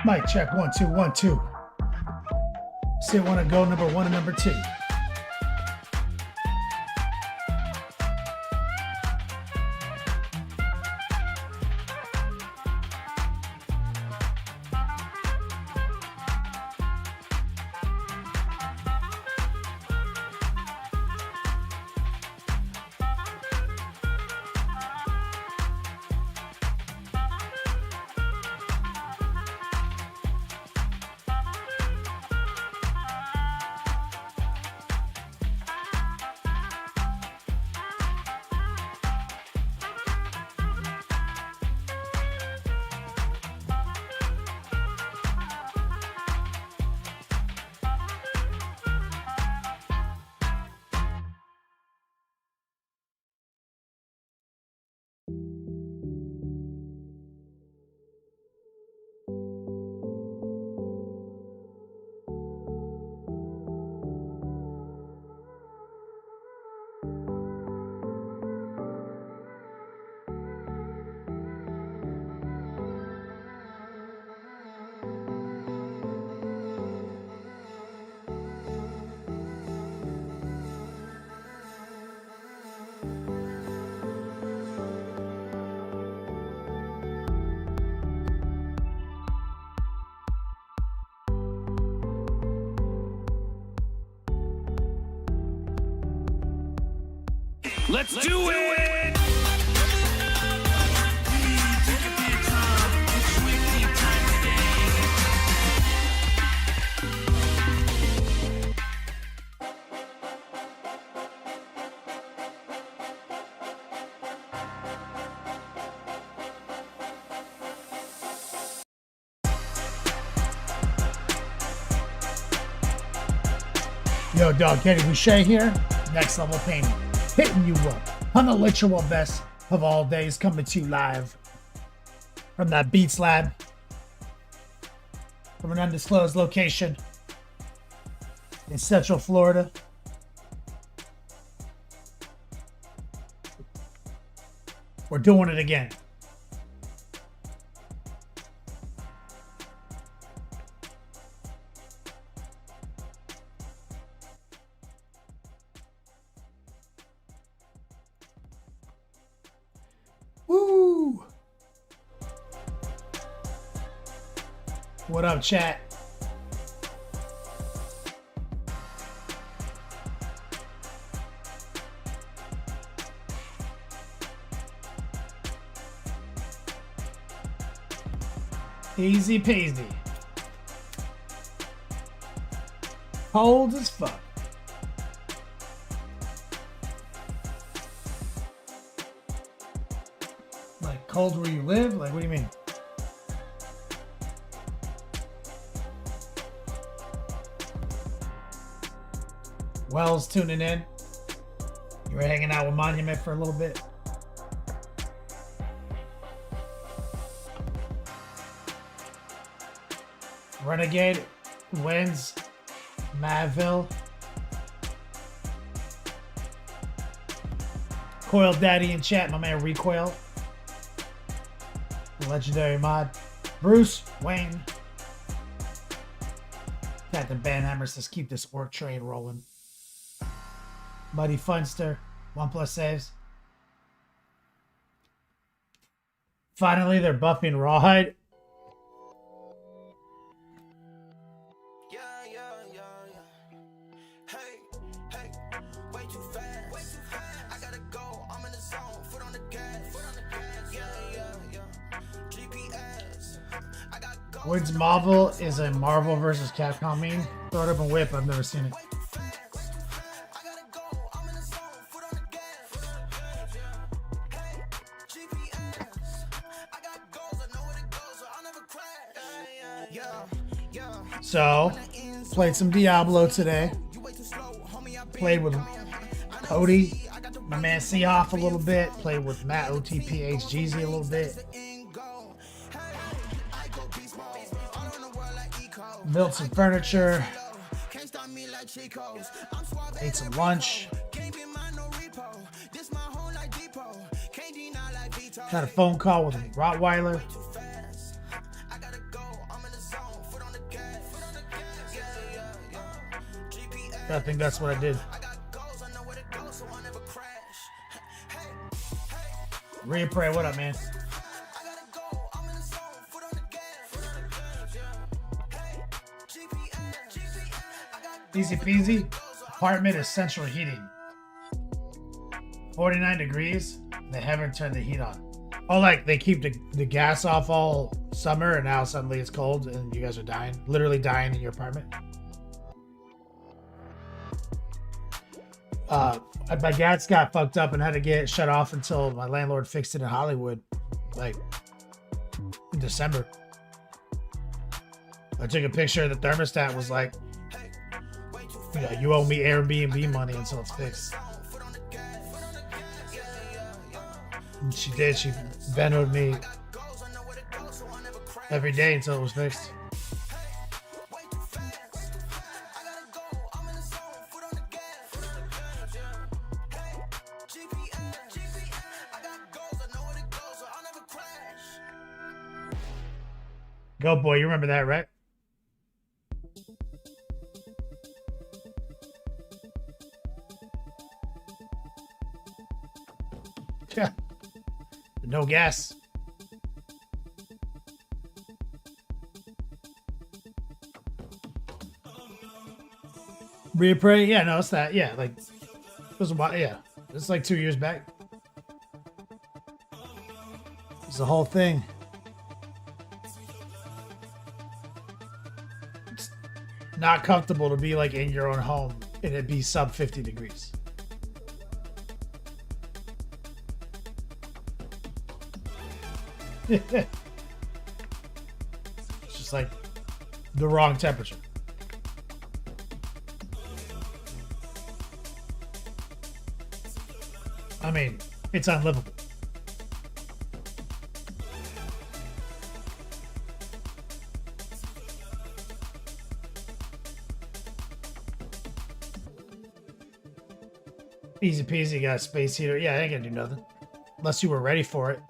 Mic check, 1 2 1 2. Say want to go number 1 and number 2. Let's do it! Yo, dog, Kenny Boucher here. Next Level Painting. Hitting you up on the literal best of all days, coming to you live from that Beats Lab. From an undisclosed location in Central Florida. We're doing it again. Woo! What up, chat? Easy peasy. Cold as fuck. Like cold where you live? Like, what do you mean? Wells tuning in. You were hanging out with Monument for a little bit. Renegade wins. Maville. Coil Daddy in chat, my man Recoil. The legendary mod. Bruce Wayne. Captain Banhammer says keep this orc train rolling. Muddy Funster. 1+ saves. Finally, they're buffing Rawhide. Woods Marvel is a Marvel versus Capcom meme. Throw it up and whip. I've never seen it. So, played some Diablo today. Played with Cody, my man Seoff a little bit. Played with Matt OTPHGZ a little bit. Built some furniture. Ate some lunch. Had a phone call with a Rottweiler. I think that's what I did. Reapray, what up, man? Easy peasy. Apartment is central heating. 49 degrees. They haven't turned the heat on. Oh, like they keep the gas off all summer and now suddenly it's cold and you guys are dying. Literally dying in your apartment. My gas got fucked up and had to get shut off until my landlord fixed it in Hollywood, like in December. I took a picture. The thermostat was like, yeah, you owe me Airbnb money until it's fixed. And she did. She Venmoed me every day until it was fixed. Go boy, you remember that, right? Yeah. No gas. Reapray? Yeah, no, it's that. Yeah, like it was a while. Yeah, it's like 2 years back. It's the whole thing. It's not comfortable to be like in your own home and it be sub 50 degrees. It's just like the wrong temperature. I mean, it's unlivable. Easy peasy, got a space heater. Yeah, I ain't gonna do nothing. Unless you were ready for it.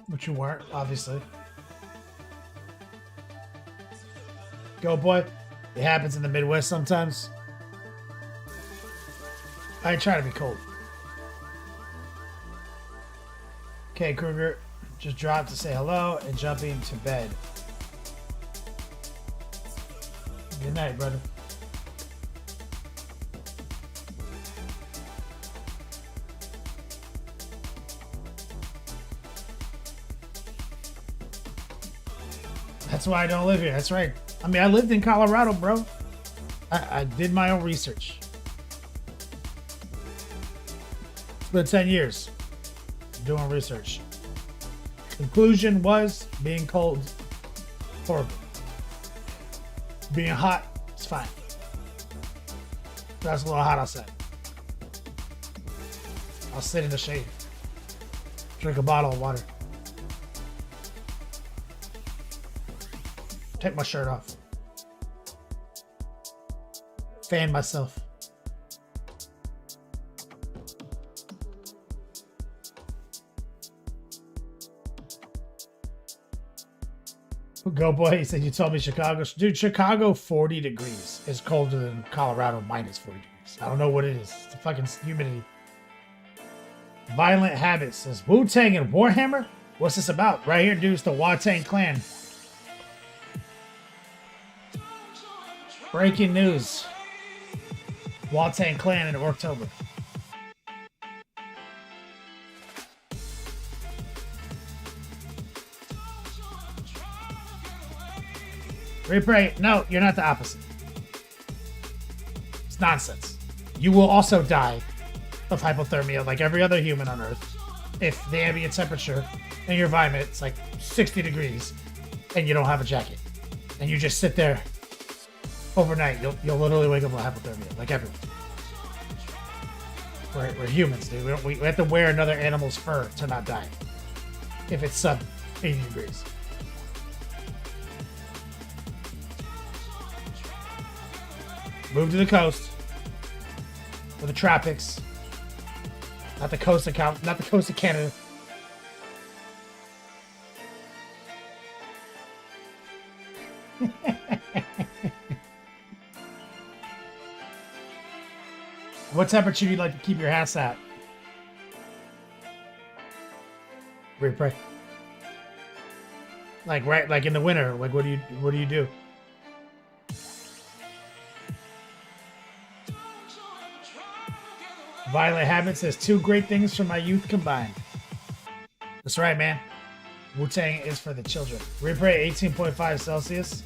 Which you weren't, obviously. Go, boy. It happens in the Midwest sometimes. I ain't trying to be cold. Okay, Kruger. Just dropped to say hello and jumping to bed. Good night, brother. That's why I don't live here. That's right. I mean, I lived in Colorado, bro. I did my own research. It's been 10 years doing research. Conclusion was being cold, horrible. Being hot, it's fine. That's a little hot outside. I'll sit in the shade. Drink a bottle of water. Take my shirt off. Fan myself. Go, boy. He said, you told me Chicago. Dude, Chicago 40 degrees is colder than Colorado minus 40 degrees. I don't know what it is. It's the fucking humidity. Violent Habits says, Wu-Tang and Warhammer? What's this about? Right here, dude, it's the Wu-Tang clan. Breaking news. Wu-Tang clan in October. Replay. No, you're not the opposite. It's nonsense. You will also die of hypothermia like every other human on Earth if the ambient temperature in your environment is like 60 degrees and you don't have a jacket. And you just sit there overnight. You'll literally wake up with hypothermia like everyone. We're humans, dude. We have to wear another animal's fur to not die if it's sub 80 degrees. Move to the coast, or the tropics, not the coast of Canada. What temperature do you like to keep your house at? Replay. Like in the winter. Like what do you do? Violent Habits says 2 great things from my youth combined. That's right, man. Wu-Tang is for the children. Replay 18.5 Celsius.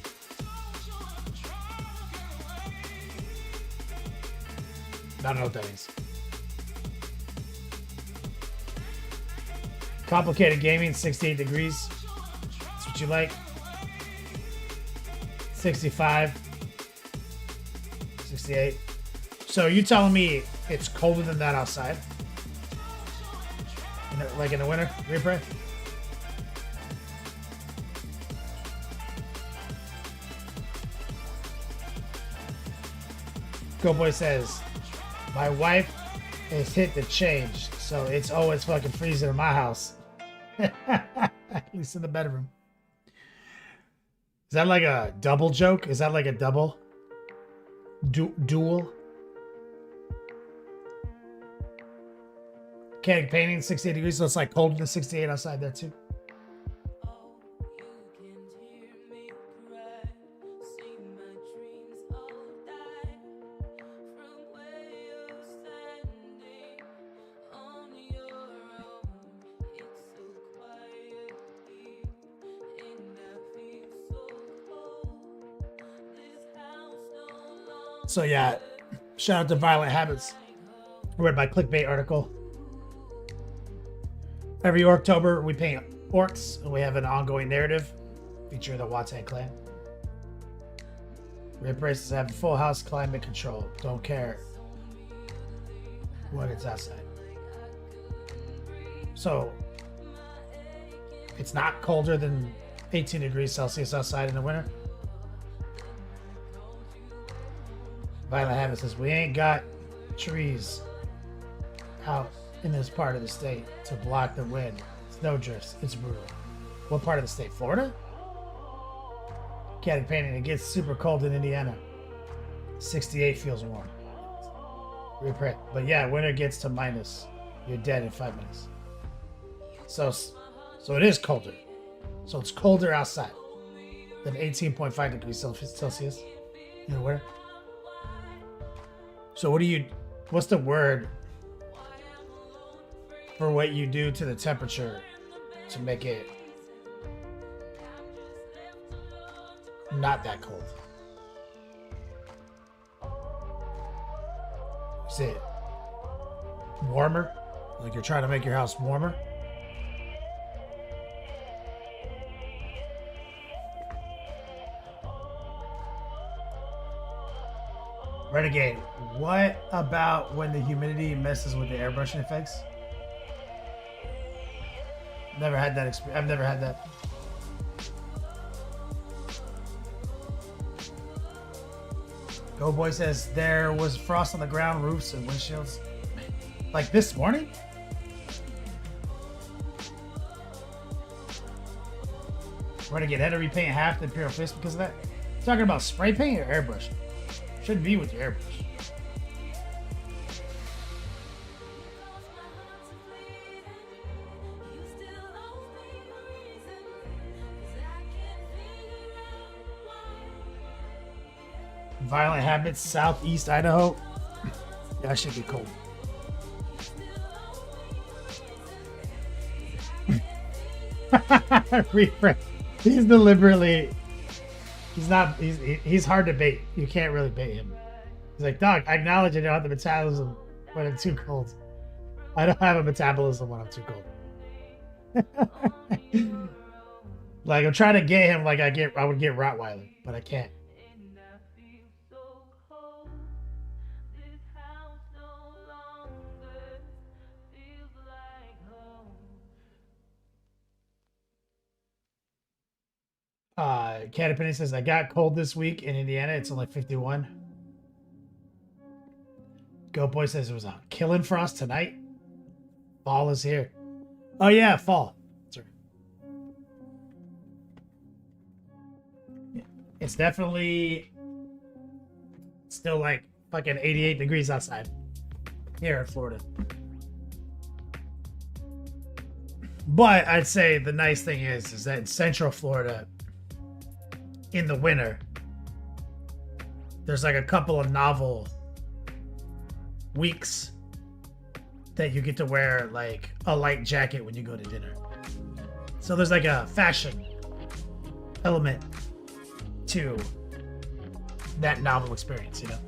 I don't know what that is. Complicated gaming, 68 degrees. That's what you like. 65. 68. So you telling me it's colder than that outside? Like in the winter? Replay? Go Boy says, my wife has hit the change, so it's always fucking freezing in my house. At least in the bedroom. Is that like a double joke? Is that like a double? Duel? Mechanic painting, 68 degrees, so it's like colder than 68 outside there too. So yeah, shout out to Violent Habits. I read my clickbait article. Every October, we paint orcs, and we have an ongoing narrative featuring the Wu-Tang clan. Red braces have full house climate control. Don't care when it's outside. So it's not colder than 18 degrees Celsius outside in the winter. Violent Habit says, we ain't got trees out in this part of the state to block the wind. Snow drifts. It's brutal. What part of the state? Florida? Caddy painting. It gets super cold in Indiana. 68 feels warm. Reprint. But yeah, winter gets to minus. You're dead in 5 minutes. So it is colder. So it's colder outside than 18.5 degrees Celsius in the winter. So what's the word for what you do to the temperature to make it not that cold? Is it warmer? Like you're trying to make your house warmer? Renegade, what about when the humidity messes with the airbrushing effects? Never had that experience. I've never had that. Go Boy says there was frost on the ground, roofs, and windshields. Like this morning? Renegade had to repaint half the Imperial Fist because of that. Talking about spray paint or airbrush? Shouldn't be with your airbrush. Violent Habits, Southeast Idaho. Yeah, that should be cold. Refresh. He's deliberately. He's hard to bait. You can't really bait him. He's like, dog, I acknowledge I don't have the metabolism when I'm too cold. I don't have a metabolism when I'm too cold. Like I'm trying to get him like I would get Rottweiler, but I can't. Caterpillar says, I got cold this week in Indiana. It's only 51. Go Boy says it was a killing frost tonight. Fall is here. Oh yeah, fall. Sorry. It's definitely still like fucking 88 degrees outside here in Florida. But I'd say the nice thing is that in Central Florida, in the winter, there's like a couple of novel weeks that you get to wear like a light jacket when you go to dinner. So there's like a fashion element to that novel experience, you know?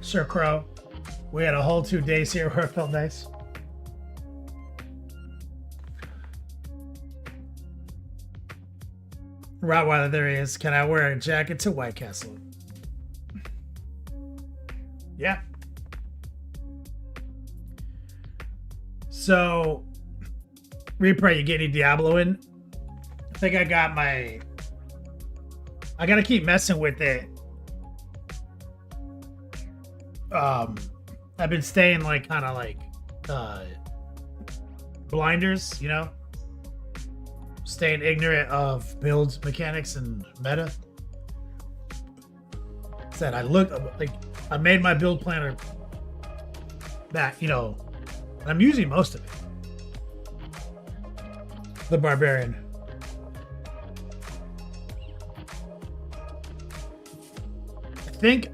Sir Crow. We had a whole 2 days here where it felt nice. Rottweiler, there he is. Can I wear a jacket to White Castle? Yeah. So, Repray, you get any Diablo in? I think I got my... I gotta keep messing with it. I've been staying like kind of like blinders, you know, staying ignorant of build mechanics and meta. Said I looked like I made my build planner that, you know, and I'm using most of it. The Barbarian. I think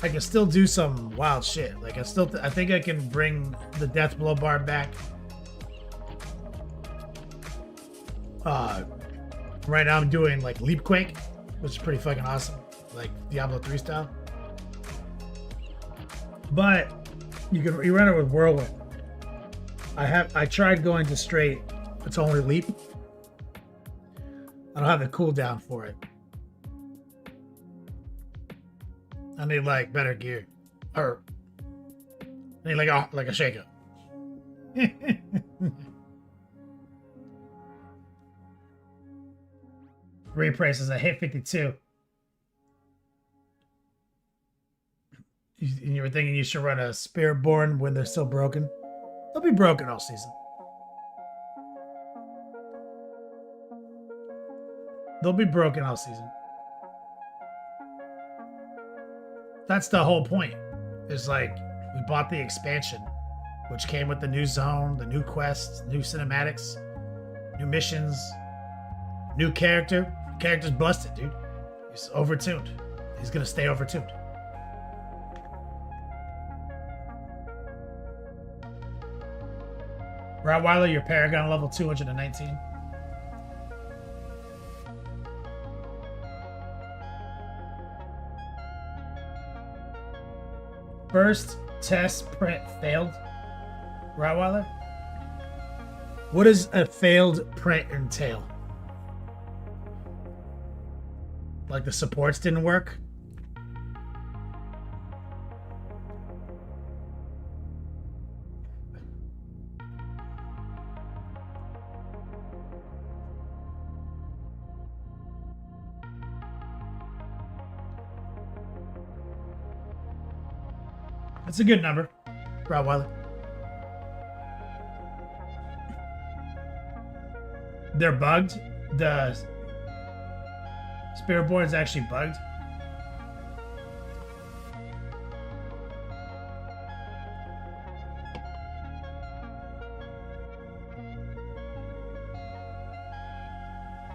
I can still do some wild shit. Like I think I can bring the Death Blow bar back. Right now I'm doing like Leap Quake, which is pretty fucking awesome, like Diablo 3 style. But you run it with Whirlwind. I tried going to straight. It's only Leap. I don't have the cooldown for it. I need like better gear, or I need like a shake-up. Reprice is a hit 52. You were thinking you should run a Spiritborn when they're still broken? They'll be broken all season. They'll be broken all season. That's the whole point. Is like, we bought the expansion, which came with the new zone, the new quests, new cinematics, new missions, new character. Character's busted, dude. He's overtuned. He's gonna stay overtuned. Rottweiler, your Paragon level 219. First test print failed. Rottweiler? What does a failed print entail? Like the supports didn't work? That's a good number, Rottweiler. They're bugged. The Spiritborn is actually bugged.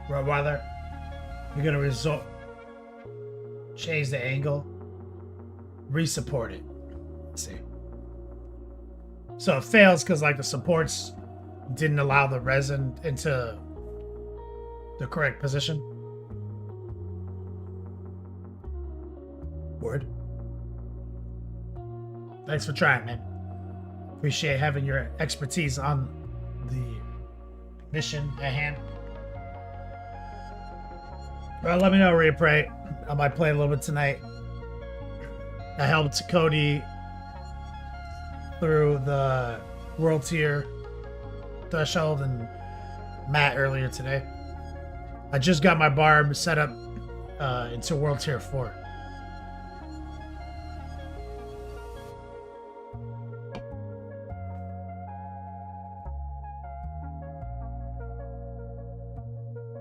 Rottweiler, you're gonna result. Change the angle. Resupport it. Let's see. So it fails because like the supports didn't allow the resin into the correct position. Word. Thanks for trying, man. Appreciate having your expertise on the mission at hand. Well, let me know, Reapray. I might play a little bit tonight. I helped Cody through the World Tier threshold and Matt earlier today. I just got my barb set up into World Tier 4.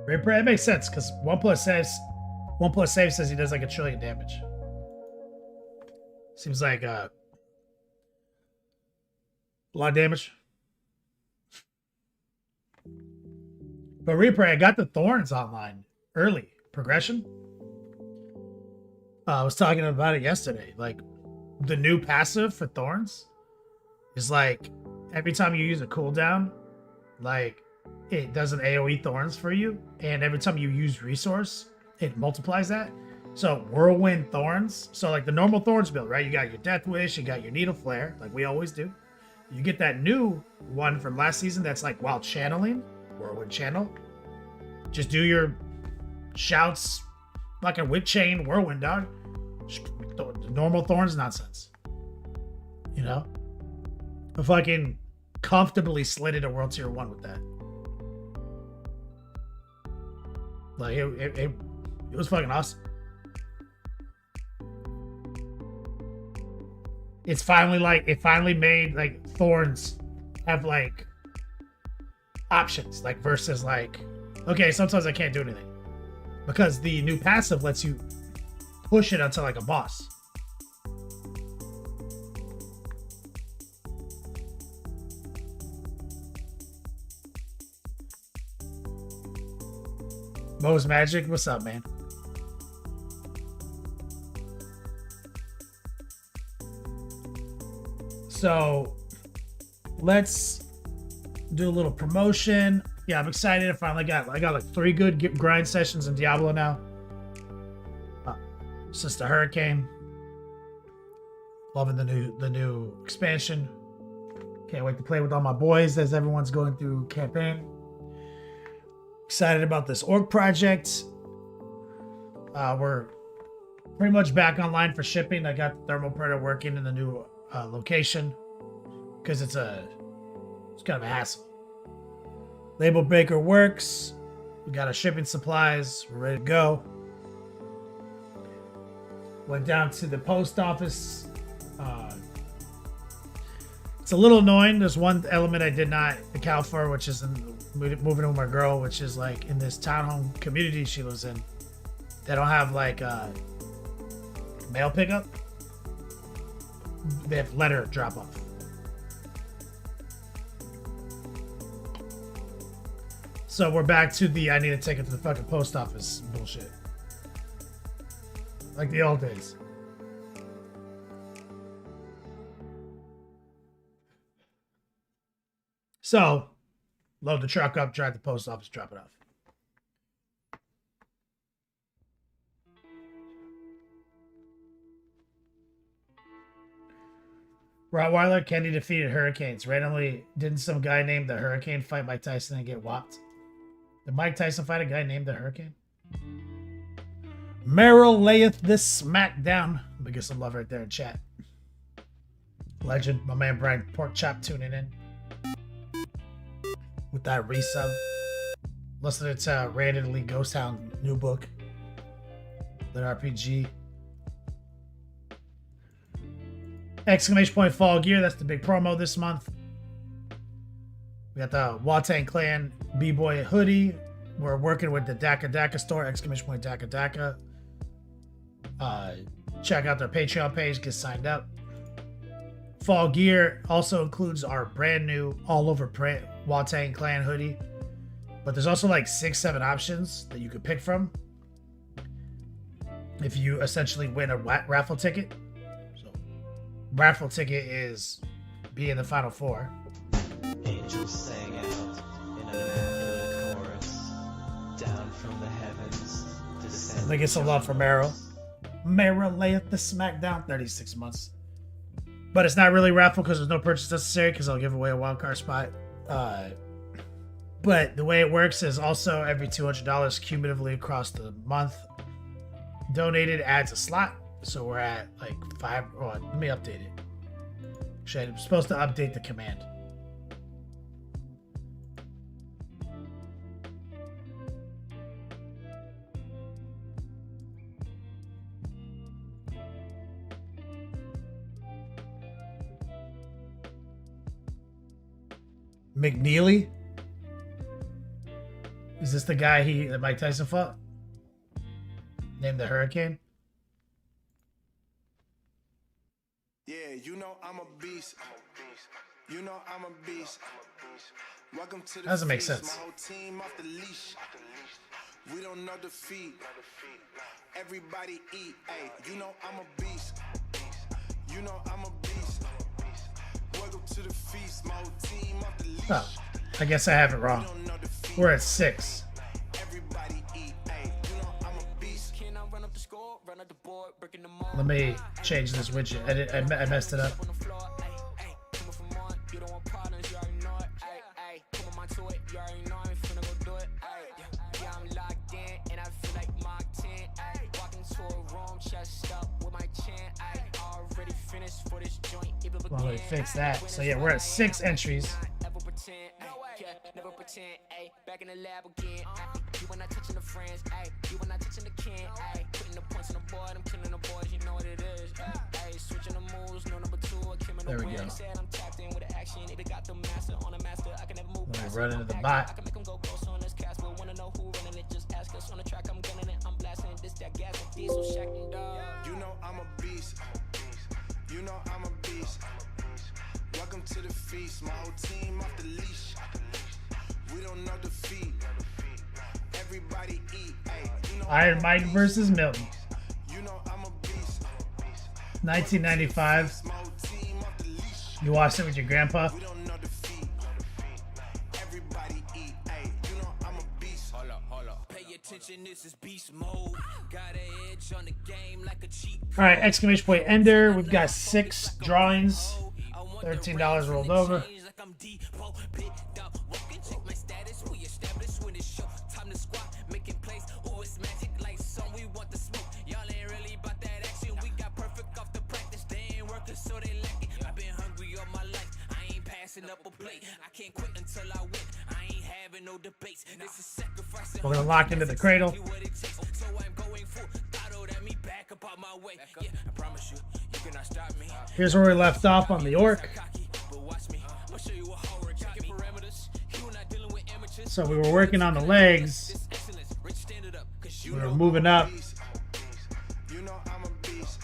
It makes sense because 1 plus save says he does like 1 trillion damage. Seems like a lot of damage. But Reaper, I got the Thorns online early. Progression. I was talking about it yesterday. Like, the new passive for Thorns is like, every time you use a cooldown, like, it does an AoE Thorns for you. And every time you use resource, it multiplies that. So, Whirlwind Thorns. So, like, the normal Thorns build, right? You got your Death Wish, you got your Needle Flare, like we always do. You get that new one from last season that's like while channeling, Whirlwind Channel. Just do your shouts, fucking Whip Chain, Whirlwind, dog. Normal Thorns nonsense. You know? I fucking comfortably slid into World Tier 1 with that. Like, it was fucking awesome. It's finally like, it finally made like Thorns have like options, like versus like, okay, sometimes I can't do anything because the new passive lets you push it until like a boss. Mo's Magic, what's up, man? So let's do a little promotion. Yeah, I'm excited. I got like 3 good grind sessions in Diablo now. Since the Hurricane. Loving the new expansion. Can't wait to play with all my boys as everyone's going through campaign. Excited about this org project. We're Pretty much back online for shipping. I got thermal printer working in the new location because it's kind of a hassle. Label breaker works. We got our shipping supplies. We're ready to go. Went down to the post office. It's a little annoying. There's one element I did not account for, which is moving in with my girl, which is like in this townhome community she lives in. They don't have like mail pickup. They have letter drop off. So we're back to the I need to take it to the fucking post office bullshit. Like the old days. So, load the truck up, drive to the post office, drop it off. Rottweiler, Kenny defeated Hurricanes. Randomly, didn't some guy named the Hurricane fight Mike Tyson and get whopped? Did Mike Tyson fight a guy named the Hurricane? Meryl layeth this smack down. Let me get some love right there in chat. Legend, my man Brian Porkchop tuning in. With that resub. Listening to Random Lee Ghost Hound new book. Lit RPG. Exclamation point fall gear. That's the big promo this month. We got the Wu-Tang Clan B-Boy hoodie. We're working with the Daka Daka store. Exclamation point Daka Daka. Check out their Patreon page. Get signed up. Fall gear also includes our brand new all over print Wu-Tang Clan hoodie. But there's also like 6-7 options that you could pick from. If you essentially win a raffle ticket. Raffle ticket is be in the final four. Angels sang out in an immaculate chorus, down from the heavens. I think it's a love for Meryl. Meryl layeth the smackdown. 36 months. But it's not really raffle because there's no purchase necessary because I'll give away a wildcard spot. But the way it works is also every $200 cumulatively across the month donated adds a slot. So we're at like 5. Oh, let me update it. Actually, I'm supposed to update the command. McNeely? Is this the guy that Mike Tyson fought? Named the Hurricane? Yeah, you know I'm a beast. You know I'm a beast. Welcome to the Doesn't make feast. sense. My whole team off the leash. We don't know defeat. Everybody eat. Hey, you know I'm a beast. You know I'm a beast. Welcome to the feast. My whole team off the leash. Oh, I guess I have it wrong. We're at 6. Everybody eat. Hey, you know I'm a beast. Can I run up the score? Run up the board, breaking them all. Let me change this widget. I messed it up. Well, let me fix that. So yeah, we're at 6 entries. Never pretend, ayy, back in the lab again. You were not touching the friends, ayy, you were not touching the can, ayy. Putting the points on the board, I'm killing the boys, you know what it is. Ayy, switching the moves, no number 2, I came in the win. Said I'm tapped in with the action, they got the master on a master. I can never move. Let me run into the bot. I can make them go close on this cast, but wanna know who running it, just ask us on the track. I'm gunning it, I'm blasting this, that gas, that diesel, shacking dog. You know I'm a beast. You know I'm a beast. Welcome to the feast. My whole team off the leash. We don't know defeat. Everybody eat. Hey, you know Iron Mike versus Milton. You know I'm a beast. 1995. My whole team off the leash. You watched it with your grandpa. We don't know defeat. Everybody eat. Hey, you know I'm a beast. Hold up. Pay attention, this is beast mode. Got an edge on the game like a cheat. All right, exclamation point ender. We've got 6 drawings. $13 rolled over. We're gonna lock into the cradle. Here's where we left off on the orc. So we were working on the legs. We were moving up. You know I'm a beast.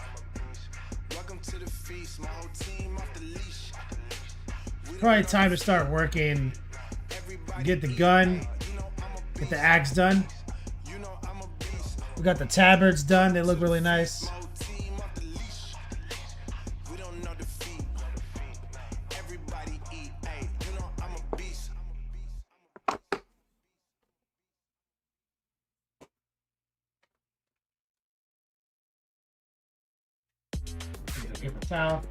Welcome to the feast. My whole team off the leash. Probably time to start working. Get the gun. Get the axe done. We got the tabards done. They look really nice. Get a paper towel.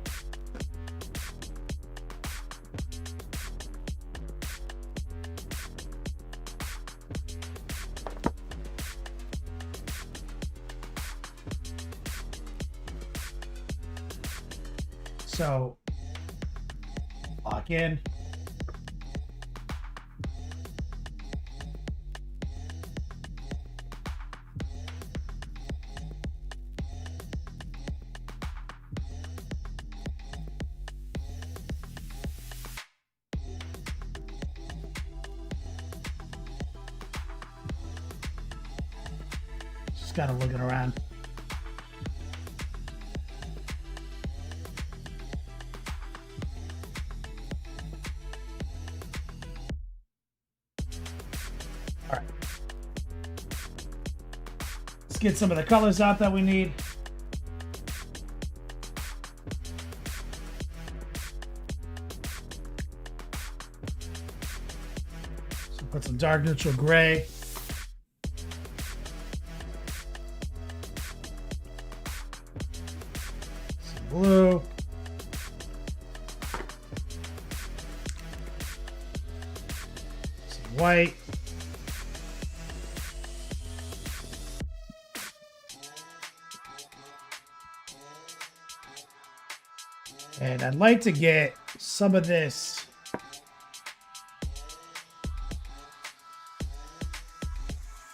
So, lock in. Just kind of looking around. All right. Let's get some of the colors out that we need. So put some dark neutral gray. Some blue. Some white. And I'd like to get some of this.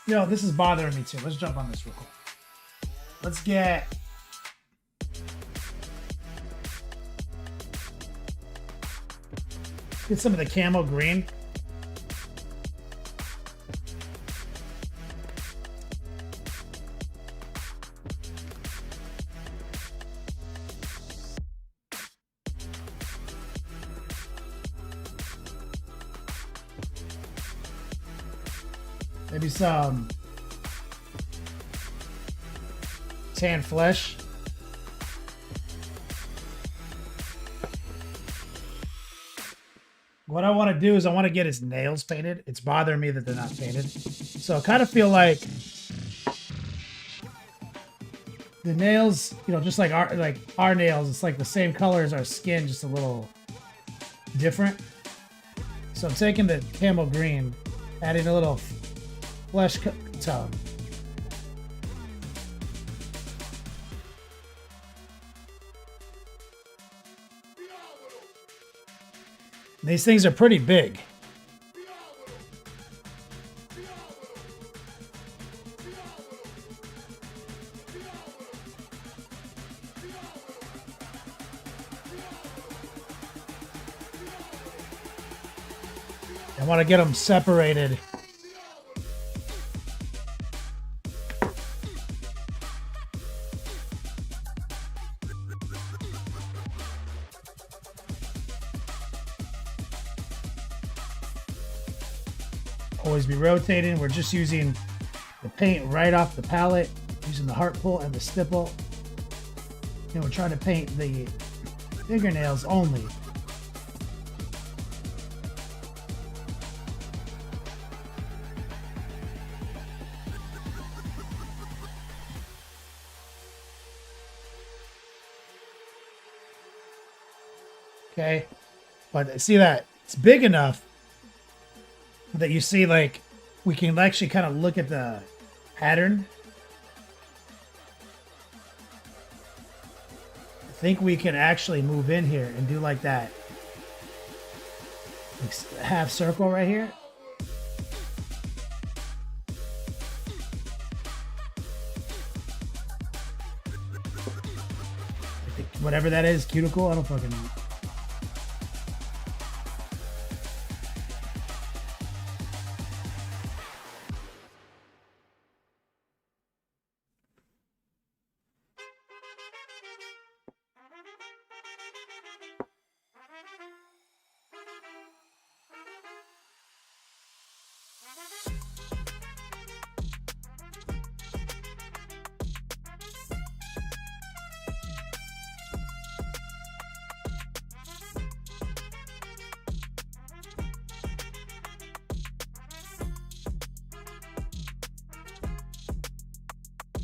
You know, this is bothering me too. Let's jump on this real quick. Let's get some of the camo green. Maybe some tan flesh. What I want to do is I want to get his nails painted. It's bothering me that they're not painted. So I kind of feel like the nails, you know, just like our nails, it's like the same color as our skin, just a little different. So I'm taking the camo green, adding a little flesh tone. These things are pretty big. I want to get them separated. Always be rotating. We're just using the paint right off the palette, using the heart pull and the stipple. And we're trying to paint the fingernails only. Okay, but see that it's big enough that you see, like, we can actually kind of look at the pattern. I think we can actually move in here and do like that. half circle right here. Whatever that is, cuticle, I don't fucking know.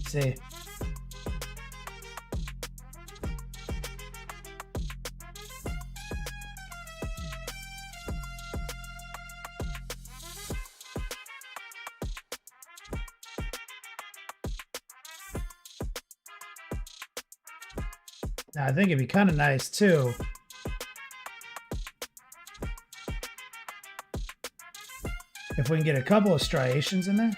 See. Now, I think it'd be kind of nice too if we can get a couple of striations in there.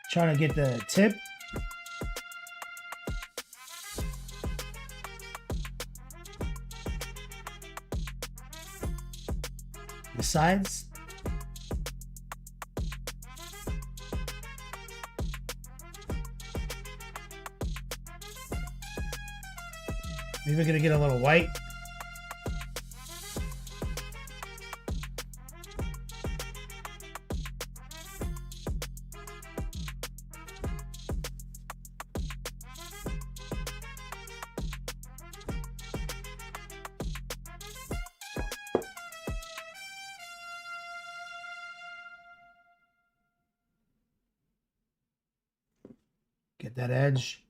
Trying to get the tip. The sides. Maybe we're gonna get a little white. Get that edge.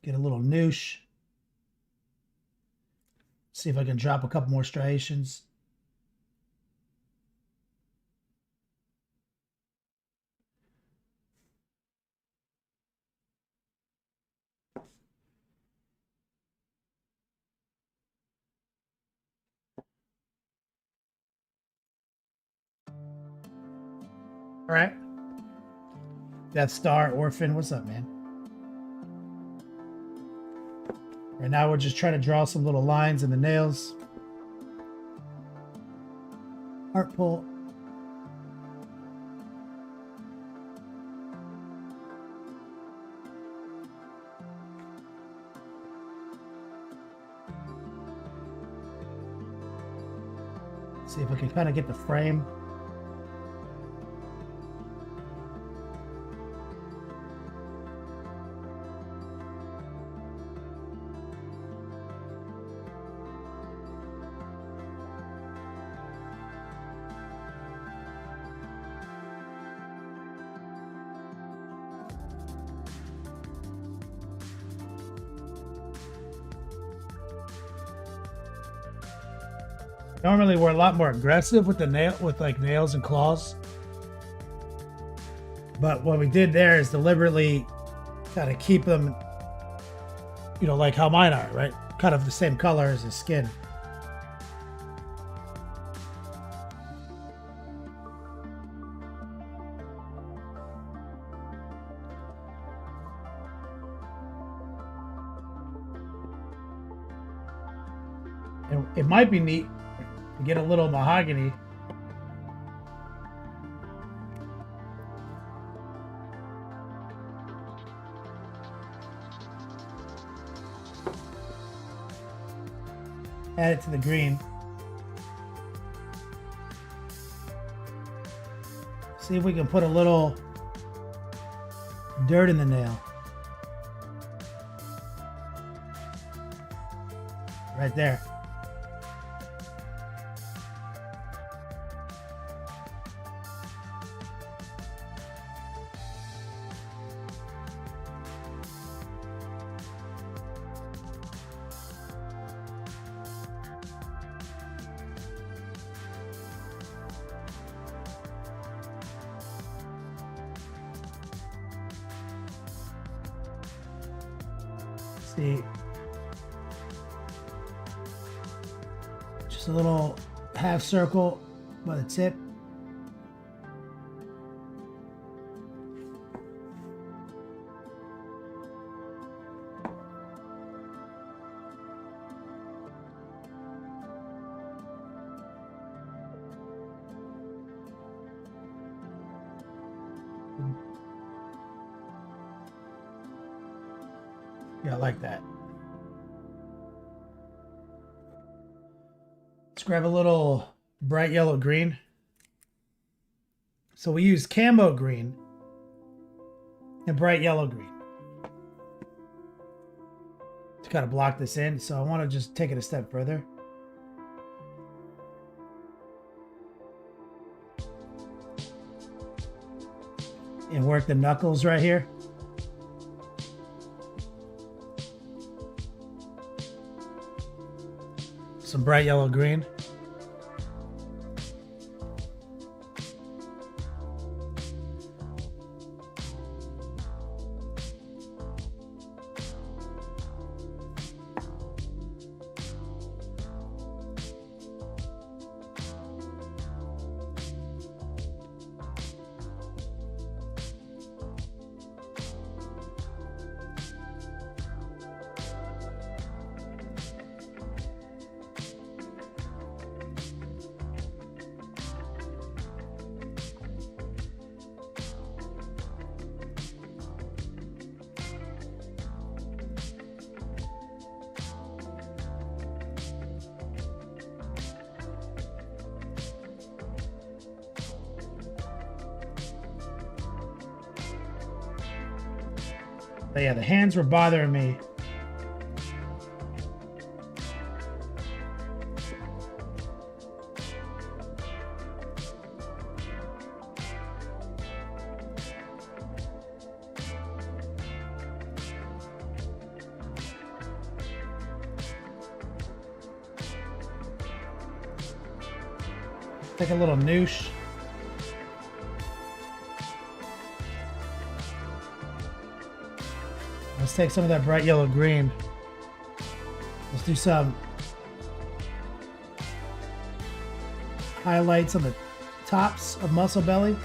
Get a little noosh. See if I can drop a couple more striations. All right. Death Star, Orphan, what's up, man? Right now we're just trying to draw some little lines in the nails. Heart pull. See if we can kind of get the frame. Normally we're a lot more aggressive with the nails and claws. But what we did there is deliberately kind of keep them, you know, like how mine are, right? Kind of the same color as the skin. And it might be neat to get a little mahogany. Add it to the green. See if we can put a little dirt in the nail. Right there. See, just a little half circle by the tip. Yeah, I like that. Let's grab a little bright yellow green. So we use camo green and bright yellow green to kind of block this in. So I want to just take it a step further. And work the knuckles right here. Some bright yellow green. But yeah, the hands were bothering me. Take a little noosh. Let's take some of that bright yellow green. Let's do some highlights on the tops of muscle belly.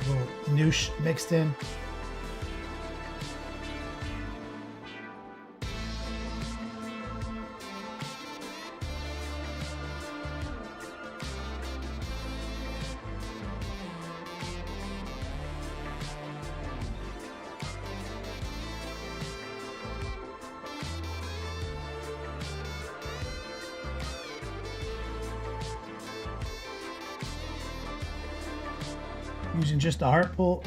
A little noosh mixed in. Using just a heart pull.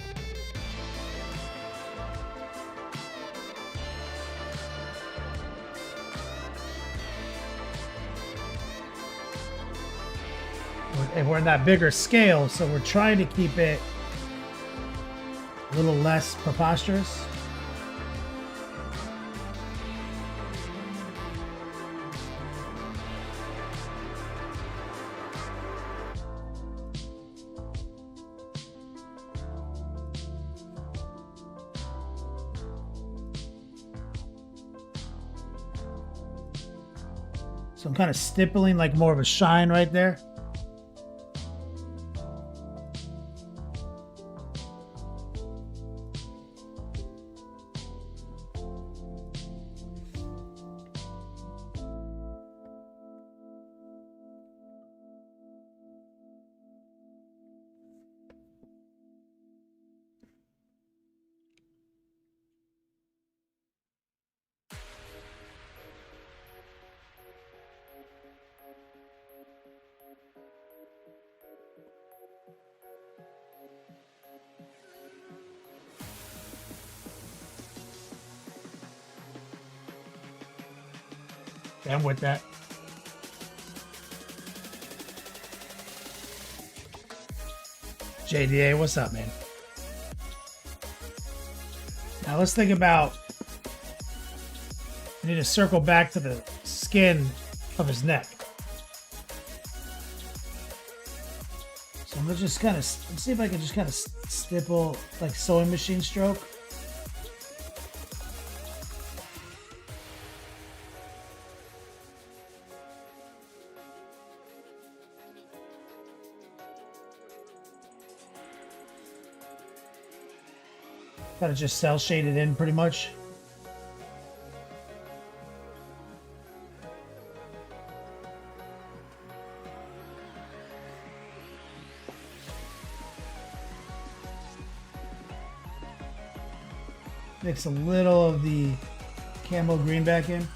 And we're in that bigger scale, so we're trying to keep it a little less preposterous. So I'm kind of stippling like more of a shine right there. I'm with that. JDA, what's up, man? Now let's think about, I need to circle back to the skin of his neck. So I'm gonna just kind of, let's see if I can just kind of stipple like sewing machine stroke Kind of just cell shaded in pretty much. Mix a little of the camo green back in.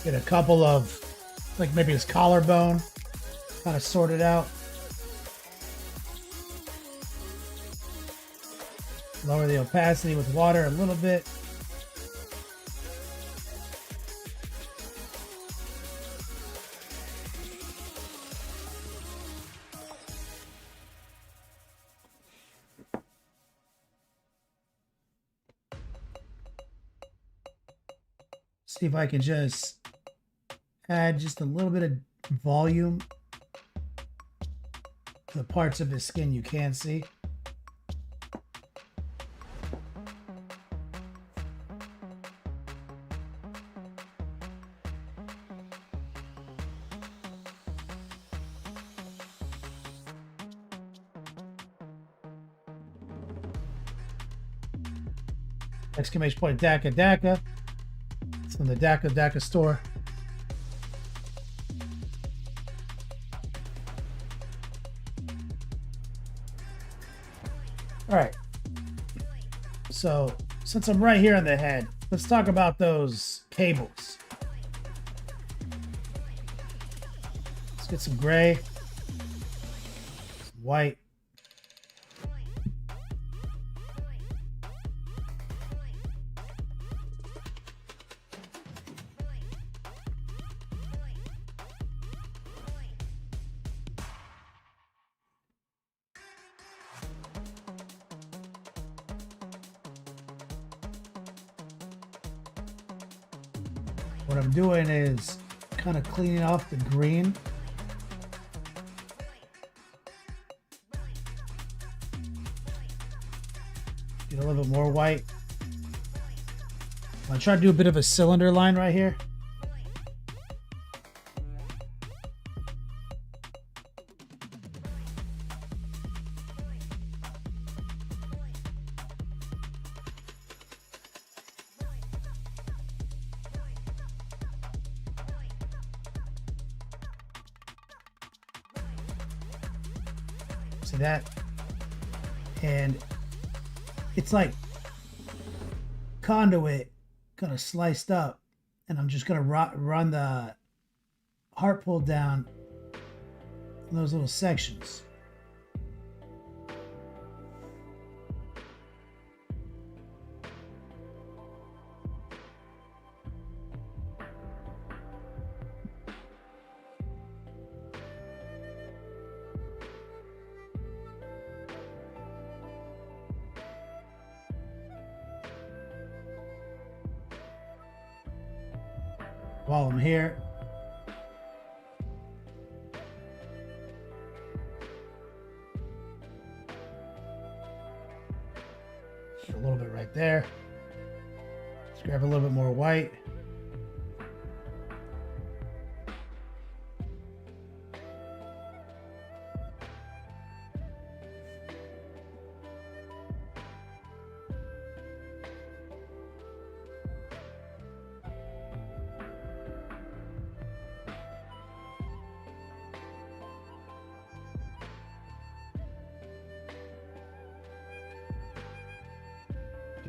Get a couple of, like maybe his collarbone, kind of sort it out. Lower the opacity with water a little bit. See if I can just add just a little bit of volume to the parts of his skin you can't see. Exclamation point Daka Daka. It's from the Daka Daka store. All right. So since I'm right here on the head, let's talk about those cables. Let's get some gray, some white. What I'm doing is kind of cleaning off the green. Get a little bit more white. I'm gonna try to do a bit of a cylinder line right here. See that? And it's like conduit kind of sliced up, and I'm just gonna run the heart pull down in those little sections. While I'm here, a little bit right there. Let's grab a little bit more white.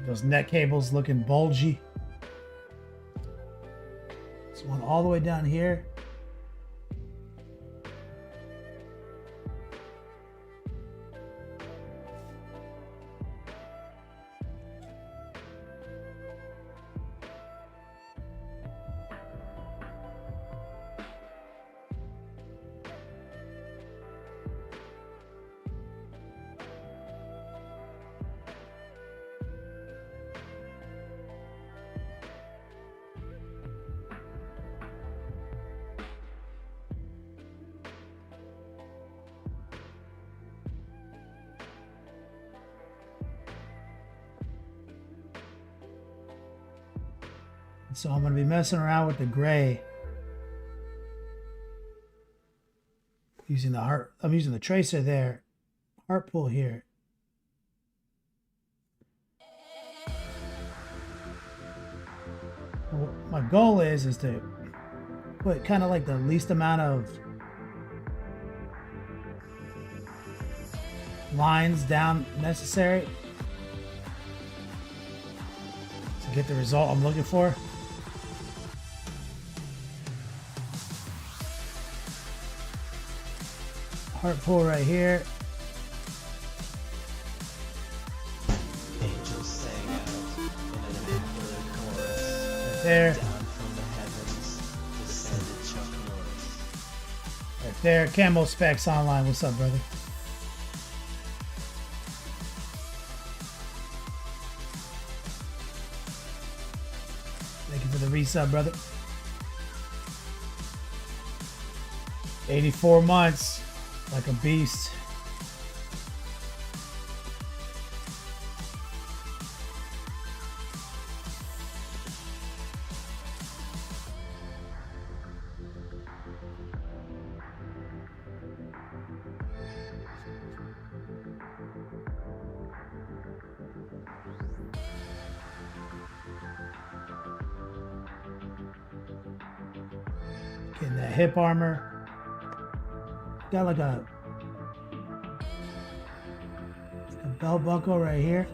Those neck cables looking bulgy. This one all the way down here. So I'm going to be messing around with the gray. Using the heart, I'm using the tracer there. Heart pull here. What my goal is to put kind of like the least amount of lines down necessary to get the result I'm looking for. Heart pull right here. Angels sang out in an immaculate chorus. Right there. Down from the heavens descended Chuck Norris. Right there. Camo Specs Online. What's up, brother? Thank you for the resub, brother. 84 months. Like a beast. Getting that hip armor. Got like a belt buckle right here.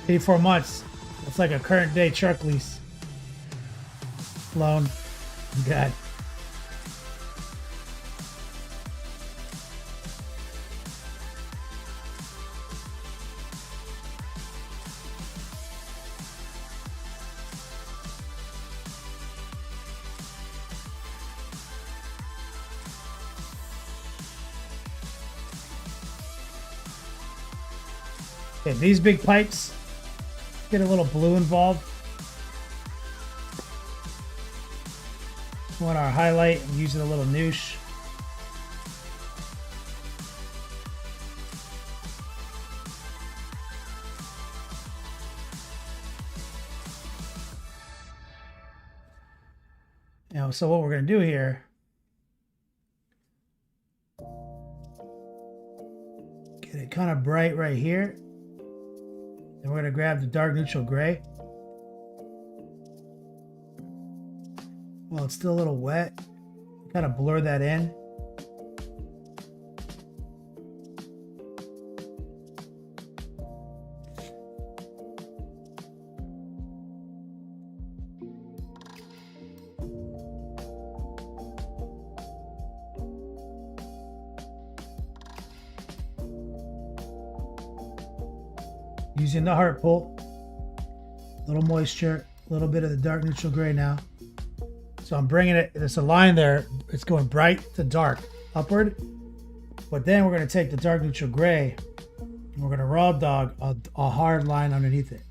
$84 months. That's like a current day truck lease. Loan. God. Okay, these big pipes get a little blue involved. Want our highlight and using a little noosh. Now, so what we're going to do here, get it kind of bright right here. And we're going to grab the dark neutral gray. Well, it's still a little wet. Kind of blur that in. Using the heart pull, a little moisture, a little bit of the dark neutral gray now. So I'm bringing it, there's a line there, it's going bright to dark, upward. But then we're going to take the dark neutral gray and we're going to raw dog a hard line underneath it.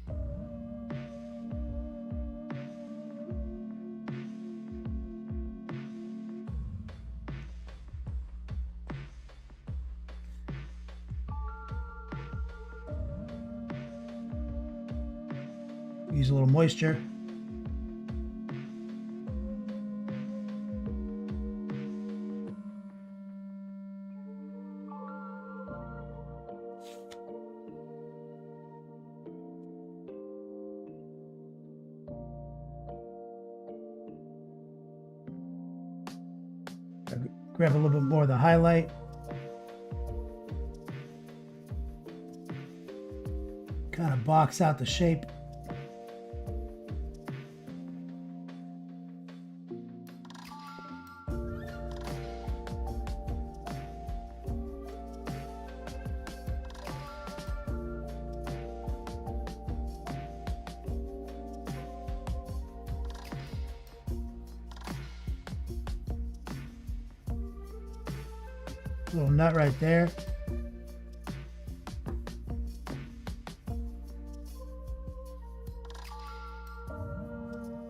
Use a little moisture. Grab a little bit more of the highlight. Kind of box out the shape. Little nut right there.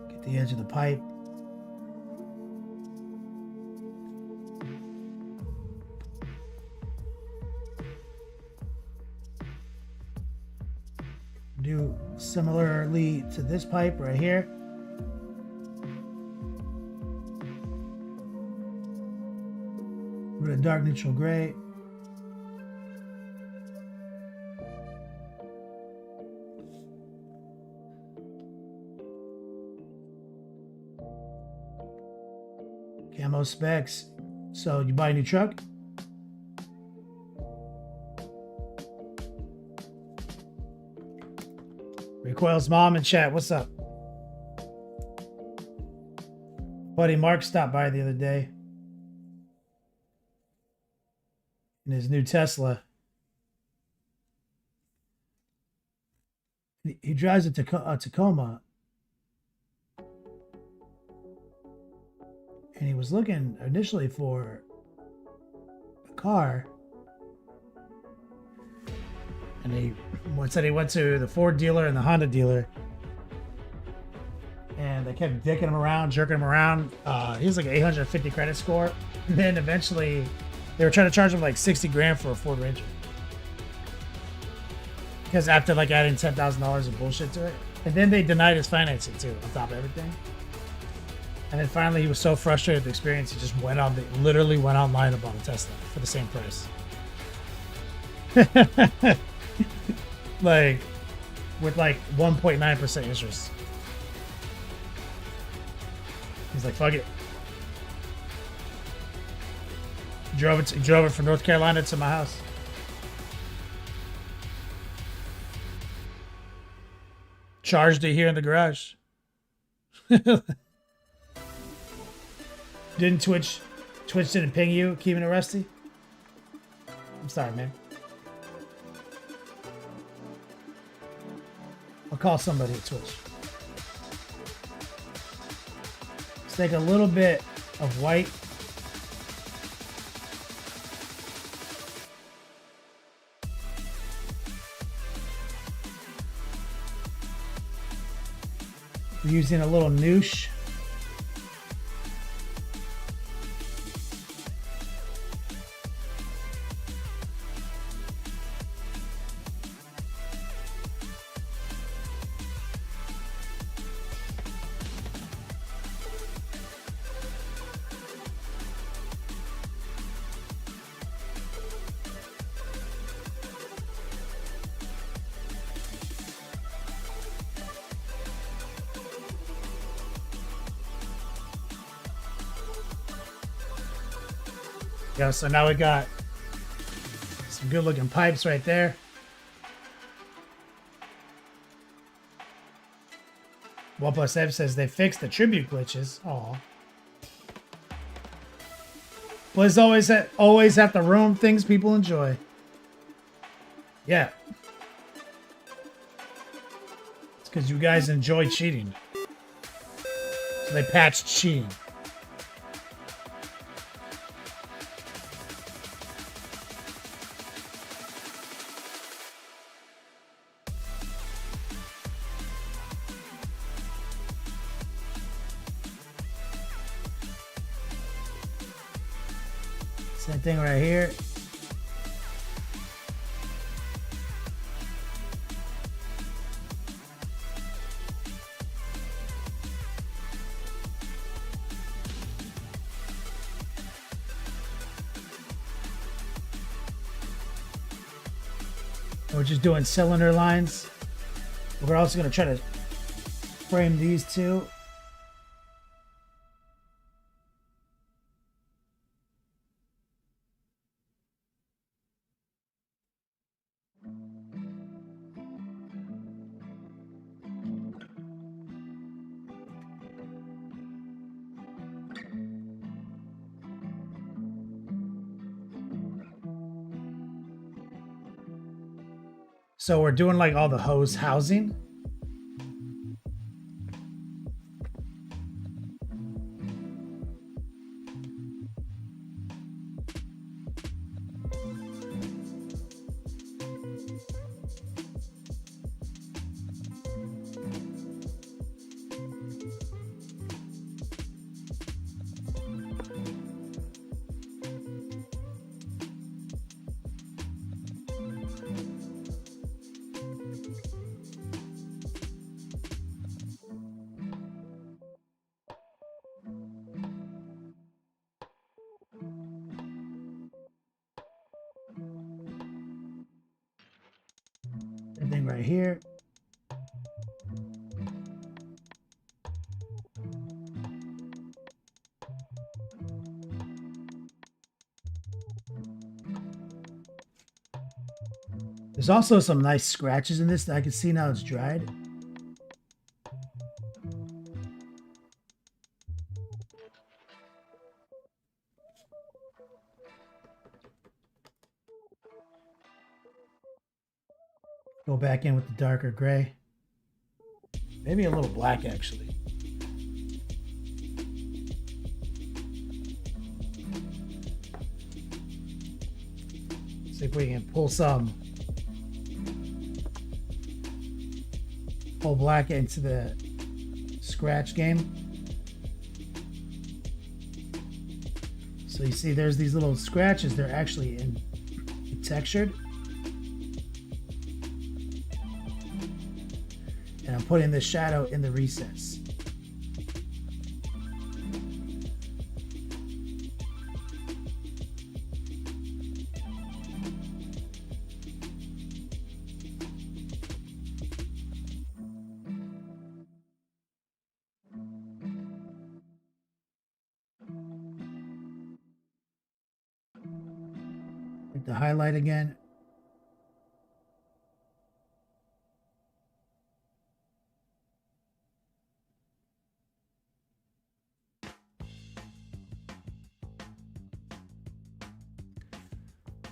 Get the edge of the pipe. do similarly to this pipe right here. With a dark neutral gray. Camo specs. So you buy a new truck? Recoil's mom in chat. What's up? Buddy Mark stopped by the other day in his new Tesla. He drives a Tacoma. And he was looking initially for a car. And he said he went to the Ford dealer and the Honda dealer. And they kept dicking him around, jerking him around. He was like an 850 credit score. And then eventually they were trying to charge him like 60 grand for a Ford Ranger. Because after like adding $10,000 of bullshit to it. And then they denied his financing too, on top of everything. And then finally he was so frustrated with the experience, he just literally went online and bought a Tesla for the same price. Like, with like 1.9% interest. He's like, fuck it. Drove it from North Carolina to my house. Charged it here in the garage. Didn't Twitch didn't ping you, keeping it rusty? I'm sorry, man. I'll call somebody at Twitch. Let's take a little bit of white. We're using a little noosh. Yeah, so now we got some good looking pipes right there. OnePlus F says they fixed the tribute glitches. Aw. Blizz always have to ruin things people enjoy. Yeah. It's because you guys enjoy cheating. So they patched cheating. Same thing right here. We're just doing cylinder lines. We're also going to try to frame these two. So we're doing like all the hose housing. Everything right here. There's also some nice scratches in this that I can see now it's dried. Go back in with the darker gray. Maybe a little black, actually. See if we can pull some black into the scratch game. So you see there's these little scratches. They're actually textured. And I'm putting the shadow in the recess. Hit the highlight again.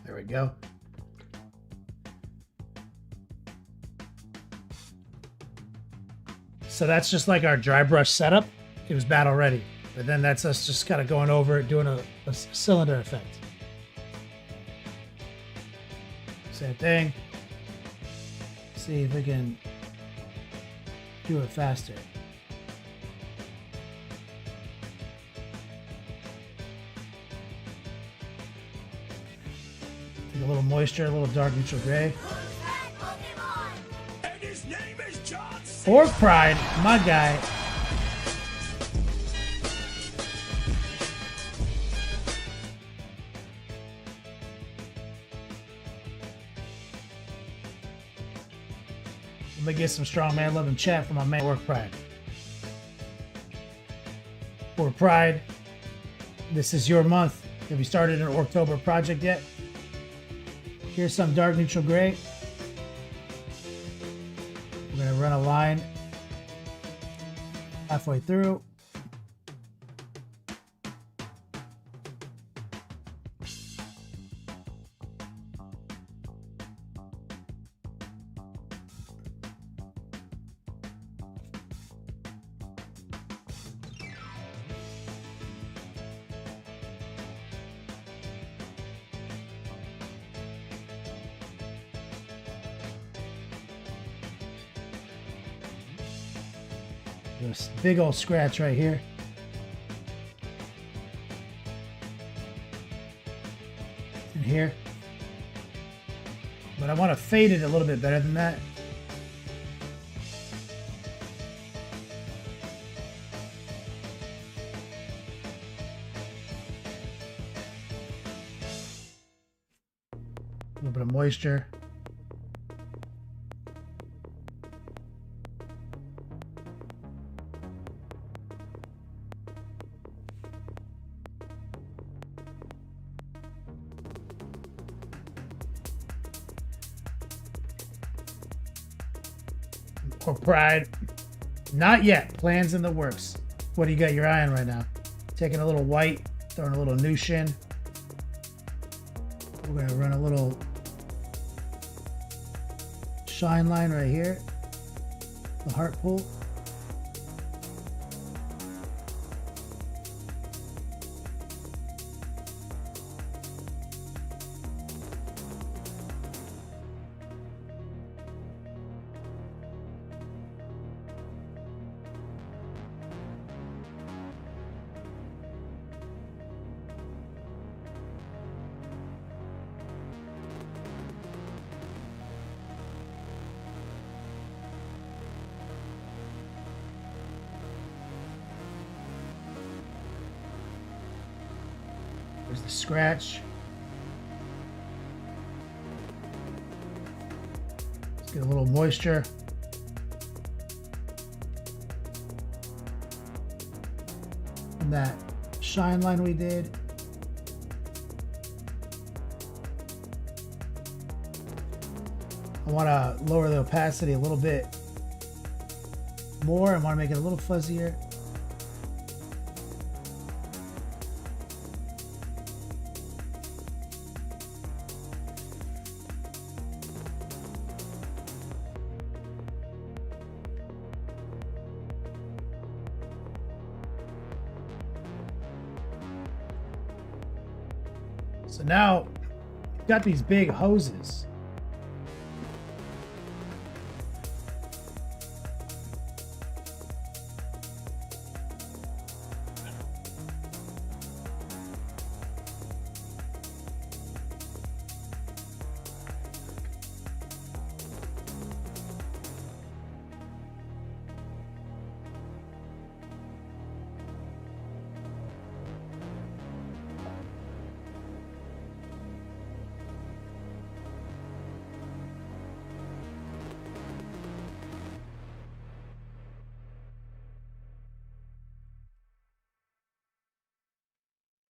There we go. So that's just like our dry brush setup. It was bad already, but then that's us just kind of going over it, doing a cylinder effect. Same thing. See if we can do it faster. Take a little moisture, a little dark neutral gray. And his name is John C. Orc Pride, my guy. Let me get some strong man love and chat from my man Orc Pride. Orc Pride, this is your month. Have you started an October project yet? Here's some dark neutral gray. We're gonna run a line halfway through. This big old scratch right here. And here. But I want to fade it a little bit better than that. A little bit of moisture. Or Pride. Not yet. Plans in the works. What do you got your eye on right now? Taking a little white, throwing a little noosh in. We're going to run a little shine line right here. The heart pull. There's the scratch. Get a little moisture. And that shine line we did. I want to lower the opacity a little bit more. I want to make it a little fuzzier. So now you've got these big hoses.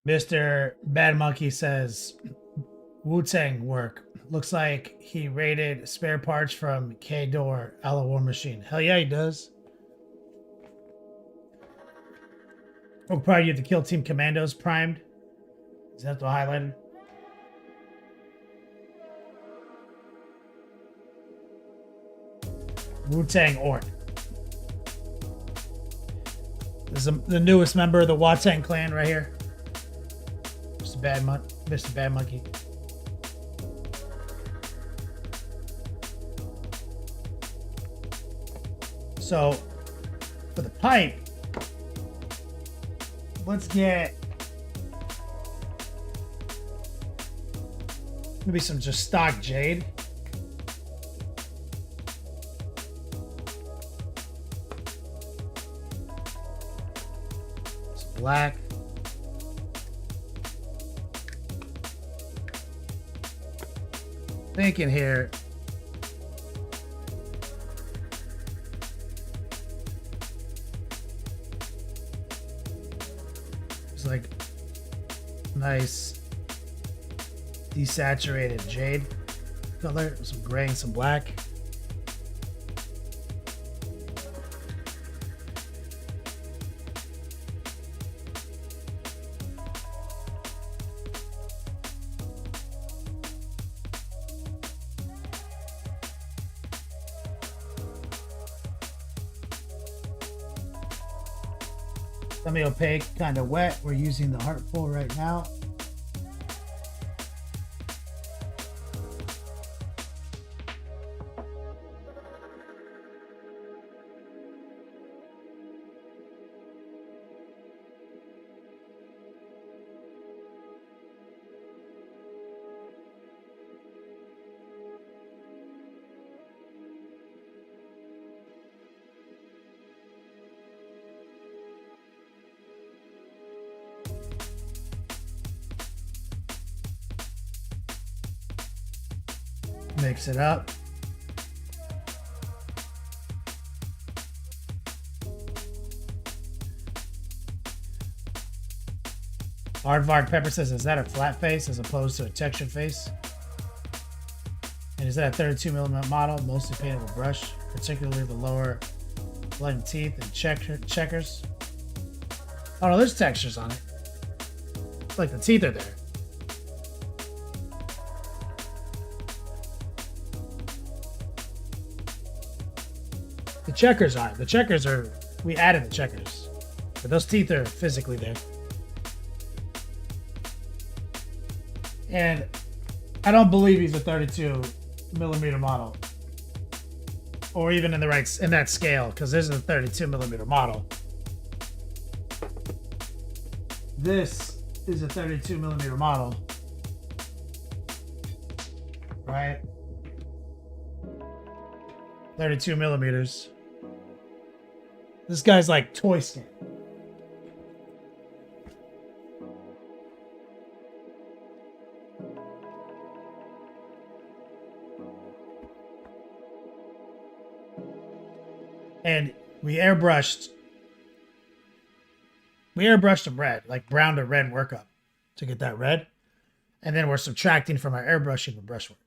Mr. Bad Monkey says Wu-Tang work. Looks like he raided spare parts from K-Door a la War Machine. Hell yeah, he does. Oh, probably get the Kill Team Commandos primed. Is that the highlighted? Wu-Tang Orc. This is the newest member of the Wu-Tang clan right here. Mr. Bad Monkey. So, for the pipe, let's get maybe some just stock jade. Some black. Thinking here. It's like nice desaturated jade color, some gray and some black. Semi-opaque, kind of wet. We're using the Heartful right now. Mix it up. Aardvark Pepper says, is that a flat face as opposed to a textured face? And is that a 32 millimeter model, mostly painted with brush, particularly the lower blend teeth and checkers? Oh no, there's textures on it. It's like the teeth are there. The checkers aren't. The checkers are, we added the checkers. But those teeth are physically there. And I don't believe he's a 32 millimeter model. Or even in that scale, because this is a 32 millimeter model. This is a 32 millimeter model. Right? 32 millimeters. This guy's like toy skin. And we airbrushed them red, like brown to red workup to get that red. And then we're subtracting from our airbrushing with brushwork.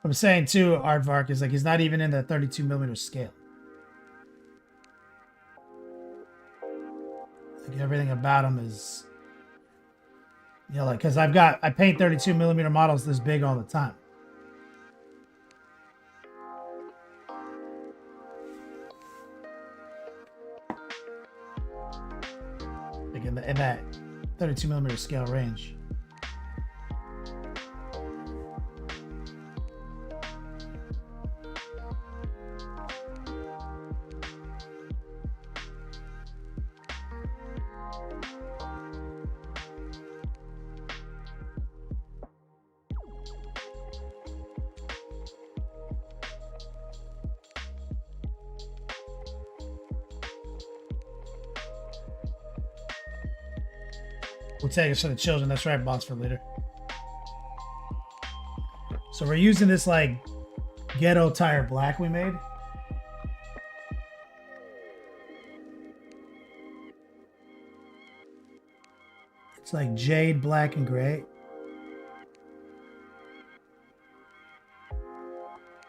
I'm saying too, Aardvark is like he's not even in the 32 millimeter scale. Like everything about him is, you know, like because I paint 32 millimeter models this big all the time. Like in that 32 millimeter scale range. We'll take us for the children. That's right, boss for later. So we're using this like ghetto tire black we made. It's like jade black and gray.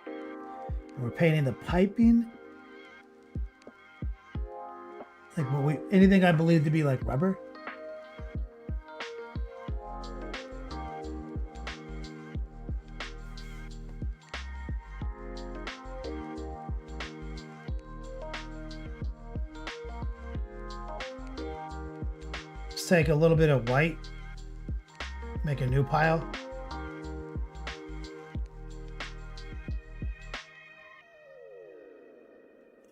And we're painting the piping. Like anything I believe to be like rubber. Take a little bit of white, make a new pile.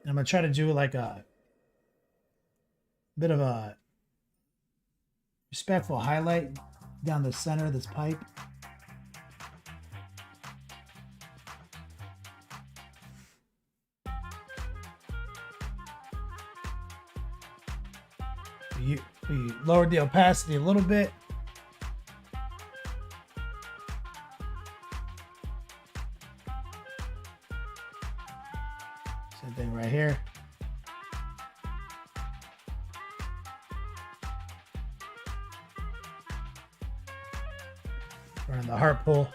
And I'm gonna try to do like a bit of a respectful highlight down the center of this pipe. We lowered the opacity a little bit. Same thing right here. Running the heart pull.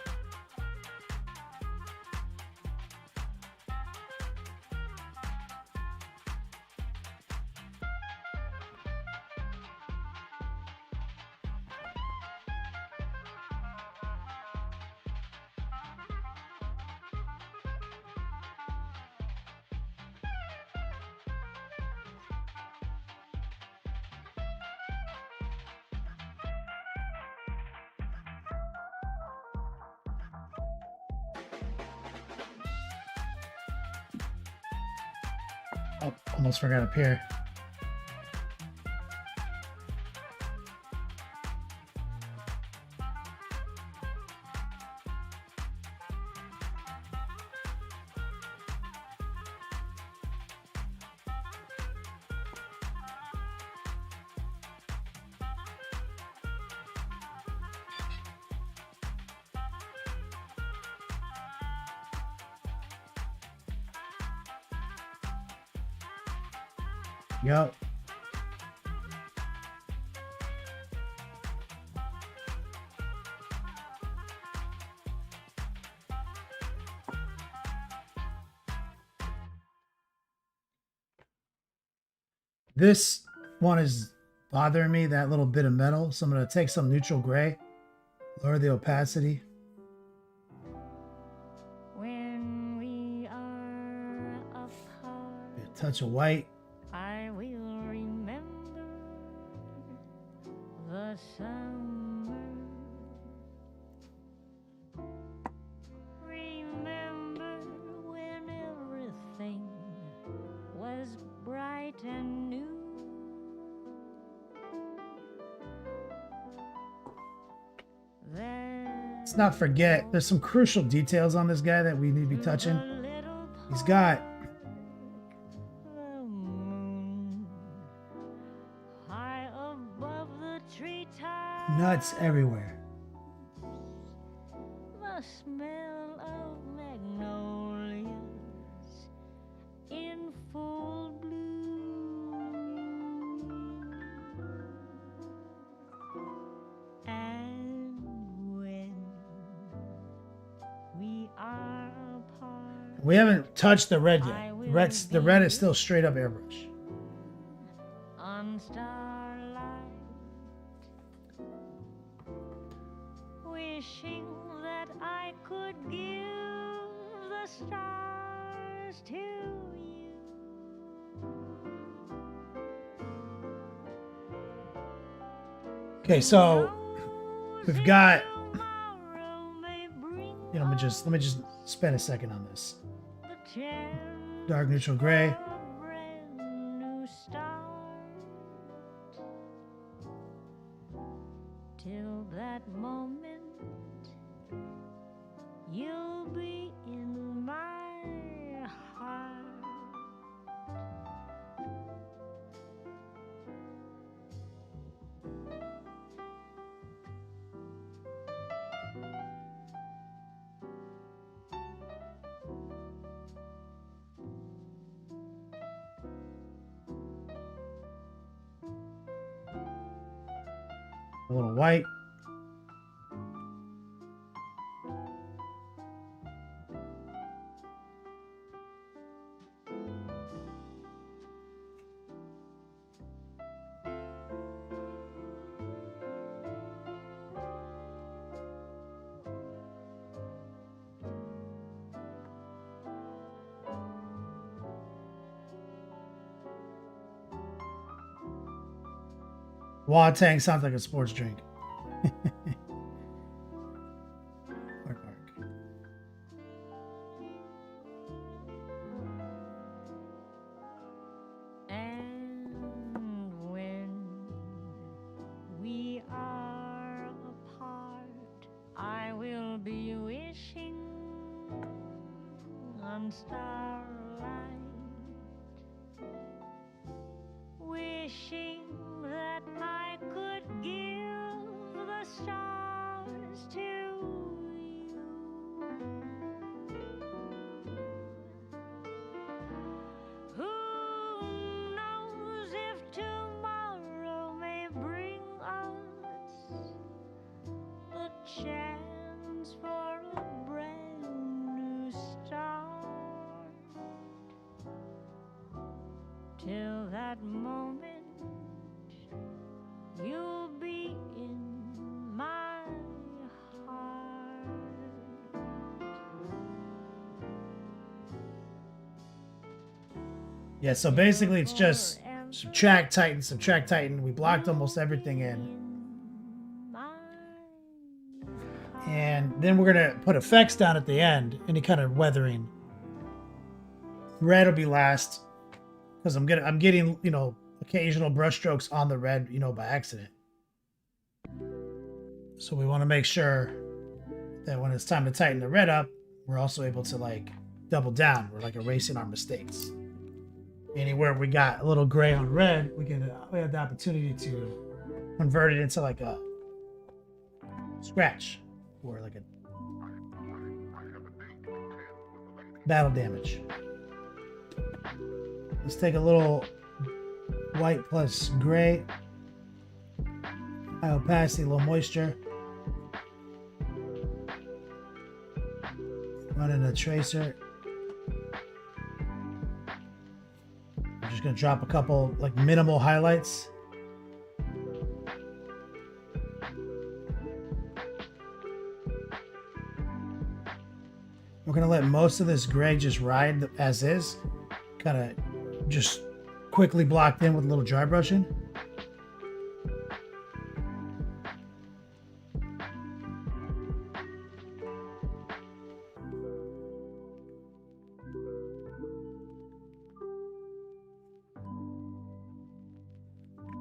Oh, almost forgot up here. Yep. This one is bothering me, that little bit of metal. So I'm going to take some neutral gray, lower the opacity. When we are apart, A touch of white. I will remember the summer. Remember when everything was bright and new. Let's not forget, there's some crucial details on this guy that we need to be touching. He's got Nuts everywhere. The smell of magnolias in full bloom. And when we are apart, We haven't touched the red yet. The red is still straight up airbrush. on starlight, wishing that I could give the stars to you. Okay, so we've got. Tomorrow may bring Let me just spend a second on this. the chance Dark neutral gray. of a brand new start. Till that moment, you'll be in my heart. A little white. Wu-Tang sounds like a sports drink. Bark, bark. And when we are apart, I will be wishing on starlight, wishing that I could give the stars to you. Who knows if tomorrow may bring us a chance for a brand new start. Till that moment, you'll be in my heart. Yeah, so basically it's just subtract, tighten. We blocked almost everything in. And then we're gonna put effects down at the end, any kind of weathering. Red will be last, because I'm getting, you know, occasional brush strokes on the red, you know, by accident. So we want to make sure that when it's time to tighten the red up, we're also able to like double down. We're like erasing our mistakes. Anywhere we got a little gray on red, we have the opportunity to convert it into like a scratch or like a battle damage. Let's take a little white plus gray, high opacity, low moisture. Running a tracer. I'm just gonna drop a couple like minimal highlights. We're gonna let most of this gray just ride as is, kind of just quickly blocked in with a little dry brushing.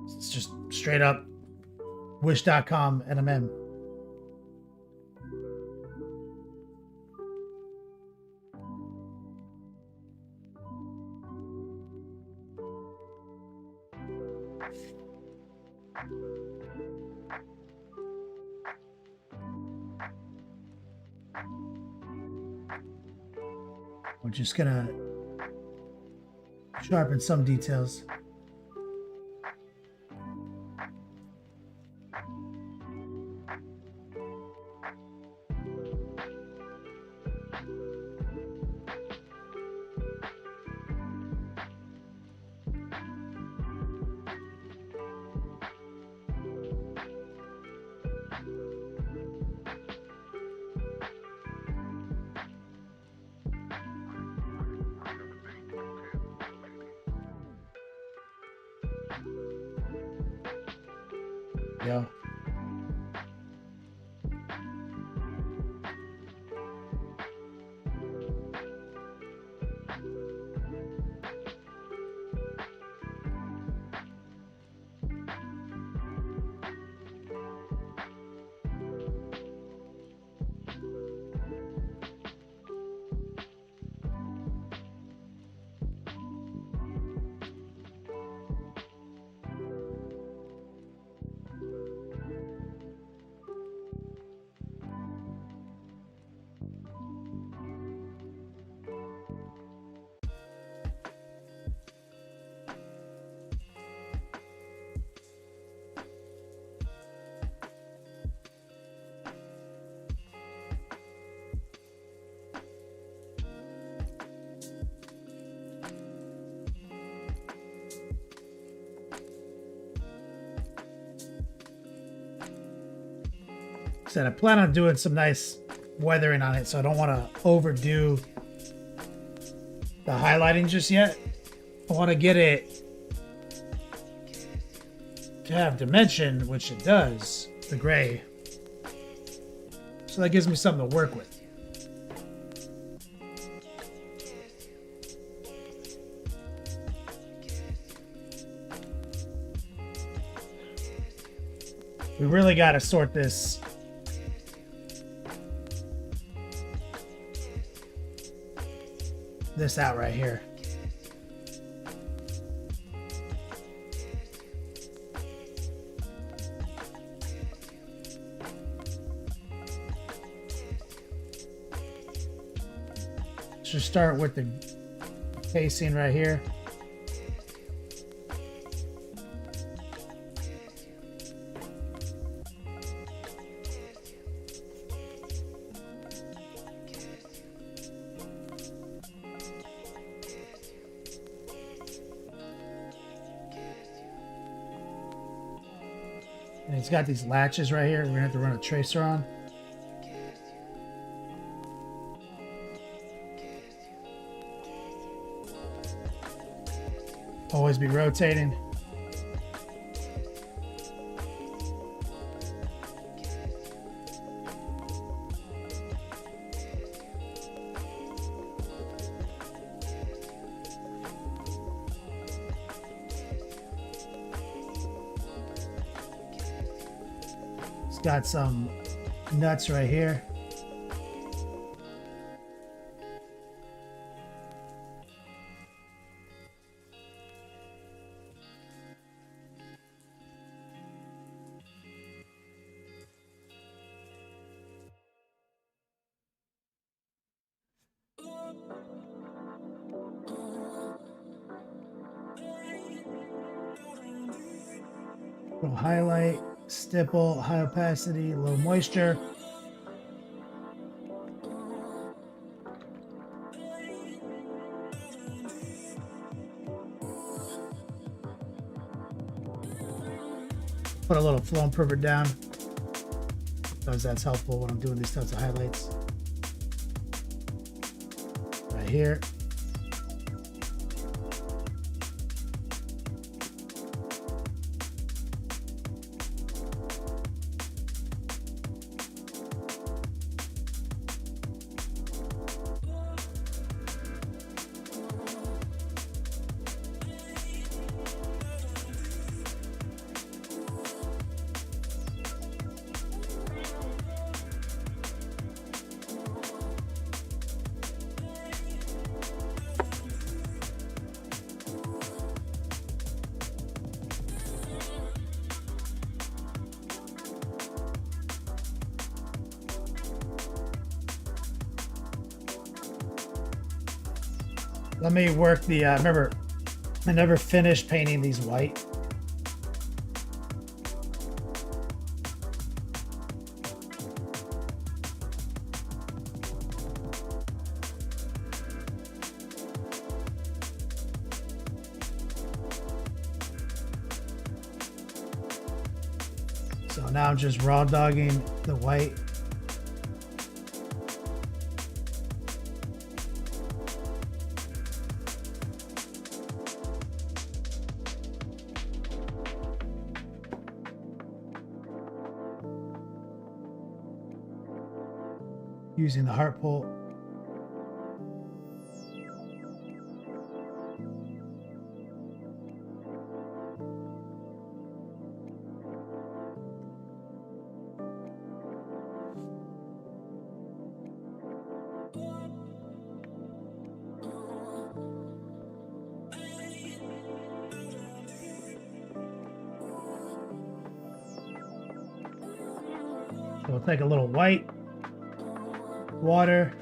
It's just straight up wish.com NMM. We're just gonna sharpen some details. Yo. Said I plan on doing some nice weathering on it, so I don't want to overdo the highlighting just yet. I want to get it to have dimension, which it does, the gray. So that gives me something to work with. We really got to sort this out right here. Should start with the casing right here. And it's got these latches right here. We're gonna have to run a tracer on. Always be rotating. It's got some nuts right here. Little highlight, stipple, high opacity, low moisture. Put a little flow improver down, because that's helpful when I'm doing these types of highlights. Right here. Let me work the, remember, I never finished painting these white. So now I'm just raw dogging the white. Using the heart pull. So we'll take a little white, water,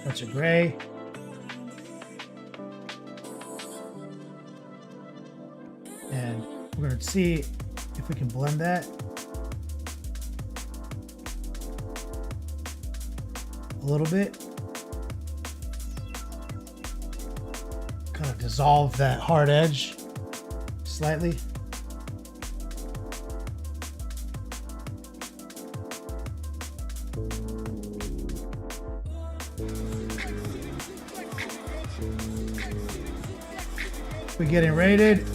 touch of gray. And we're going to see if we can blend that a little bit. Kind of dissolve that hard edge slightly. We're getting rated.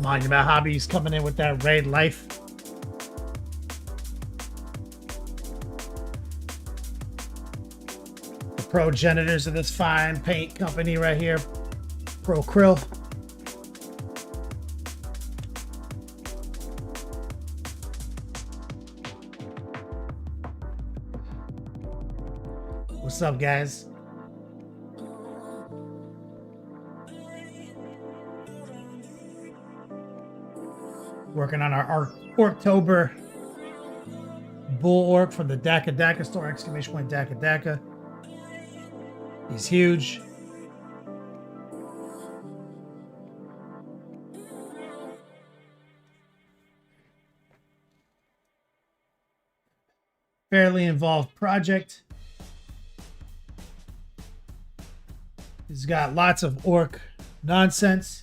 Monument Hobbies coming in with that raid life. The progenitors of this fine paint company right here, Pro Krill. What's up, guys? Working on our Orktober Bull Orc from the Daka Daka store, exclamation point Daka Daka. He's huge. Fairly involved project. He's got lots of orc nonsense,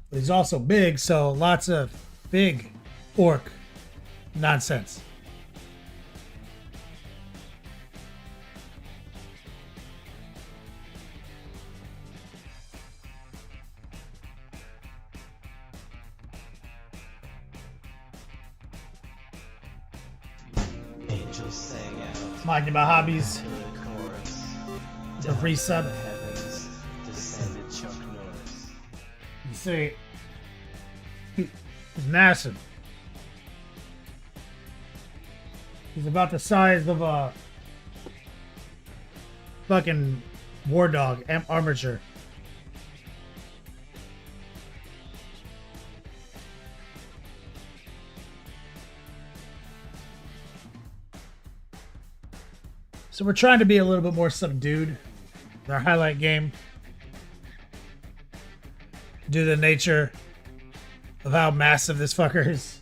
but he's also big, so lots of big orc nonsense. Angels sang out Monument Hobbies, to the chorus. the resub. From the heavens descended Chuck Norris. You see, he's massive. He's about the size of a fucking war dog armature. So we're trying to be a little bit more subdued with our highlight game due to the nature of how massive this fucker is.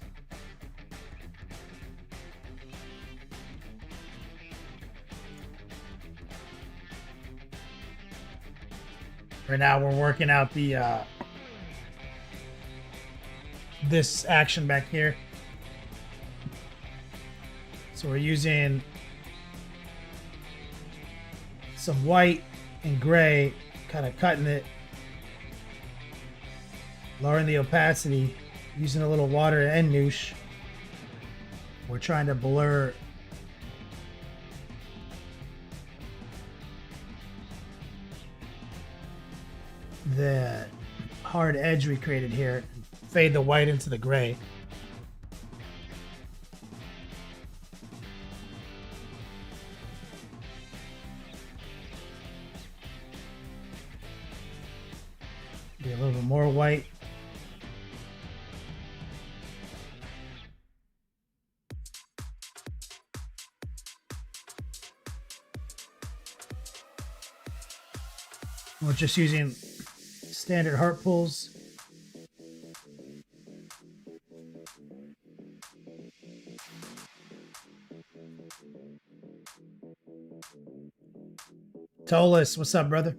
Right now we're working out the this action back here. So we're using some white and gray, kind of cutting it, lowering the opacity, using a little water and noosh. We're trying to blur the hard edge we created here, fade the white into the gray. Be a little bit more white. We're just using standard heart pulls. Tolis, what's up, brother?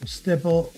Stipple.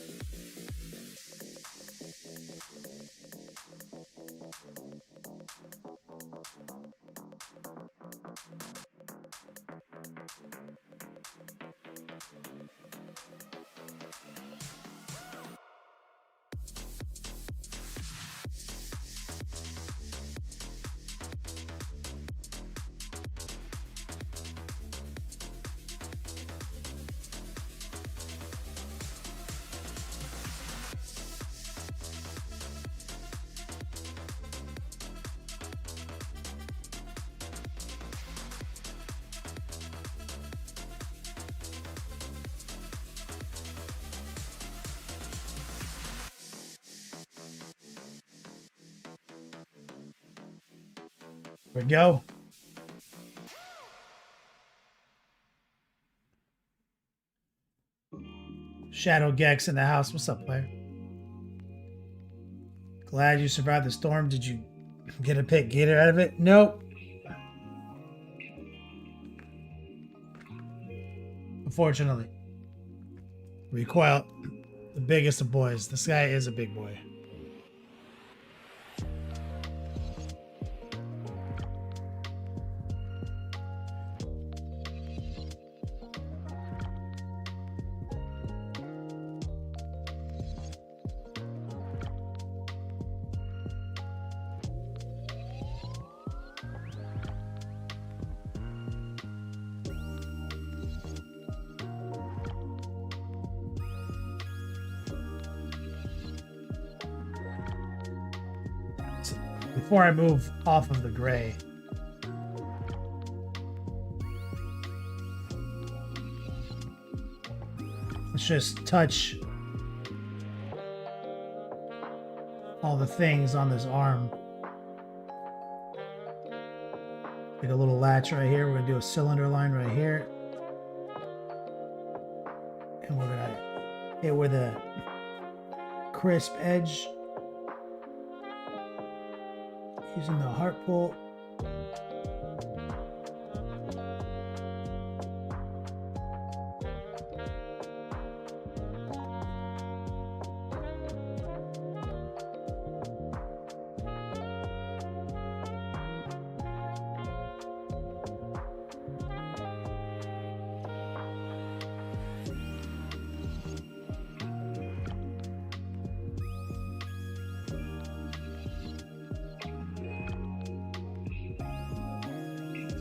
There we go. Shadow Gex in the house. What's up, player? Glad you survived the storm. Did you get a pit gator out of it? Nope. Unfortunately. Recoil, the biggest of boys. This guy is a big boy. Before I move off of the gray, let's just touch all the things on this arm. Like a little latch right here. We're gonna do a cylinder line right here, and we're gonna hit with a crisp edge. Using the heart pull.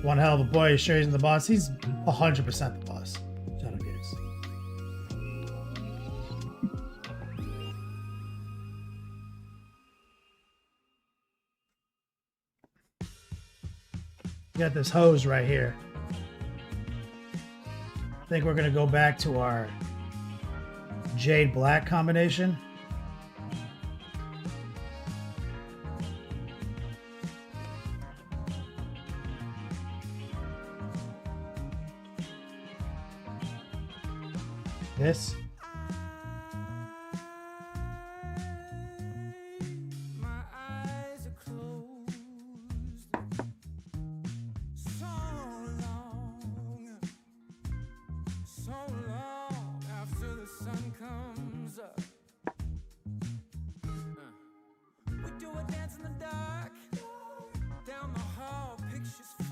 One hell of a boy. Sure he's the boss. He's 100% the boss. Shadow Gears. Got this hose right here. I think we're gonna go back to our Jade Black combination. This. My eyes are closed so long after the sun comes up.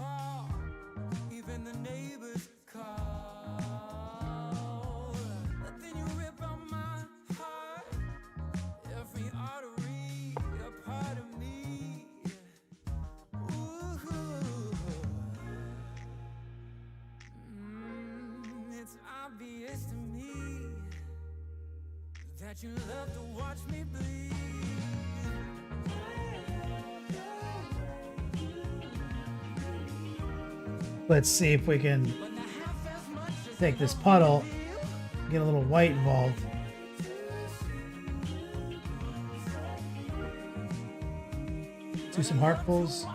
fall. Even the neighbors call. But then you rip out my heart. Every artery, a part of me. Ooh. It's obvious to me that you love to watch me bleed. Let's see if we can take this puddle, get a little white involved. Do some heart pulls.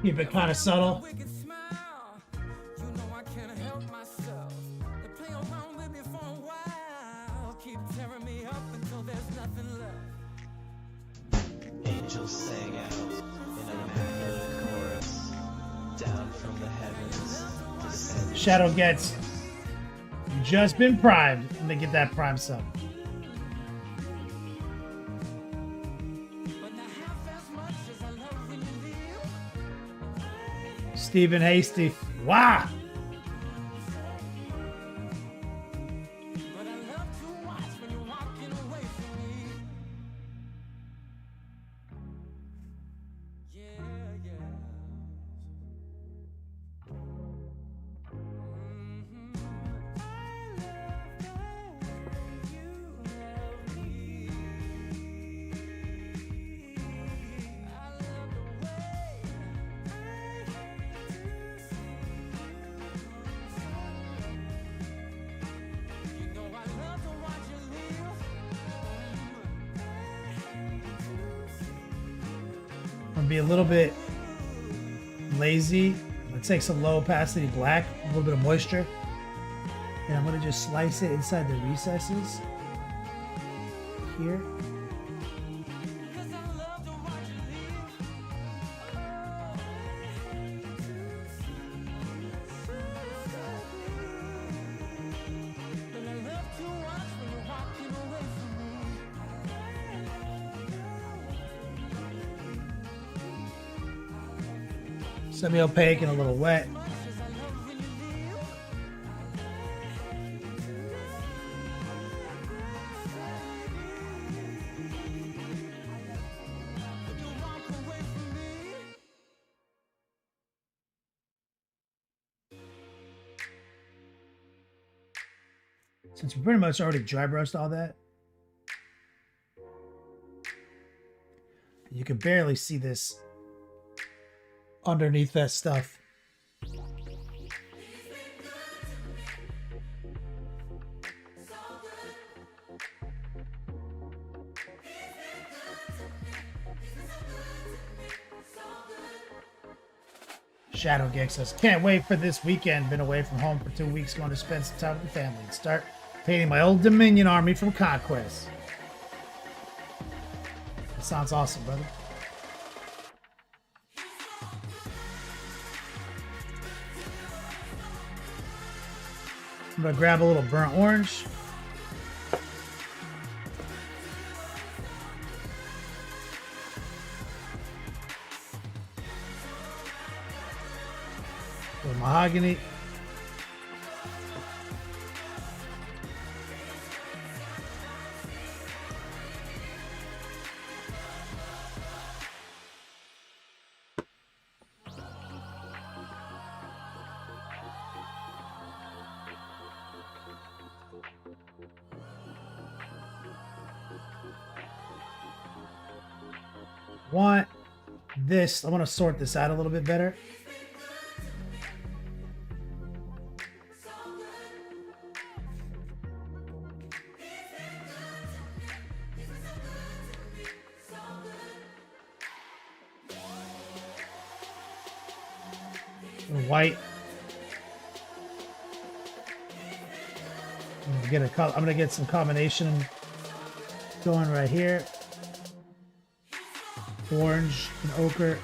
Keep it kind of subtle. Angels sang out in an immaculate chorus. Down from the heavens descended. Shadow gets just been primed. I'm gonna get that prime sub. Stephen Hasty. Wow. Be a little bit lazy. I'm gonna take some low opacity black, a little bit of moisture, and I'm gonna just slice it inside the recesses here. Semi-opaque and a little wet. Since we pretty much already dry brushed all that, you can barely see this underneath that stuff. Shadow Geek says, can't wait for this weekend. Been away from home for 2 weeks, going to spend some time with the family and start painting my old Dominion army from Conquest. That sounds awesome, brother. I'm gonna grab a little burnt orange. A little mahogany. Want this, I want to sort this out a little bit better. White. I'm gonna get some combination going right here. orange and ochre.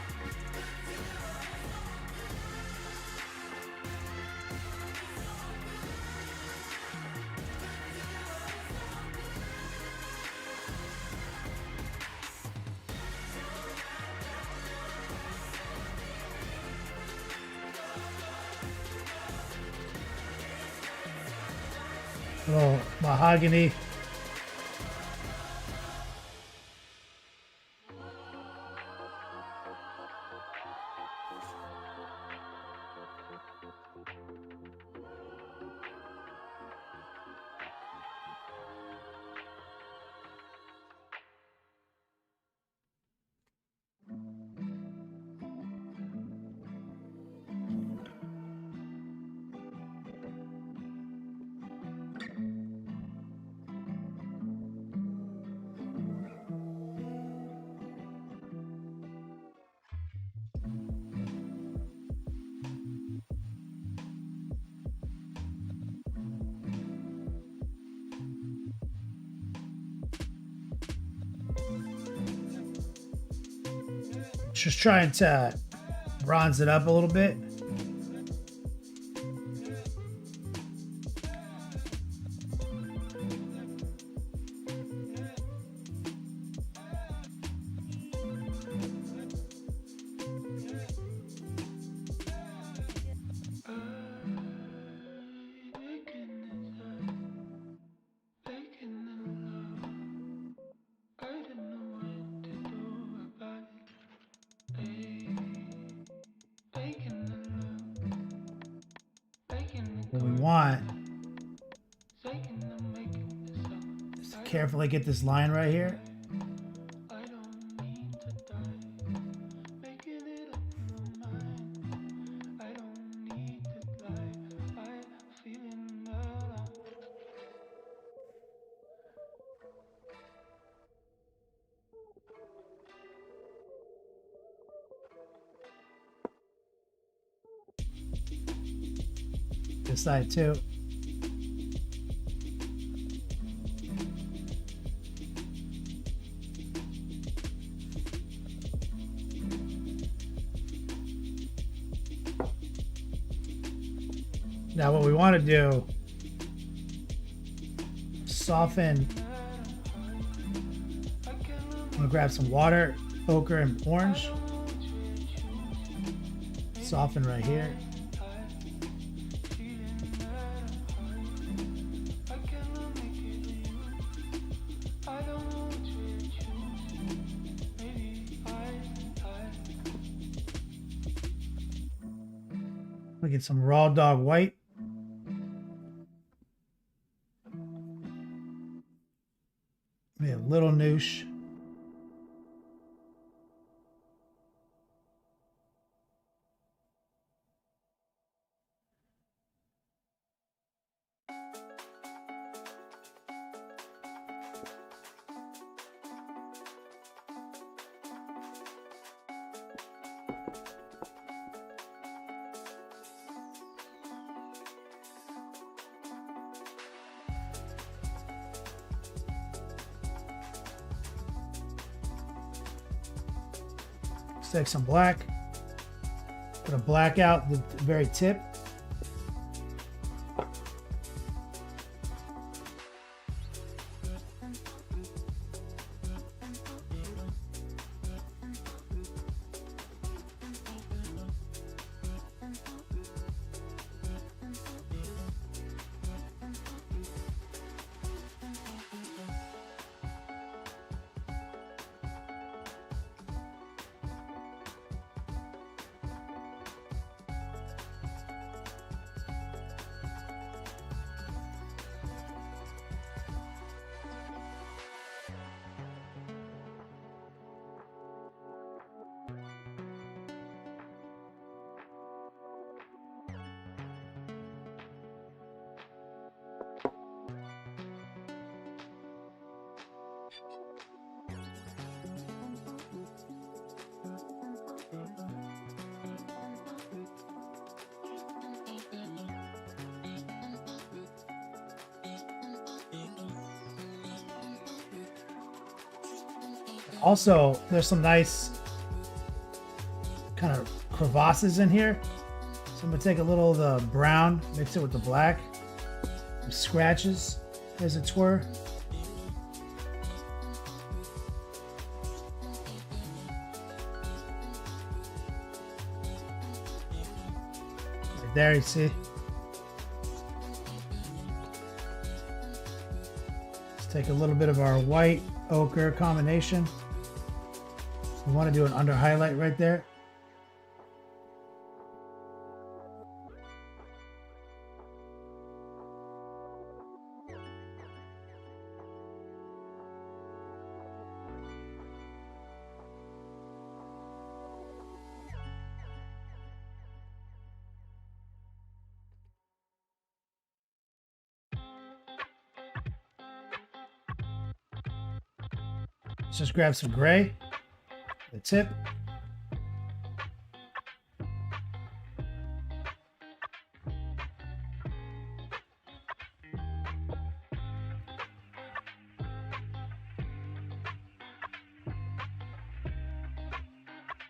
Little mahogany. Just trying to bronze it up a little bit. What we want is to carefully get this line right here. This side too. Now what we want to do, soften. I'm gonna grab some water, ochre, and orange. Soften right here. Look at some raw dog white. Maybe a little noosh. Take some black. Put a black out the very tip. Also, there's some nice kind of crevasses in here. So I'm gonna take a little of the brown, mix it with the black, some scratches, as it were. Right there, you see. Let's take a little bit of our white ochre combination. We want to do an under highlight right there. Let's just grab some gray, the tip.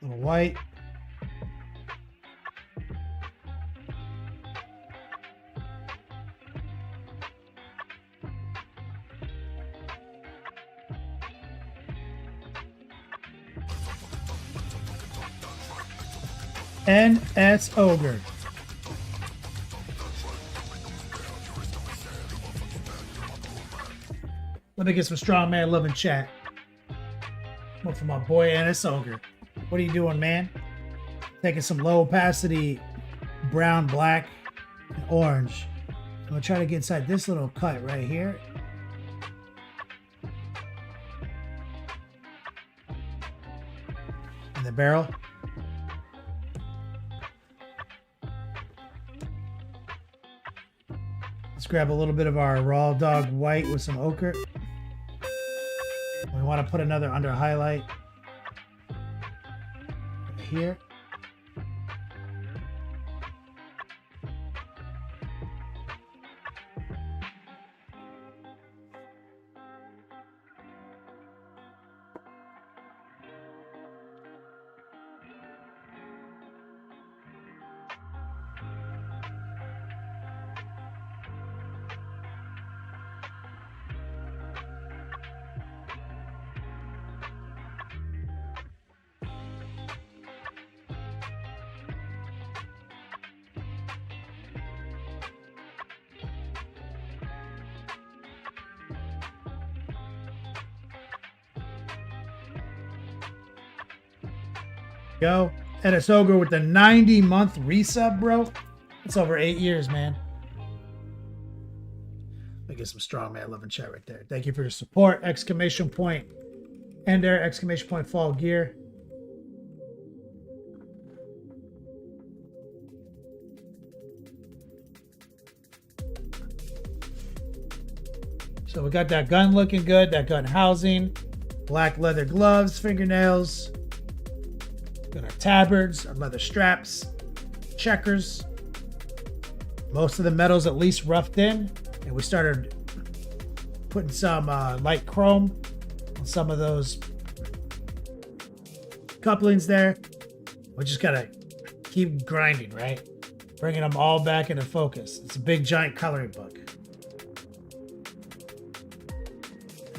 Little white. NS Ogre. Let me get some strong man love in chat. One for my boy NS Ogre. What are you doing, man? Taking some low opacity brown, black, and orange. I'm gonna try to get inside this little cut right here. In the barrel. Let's grab a little bit of our raw dog white with some ochre. We want to put another under highlight right here. Go. NS Ogre with the 90-month resub, bro. That's over 8 years, man. Let me get some strong man love in chat right there. Thank you for your support. Exclamation point. Ender, exclamation point fall gear. So we got that gun looking good, that gun housing, black leather gloves, fingernails. Got our tabards, our leather straps, checkers. Most of the metal's at least roughed in. And we started putting some light chrome on some of those couplings there. We just gotta keep grinding, right? Bringing them all back into focus. It's a big giant coloring book.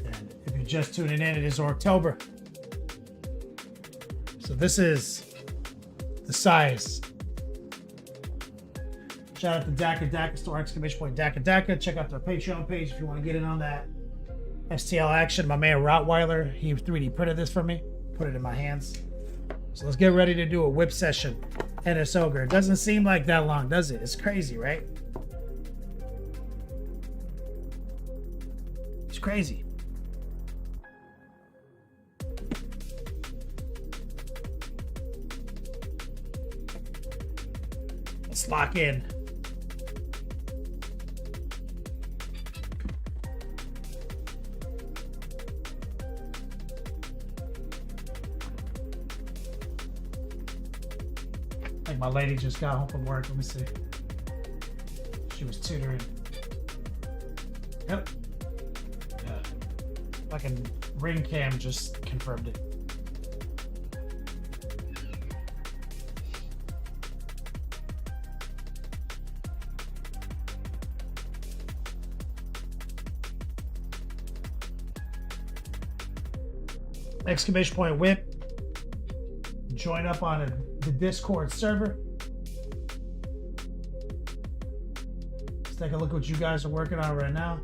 And if you're just tuning in, it is October. So this is the size. Shout out to Daka Store, exclamation point Daka. Check out their Patreon page if you want to get in on that STL action. My man Rottweiler, he 3D printed this for me. Put it in my hands. So let's get ready to do a whip session. NS Ogre. It doesn't seem like that long, does it? It's crazy, right? It's crazy. Let's lock in. I think my lady just got home from work. Let me see. She was tutoring. Yep. Yeah. Fucking ring cam just confirmed it. Exclamation point whip. Join up on the Discord server. Let's take a look at what you guys are working on right now.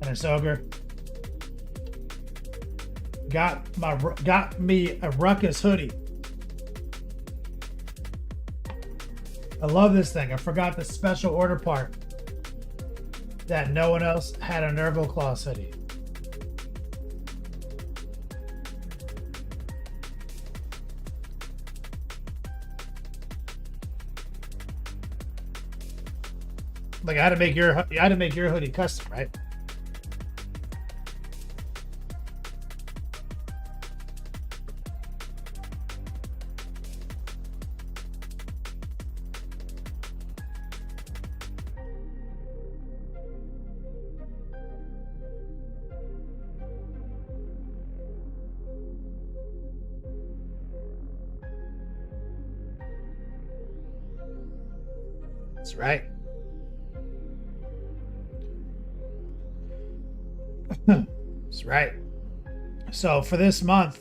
And it's ogre. Got me a ruckus hoodie. I love this thing. I forgot the special order part that no one else had a Nurgle Claws hoodie. Like I had to make your hoodie custom, right? That's right. That's right. So for this month,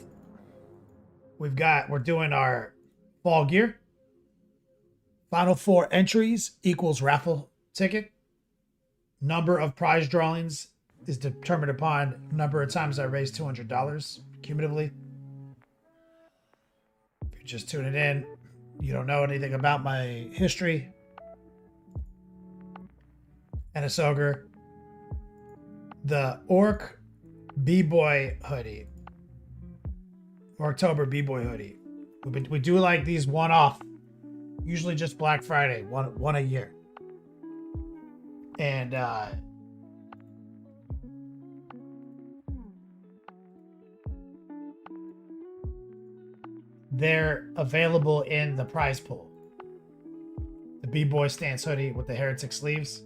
we're doing our fall gear. Final 4 entries equals raffle ticket. Number of prize drawings is determined upon number of times I raised $200 cumulatively. If you're just tuning in, you don't know anything about my history. And a ogre. The Orc B-Boy hoodie. October B-Boy hoodie. We do like these one-off. Usually just Black Friday. One a year. And they're available in the prize pool. The B-Boy stance hoodie with the heretic sleeves.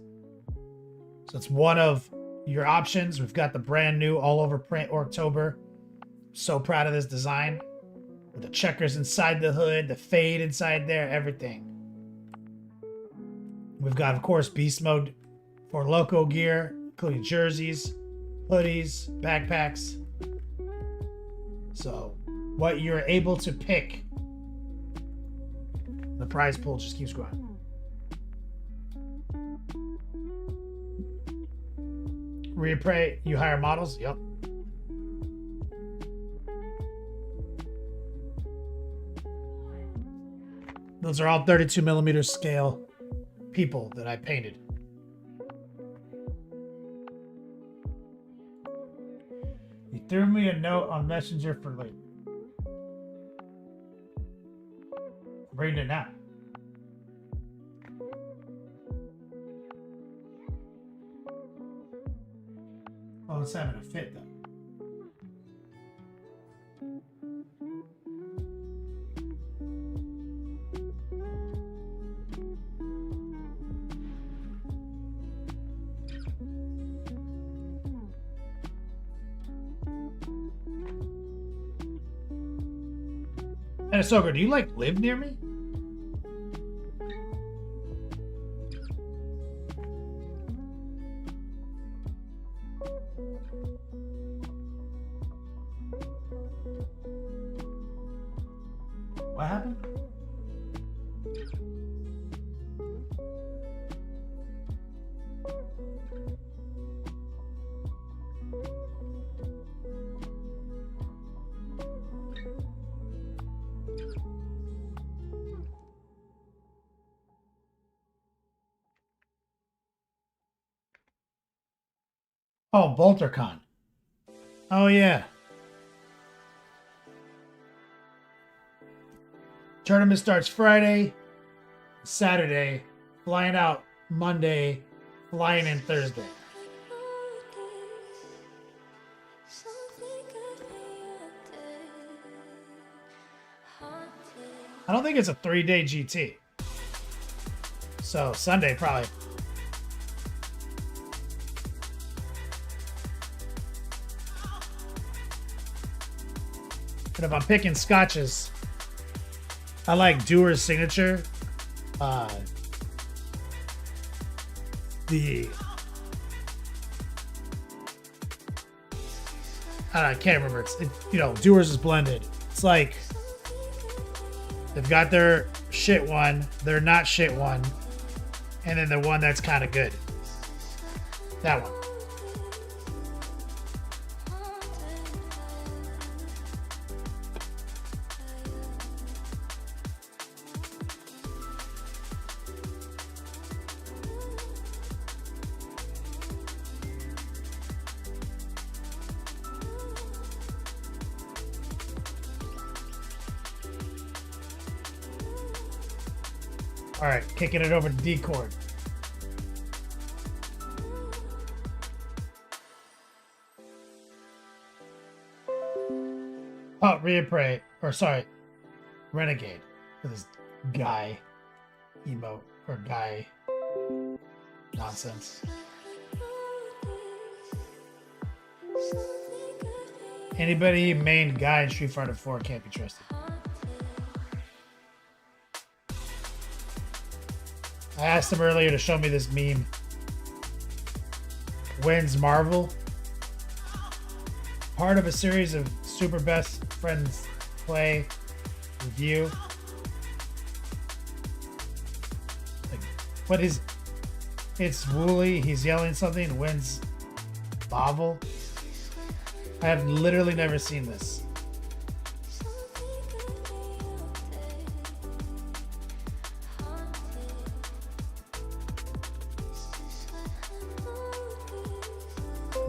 So it's one of your options. We've got the brand new all over print October. So proud of this design. With the checkers inside the hood, the fade inside there, everything. We've got, of course, Beast Mode for loco gear, including jerseys, hoodies, backpacks. So what you're able to pick, the prize pool just keeps growing. Reappraise, you hire models? Yep. Those are all 32 millimeter scale people that I painted. You threw me a note on Messenger for late. I'm reading it now. Oh, it's having a fit though. And Ahsoka, do you like live near me? What happened? Oh, BolterCon. Oh, yeah. Tournament starts Friday, Saturday, flying out Monday, flying in Thursday. I don't think it's a 3-day GT. So Sunday probably. And if I'm picking scotches, I like Dewar's Signature. I can't remember. Dewar's is blended. It's like they've got their shit one, their not shit one, and then the one that's kind of good. That one. All right, kicking it over to D-Chord. Oh, Reapray, or sorry, Renegade for this guy emote or guy nonsense. Anybody main guy in Street Fighter 4 can't be trusted. I asked him earlier to show me this meme. Wins Marvel. Part of a series of super best friends play review. Like, what is? It's Wooly. He's yelling something. Wins Marvel. I have literally never seen this.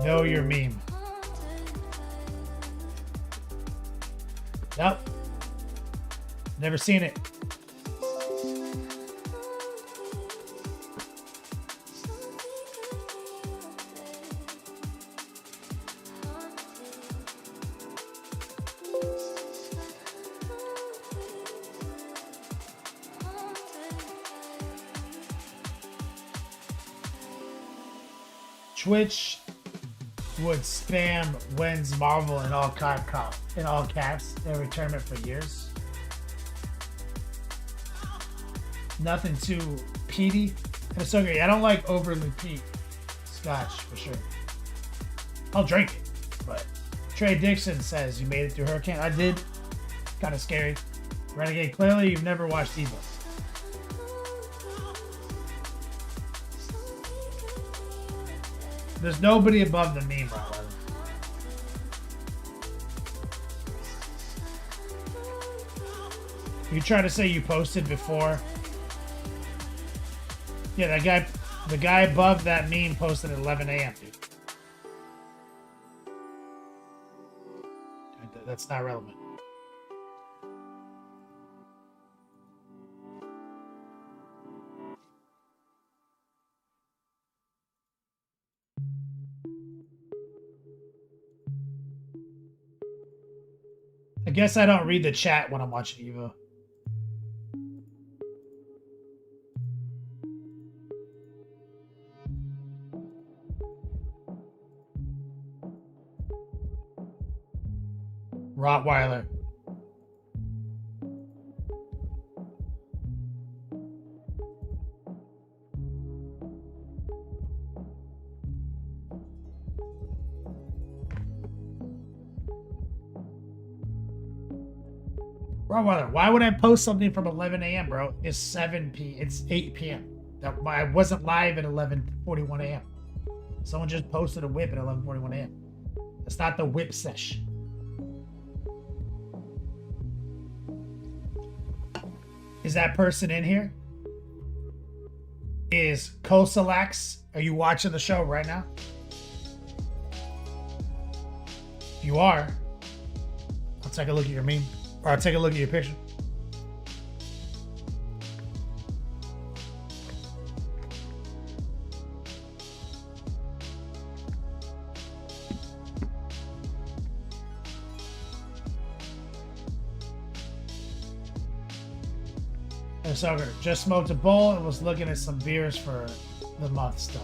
Know your meme. Nope. Never seen it. Twitch would spam wins Marvel in all caps every tournament for years. Nothing too peaty. And it's okay. I don't like overly peat scotch for sure. I'll drink it, but Trey Dixon says you made it through Hurricane. I did. Kind of scary. Renegade, clearly you've never watched Evo. There's nobody above the meme, right? You trying to say you posted before? Yeah, the guy above that meme posted at 11 a.m., dude. That's not relevant. I guess I don't read the chat when I'm watching Evo. Rottweiler. Rottweiler, why would I post something from 11 a.m., bro? It's 8 p.m. I wasn't live at 11:41 a.m. Someone just posted a whip at 11:41 a.m. That's not the whip sesh. Is that person in here? Is Kosalax? Are you watching the show right now? If you are, I'll take a look at your meme. Or I'll take a look at your picture. And so just smoked a bowl and was looking at some beers for the month stuff.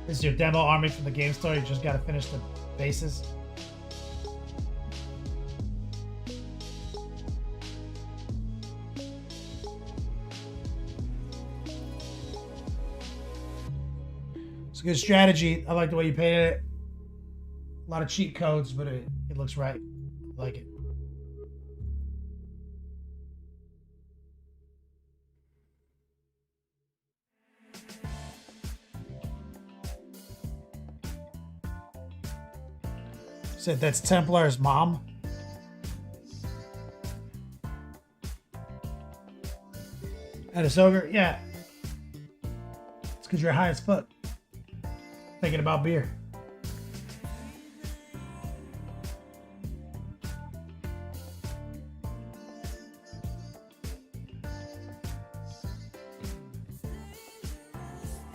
This is your demo army from the game store. You just gotta finish the bases. It's a good strategy. I like the way you painted it. A lot of cheat codes, but it looks right. I like it. Said that's Templar's mom. At a ogre? Yeah. It's because you're high as fuck. Thinking about beer.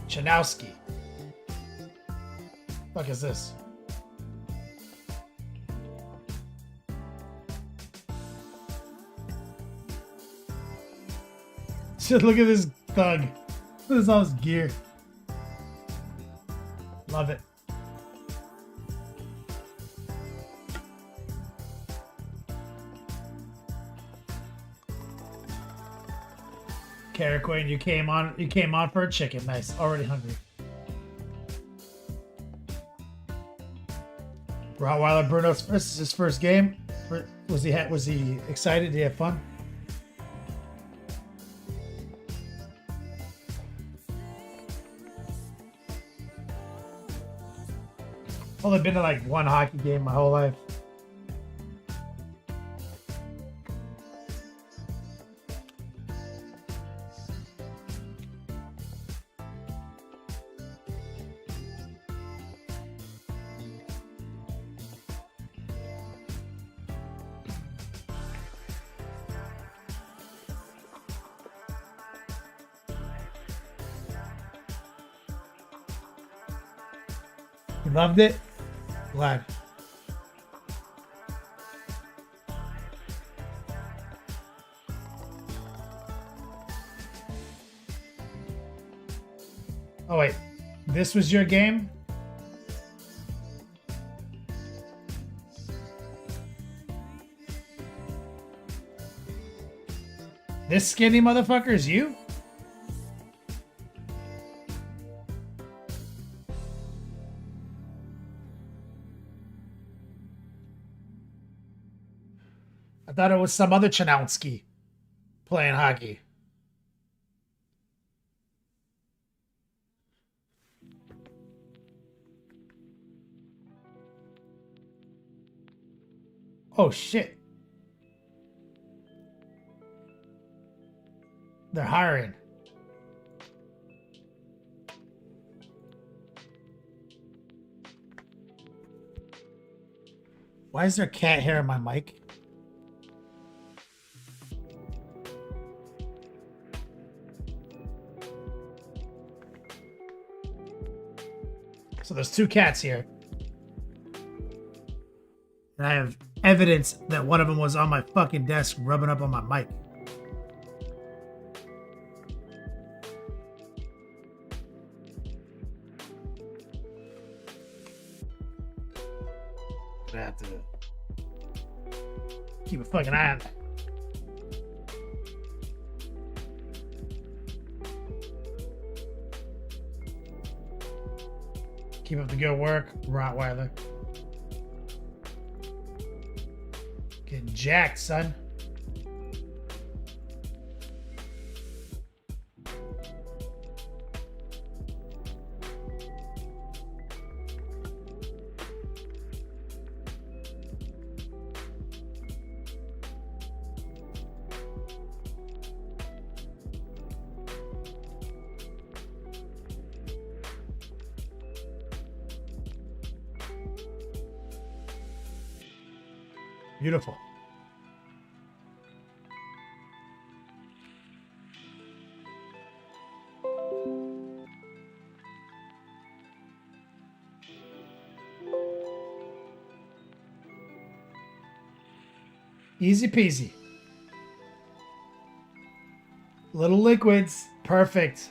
Chanowski. Fuck is this? Just look at this thug. Look at all his gear. Love it. Carrie Queen, you came on for a chicken. Nice. Already hungry. Rottweiler Bruno's first is his first game. Was he excited? Did he have fun? Only been to like one hockey game my whole life. You loved it? Glad. Oh wait, this was your game? This skinny motherfucker is you? I thought it was some other Chanowski playing hockey. Oh shit. They're hiring. Why is there cat hair in my mic? So there's two cats here. And I have evidence that one of them was on my fucking desk rubbing up on my mic. I have to keep a fucking eye on that. Keep up the good work, Rottweiler. Getting jacked, son. Beautiful. Easy peasy. Little liquids. Perfect.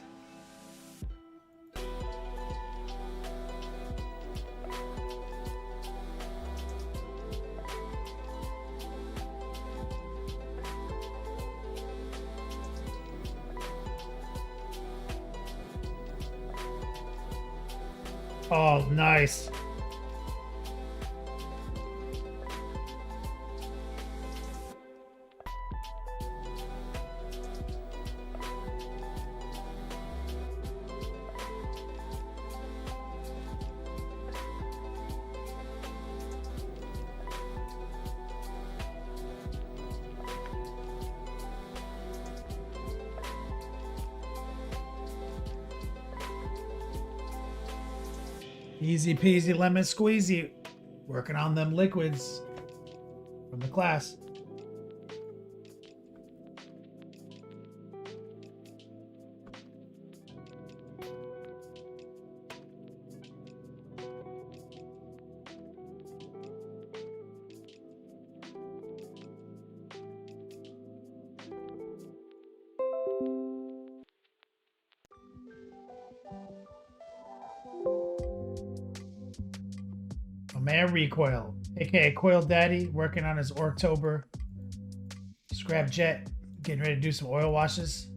Oh, nice. Easy peasy lemon squeezy. Working on them liquids from the class. My man Recoil, aka Coil Daddy, working on his October scrap jet, getting ready to do some oil washes.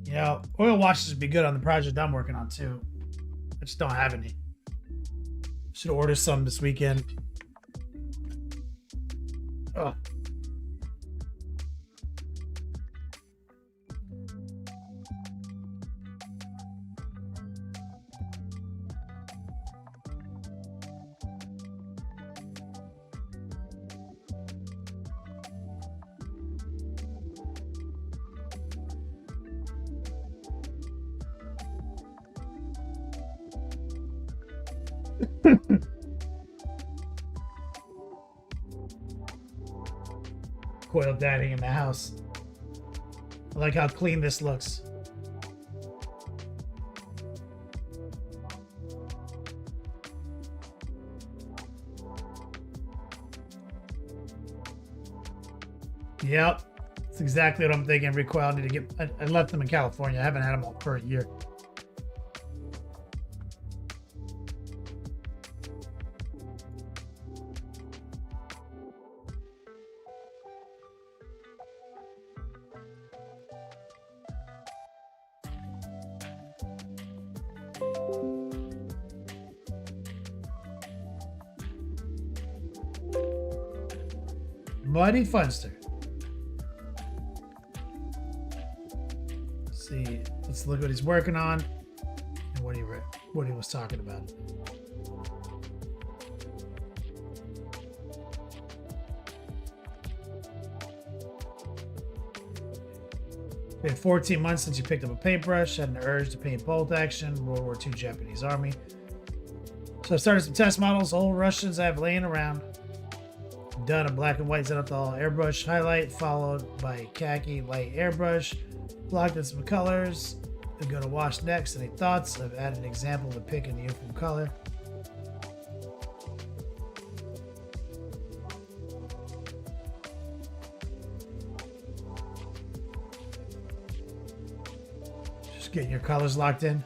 You know, oil washes would be good on the project I'm working on too. I just don't have any. Should order some this weekend. Oh. Coil Daddy in the house. I like how clean this looks. Yep, that's exactly what I'm thinking. Recoil, I need to get. I left them in California. I haven't had them for a year. Muddy Funster. Let's see, let's look what he's working on and what he was talking about. It's been 14 months since you picked up a paintbrush, had an urge to paint bolt action, World War II Japanese Army. So I started some test models, old Russians I have laying around. Done a black and white Zenithal airbrush highlight, followed by khaki light airbrush. Blocked in some colors. I'm going to wash next. Any thoughts? I've added an example of the pick and the uniform color. Just getting your colors locked in.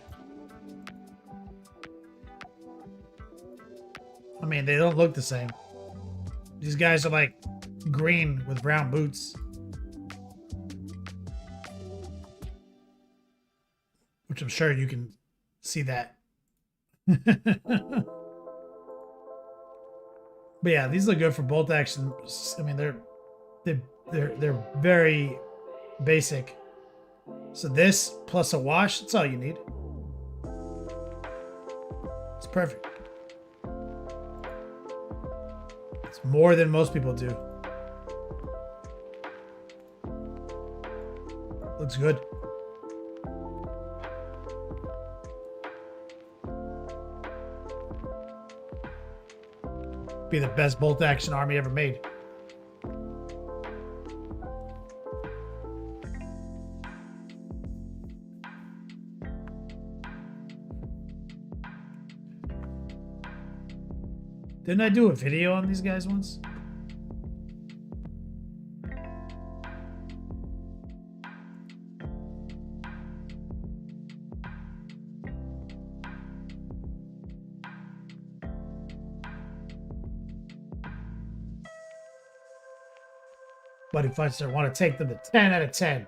I mean, they don't look the same. These guys are like green with brown boots. Which I'm sure you can see that. But yeah, these look good for bolt action. I mean, they're very basic. So this plus a wash, that's all you need. It's perfect. It's more than most people do. Looks good. Be the best bolt action army ever made. Didn't I do a video on these guys once? Buddy Fudster want to take them to 10 out of 10.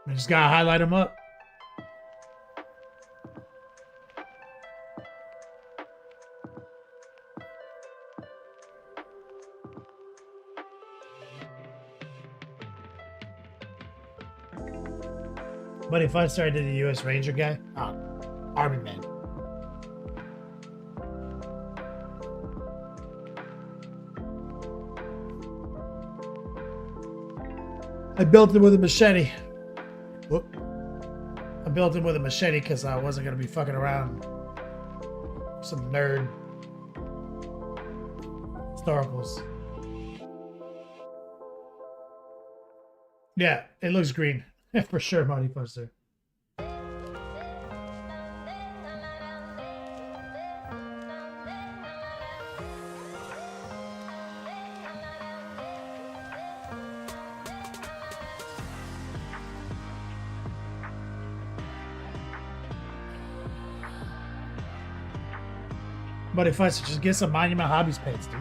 I just gotta highlight them up. Buddy Fudster, I did the U.S. Ranger guy. Oh, Army man. I built him with a machete. Whoop. I built him with a machete because I wasn't going to be fucking around. Some nerd. Historicals. Yeah, it looks green. For sure, Monty Poster. But if I just get some Monument Hobbies pants, dude.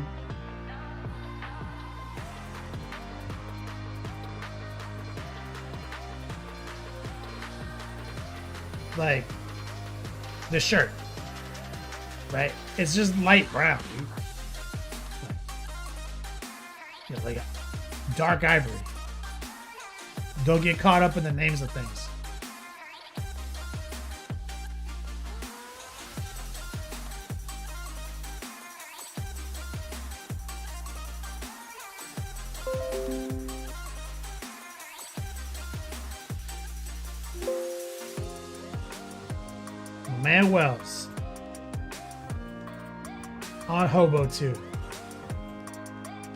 Like the shirt, right? It's just light brown, dude. Yeah, like dark ivory. Don't get caught up in the names of things. Man Wells on Hobo 2.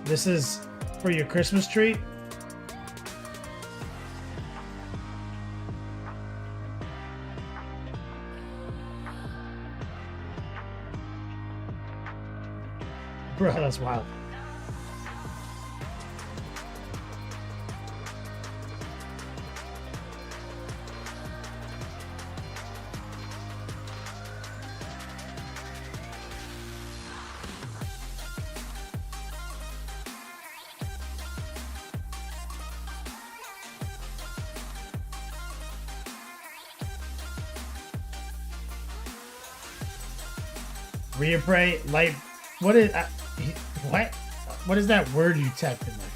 This is for your Christmas tree. Bro, that's wild. Reapray, light. What is what? What is that word you typed in there?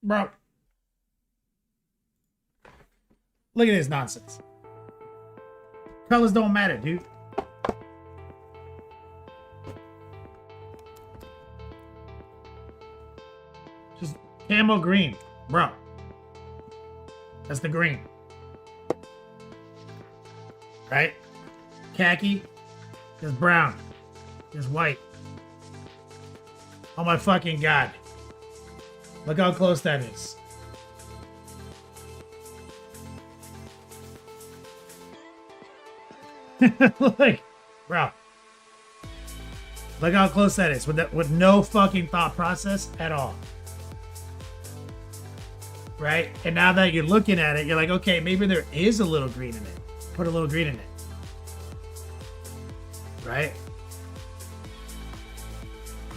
Bro, look at this nonsense. Colors don't matter, dude. Just camo green, bro. That's the green. Right? Khaki is brown. Is white. Oh my fucking god. Look how close that is. Like, bro. Look how close that is with no fucking thought process at all. Right? And now that you're looking at it, you're like, okay, maybe there is a little green in it. Put a little green in it. Right?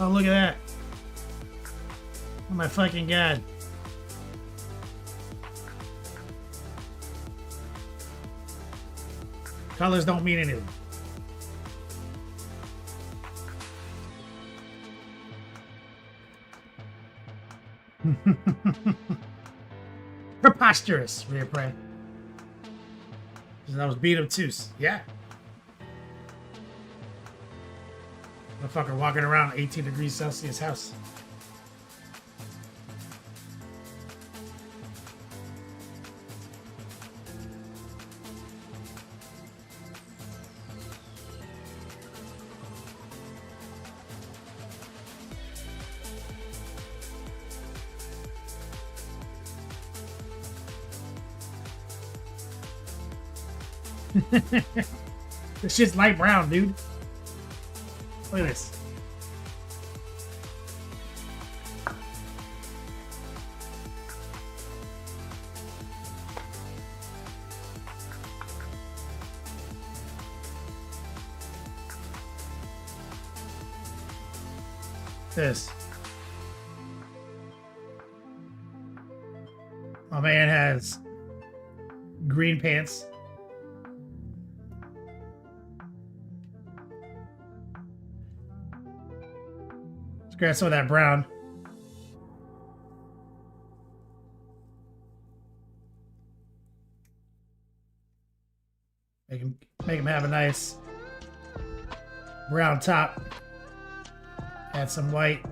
Oh, look at that. Oh my fucking god. Colors don't mean anything. Preposterous, Reapray. That was beat up too. Yeah. Motherfucker walking around 18 degrees Celsius house. This shit's light brown, dude. Look at this. this? My man has green pants. Let's grab some of that brown. Make him have a nice brown top. Add some white.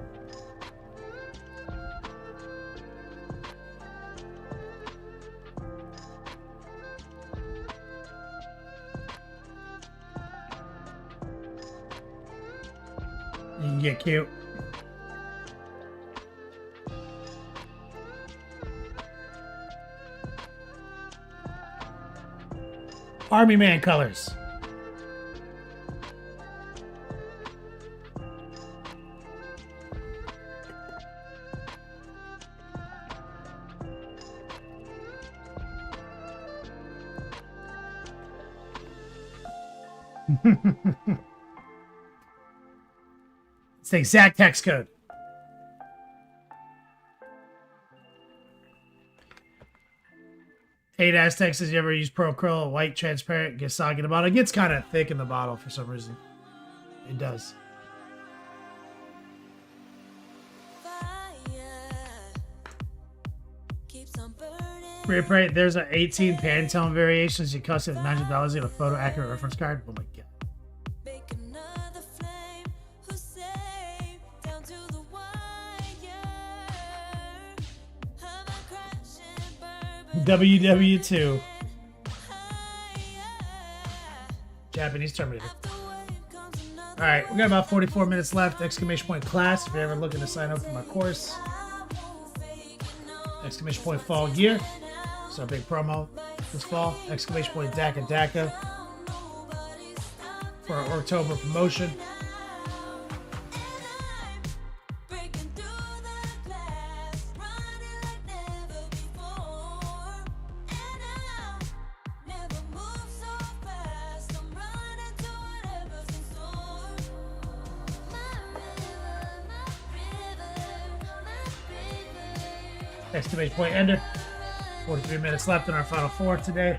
You can get cute. Army man colors. It's the exact text code. Eight Aztecs says, you ever use Pro Curl, white, transparent, gets soggy in the bottle. It gets kind of thick in the bottle for some reason. It does. Rip right, there's an 18 Pantone variations. You cost it $900. You get a photo accurate reference card. Oh my god. WW2. Japanese Terminator. Alright, we got about 44 minutes left. Exclamation point class. If you're ever looking to sign up for my course. Exclamation point fall gear. It's our big promo this fall. Exclamation point DACA DACA. For our October promotion. Exclamation point ender. 43 minutes left in our final four today.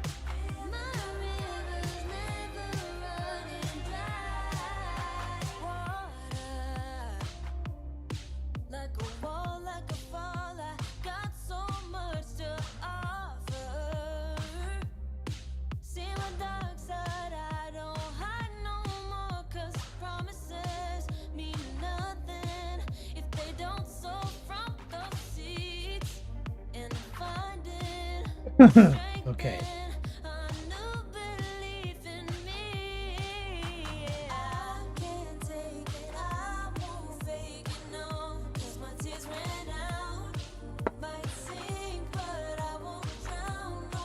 Okay.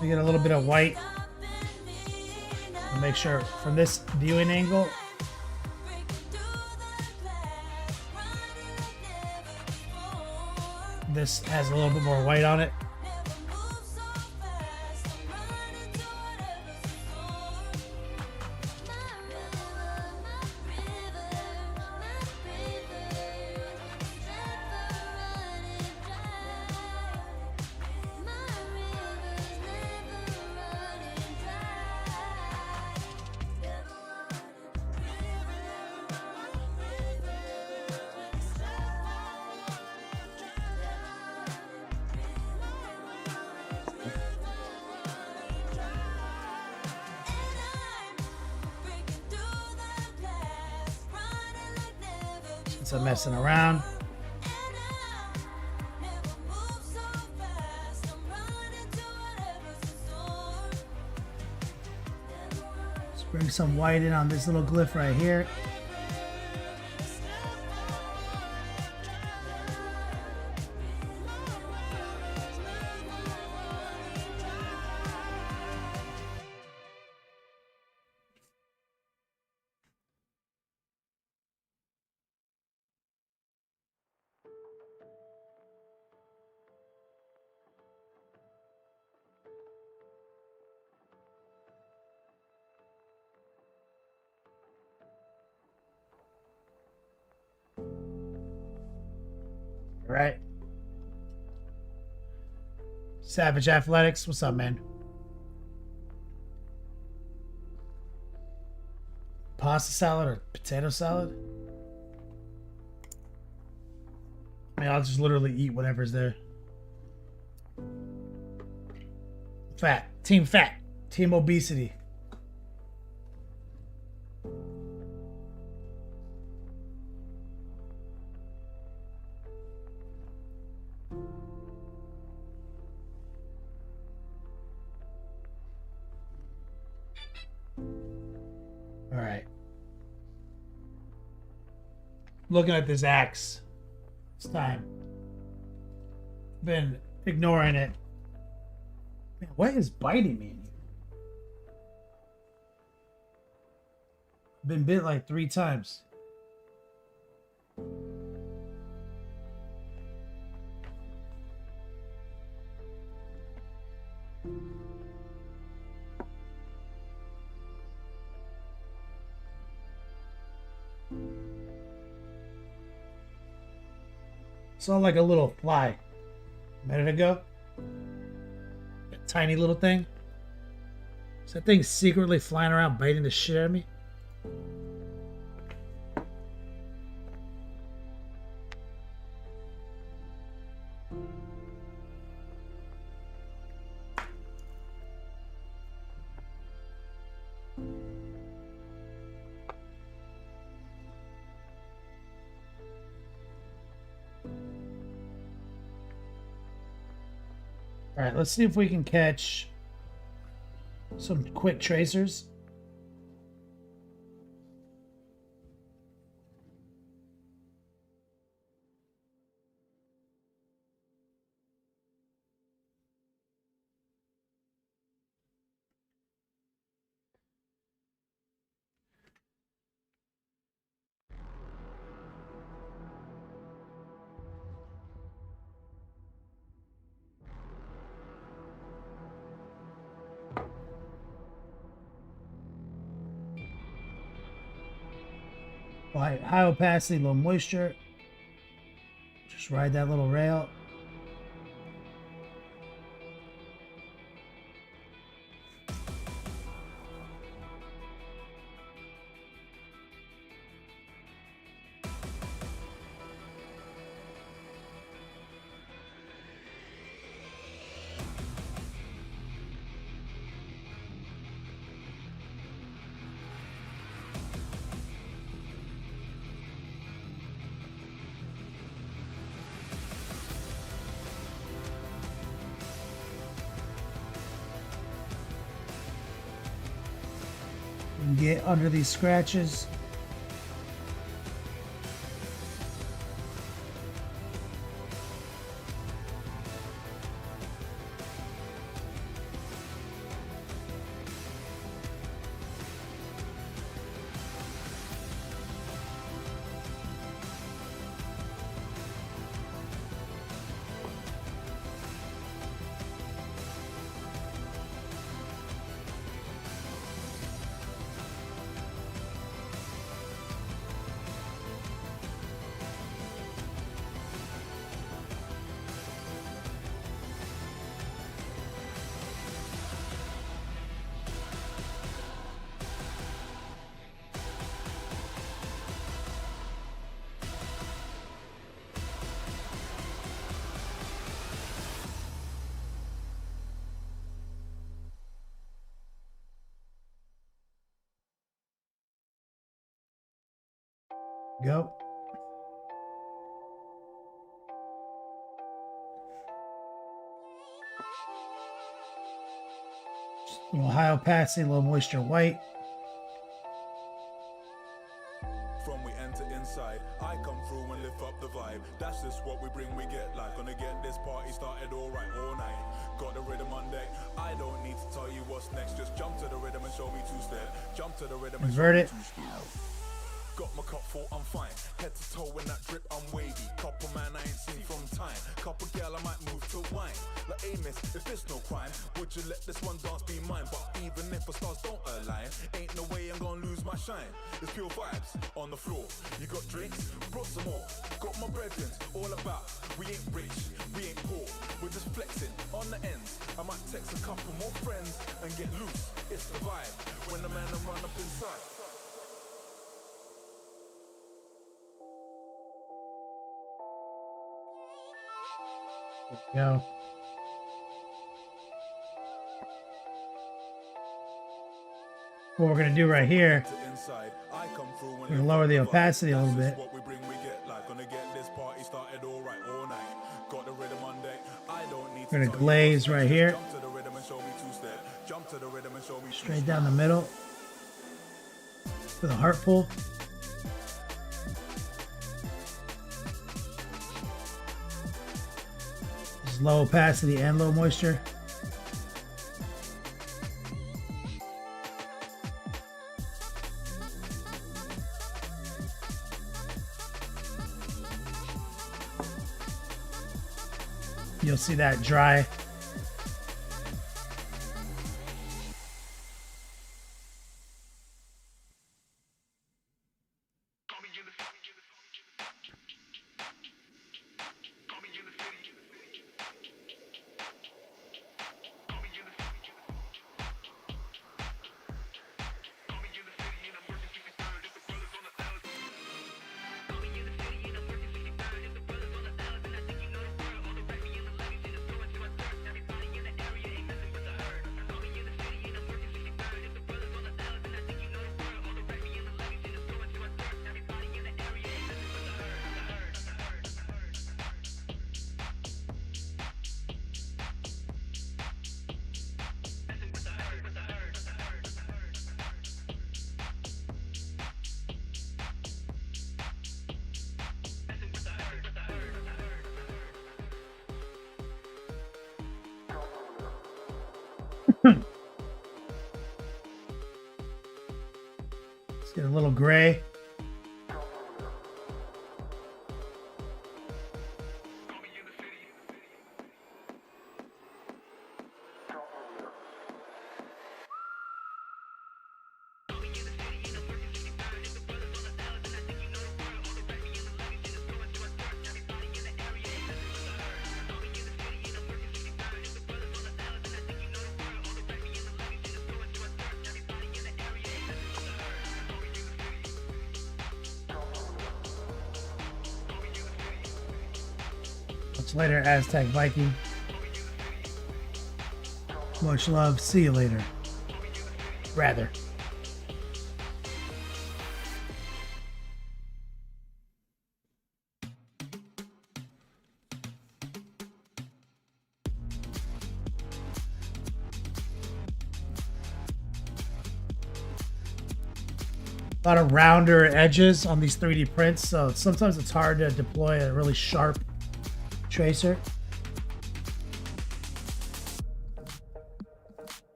We get a little bit of white. Make sure from this viewing angle, this has a little bit more white on it. So messing around. Let's bring some white in on this little glyph right here. Right. Savage Athletics, what's up, man? Pasta salad or potato salad? I mean, I'll just literally eat whatever's there. Fat. Team obesity. All right. Looking at this axe. It's time. Been ignoring it. Man, what is biting me in here? Been bit like 3 times. Saw like a little fly a minute ago. A tiny little thing. Is that thing secretly flying around biting the shit out of me? All right, let's see if we can catch some quick tracers. High opacity, low moisture. Just ride that little rail. And get under these scratches. Go. A little high opacity, low moisture white. From we enter inside, I come through and lift up the vibe. That's just what we bring, we get like. Gonna get this party started alright all night. Got the rhythm on deck. I don't need to tell you what's next. Just jump to the rhythm and show me 2-step. Jump to the rhythm and Invert it. got my cup thought I'm fine. Head to toe in that drip, I'm wavy. Couple man I ain't seen from time. Couple girl I might move to wine. Like, hey miss, if it's no crime, would you let this one dance be mine? But even if the stars don't align, ain't no way I'm gonna lose my shine. It's pure vibes on the floor. You got drinks? Brought some more. Got my brethren, all about. We ain't rich, we ain't poor. We're just flexing on the ends. I might text a couple more friends and get loose. It's the vibe when the man run up inside. There we go. What we're gonna do right here, we're gonna lower the opacity a little bit. We're gonna glaze right here, straight down the middle with a heart pull. This is low opacity and low moisture. You'll see that dry. Let's get a little gray. Much later, Aztec Viking. Much love. See you later. Rather. A lot of rounder edges on these 3D prints, so sometimes it's hard to deploy a really sharp tracer.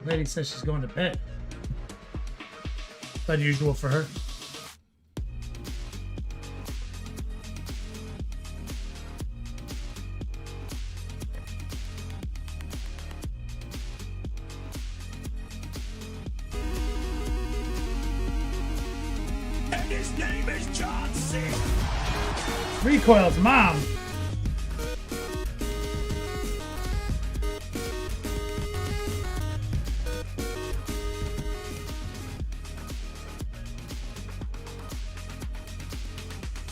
Lady says she's going to bed. It's unusual for her. And his name is John C. Recoil's mom.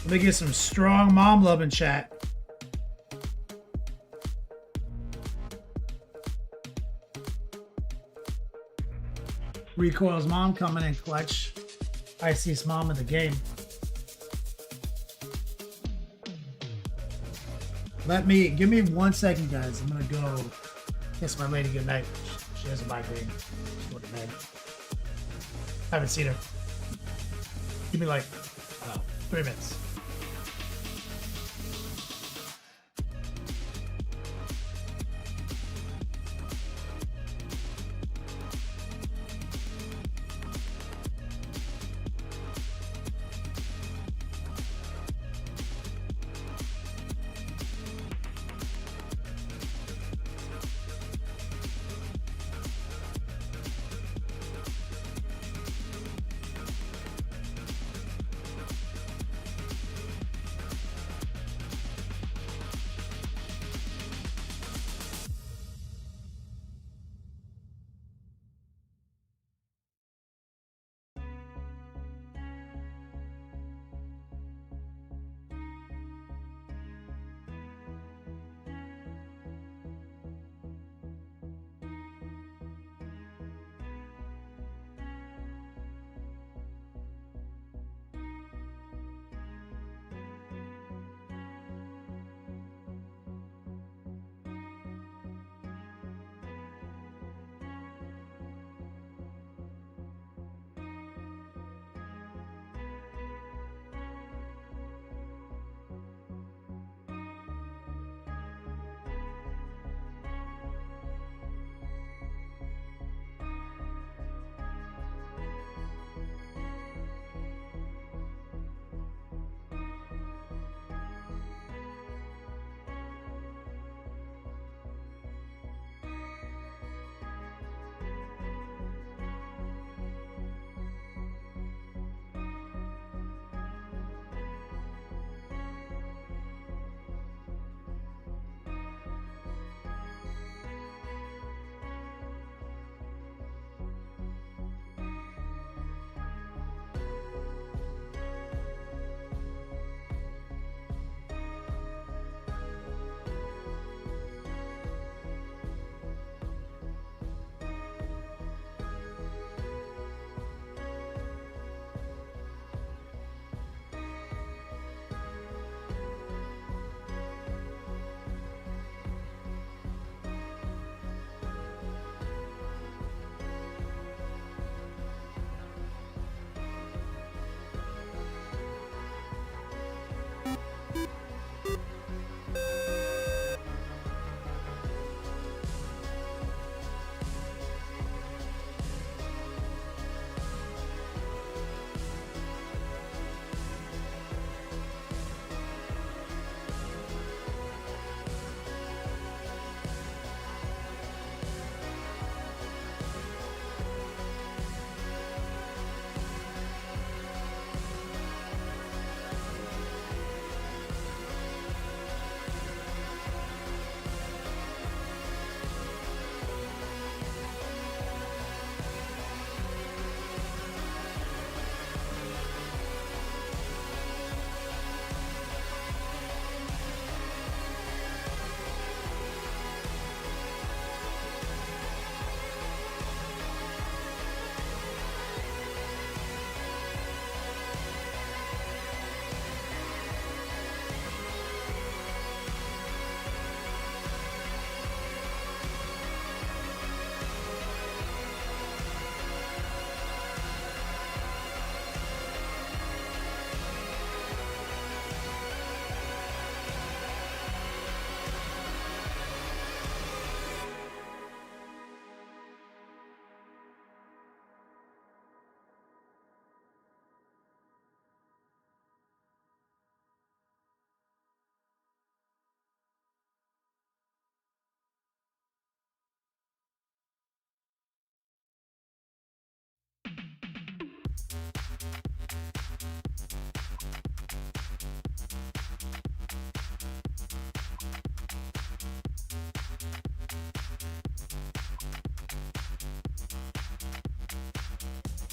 Let me get some strong mom love in chat. Recoil's mom coming in clutch. Iciest mom in the game. Give me 1 second, guys. I'm gonna go kiss my lady goodnight. She has a migraine. She's going to bed. Haven't seen her. Give me like, 3 minutes.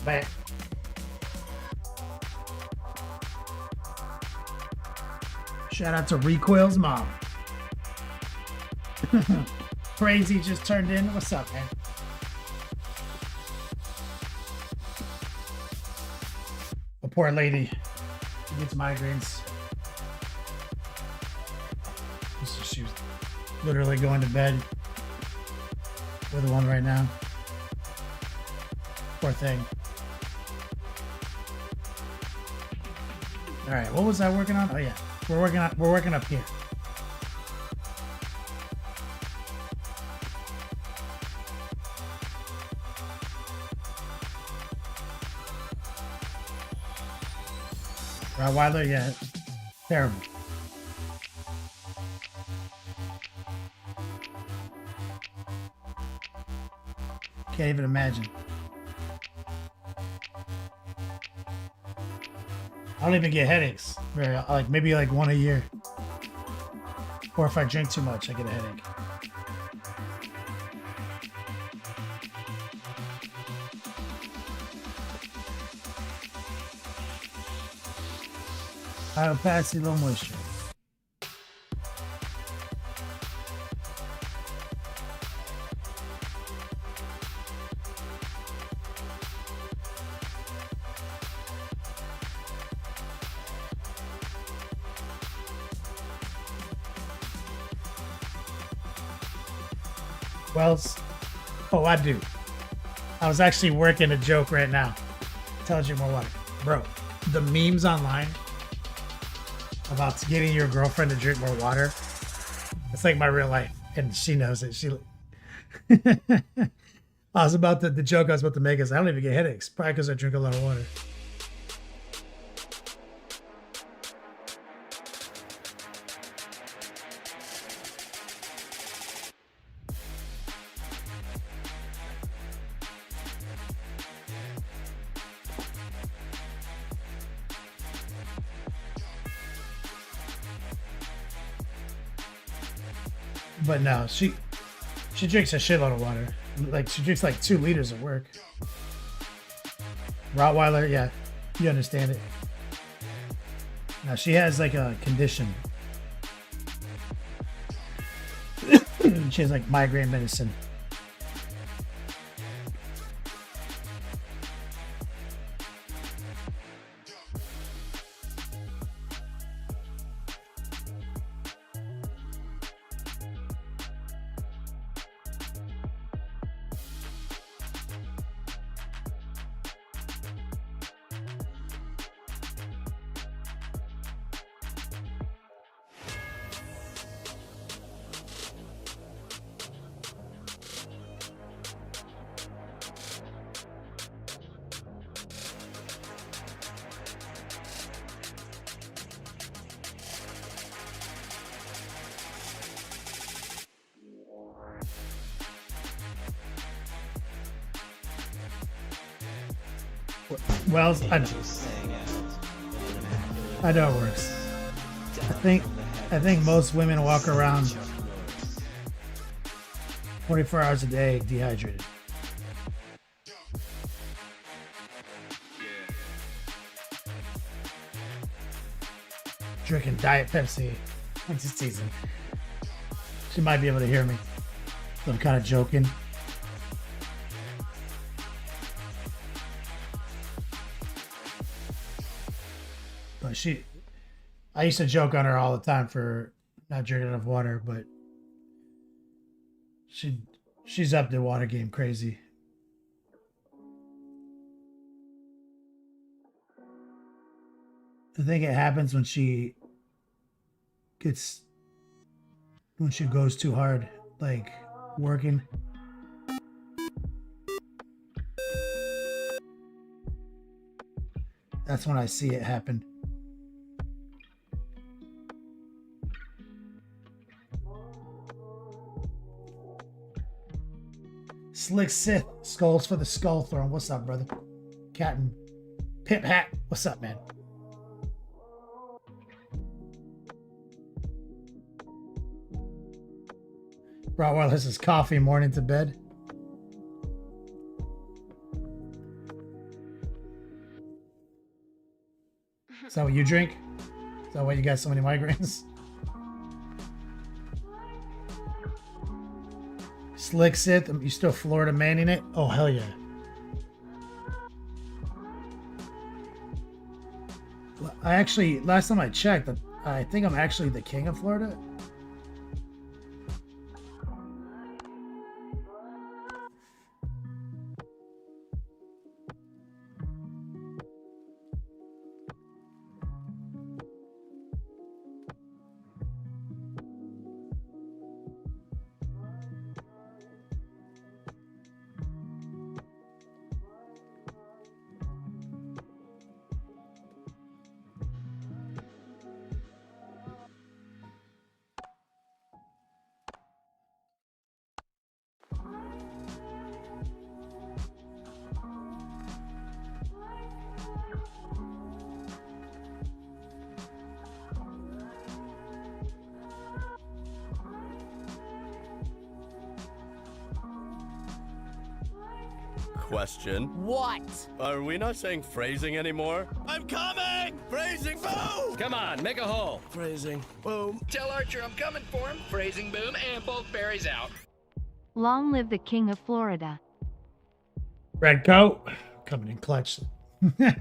But shout out to Recoil's mom. Crazy just turned in. What's up, man? A poor lady. She gets migraines. She's She's literally going to bed with one right now. Poor thing. All right, what was I working on? Oh yeah, we're working up here. Rottweiler, yeah, terrible. Can't even imagine. I don't even get headaches. Very like maybe like one a year. Or if I drink too much, I get a headache. High opacity, low moisture. Wells. Oh, I do. I was actually working a joke right now. Tell you more water. Bro, the memes online about getting your girlfriend to drink more water. It's like my real life. And she knows it. She I was about the joke I was about to make is I don't even get headaches. Probably because I drink a lot of water. But no, she drinks a shitload of water. Like she drinks like 2 liters at work. Rottweiler, yeah, you understand it. Now she has like a condition. She has like migraine medicine. Well, I know. I know it works. I think most women walk around 24 hours a day dehydrated. Drinking Diet Pepsi. I'm just teasing. She might be able to hear me. So I'm kind of joking. But I used to joke on her all the time for not drinking enough water, but she's up the water game crazy. I think it happens when she goes too hard, like working. That's when I see it happen. Slick Sith, skulls for the Skull Throne. What's up, brother? Captain Pip Hat, what's up, man? Rottweiler, this is coffee morning to bed. Is that what you drink? Is that why you got so many migraines? Slick Sith, you still Florida manning it? Oh, hell yeah. I actually, last time I checked, I think I'm actually the king of Florida. question. What? Are we not saying phrasing anymore? I'm coming! Phrasing boom! Come on, make a hole. Phrasing boom. Tell Archer I'm coming for him. Phrasing boom and both berries out. Long live the King of Florida. Red coat coming in clutch.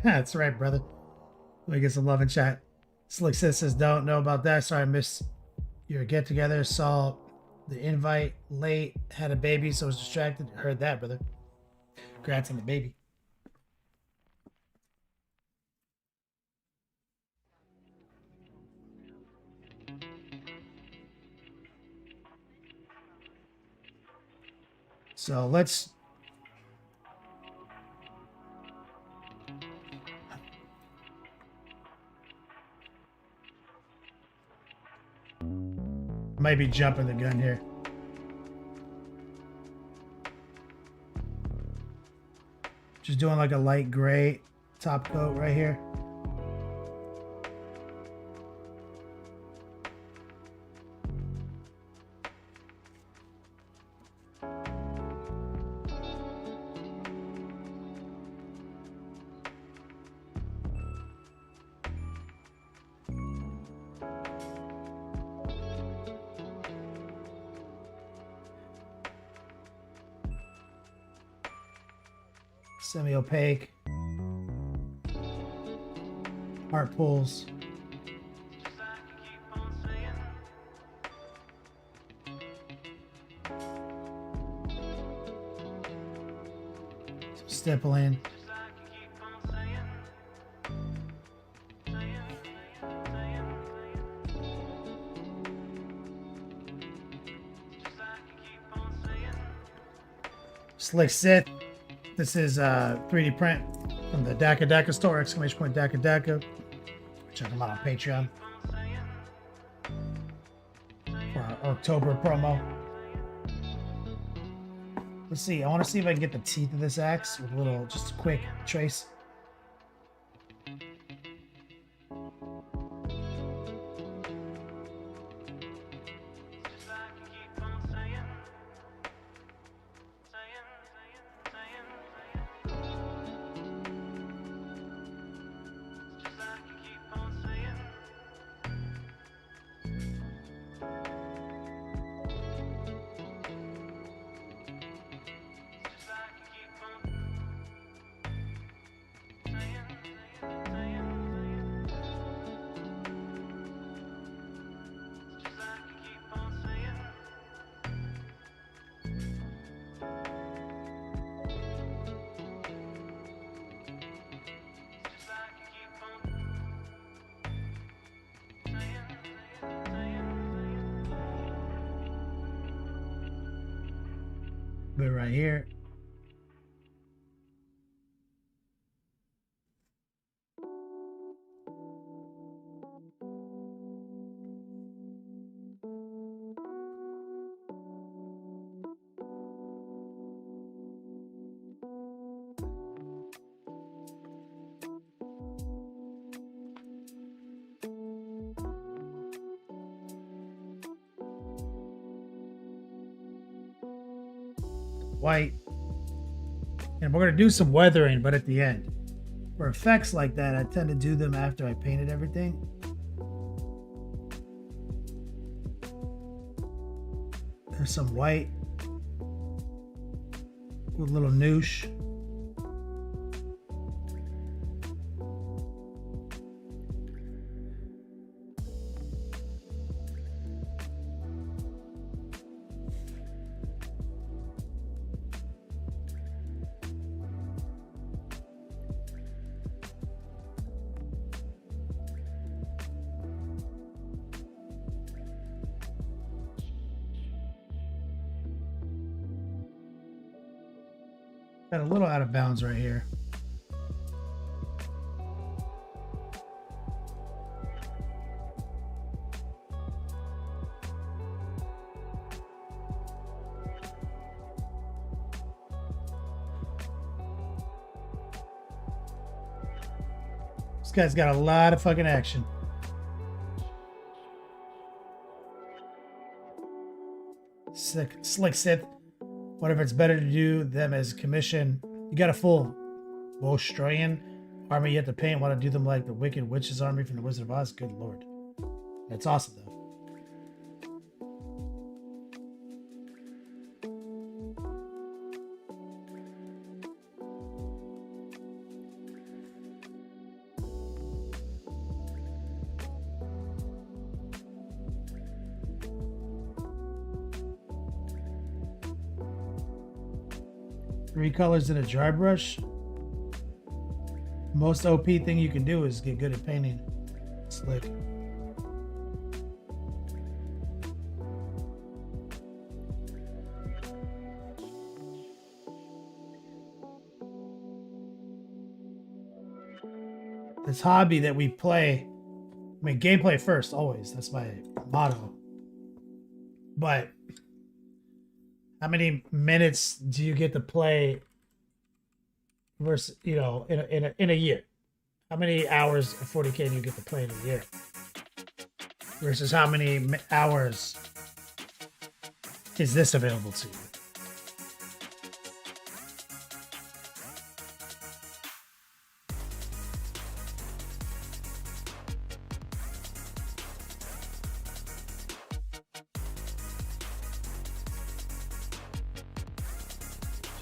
That's right, brother. Let me get some love in chat. Slick Sis says, don't know about that. Sorry, I missed your get together. Saw the invite late. Had a baby, so I was distracted. Heard that, brother. Congrats on the baby. So let's might be jumping the gun here. Just doing like a light gray top coat right here. Semi-opaque. Heart pulls. Stippling. Slick Sith. This is 3D print from the Daka Daka store, exclamation point Daka Daka. Check them out on Patreon for our October promo. Let's see. I want to see if I can get the teeth of this axe with a little, just a quick trace. Bit right here. White. And we're going to do some weathering, but at the end. For effects like that, I tend to do them after I painted everything. There's some white with a little noosh. Got a little out of bounds right here. This guy's got a lot of fucking action. Slick Sith. What if it's better to do them as commission You got a full Wostroyan army you have to paint. Want to do them like the Wicked Witch's army from the Wizard of Oz? Good lord. That's awesome, though. 3 colors in a dry brush. Most OP thing you can do is get good at painting slick. This hobby that we play, I mean, gameplay first, always. That's my motto. But how many minutes do you get to play versus, you know, in a year? How many hours of 40K do you get to play in a year? Versus how many hours is this available to you?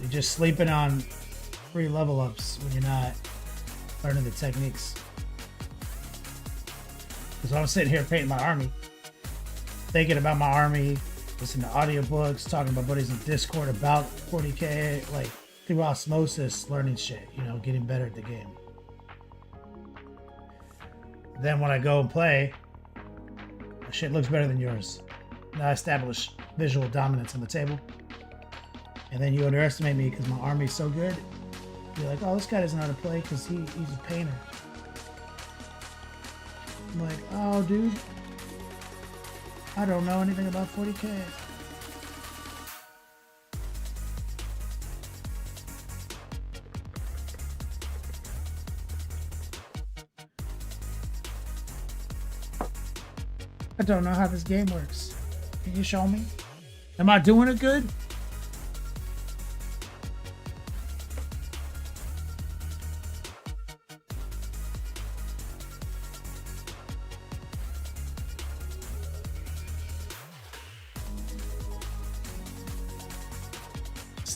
You're just sleeping on free level ups when you're not learning the techniques. Because I'm sitting here painting my army, thinking about my army, listening to audiobooks, talking to my buddies in Discord about 40K, like through osmosis, learning shit, you know, getting better at the game. Then when I go and play, my shit looks better than yours. And I establish visual dominance on the table. And then you underestimate me because my army's so good. You're like, oh, this guy doesn't know how to play because he's a painter. I'm like, oh, dude, I don't know anything about 40K. I don't know how this game works. Can you show me? Am I doing it good?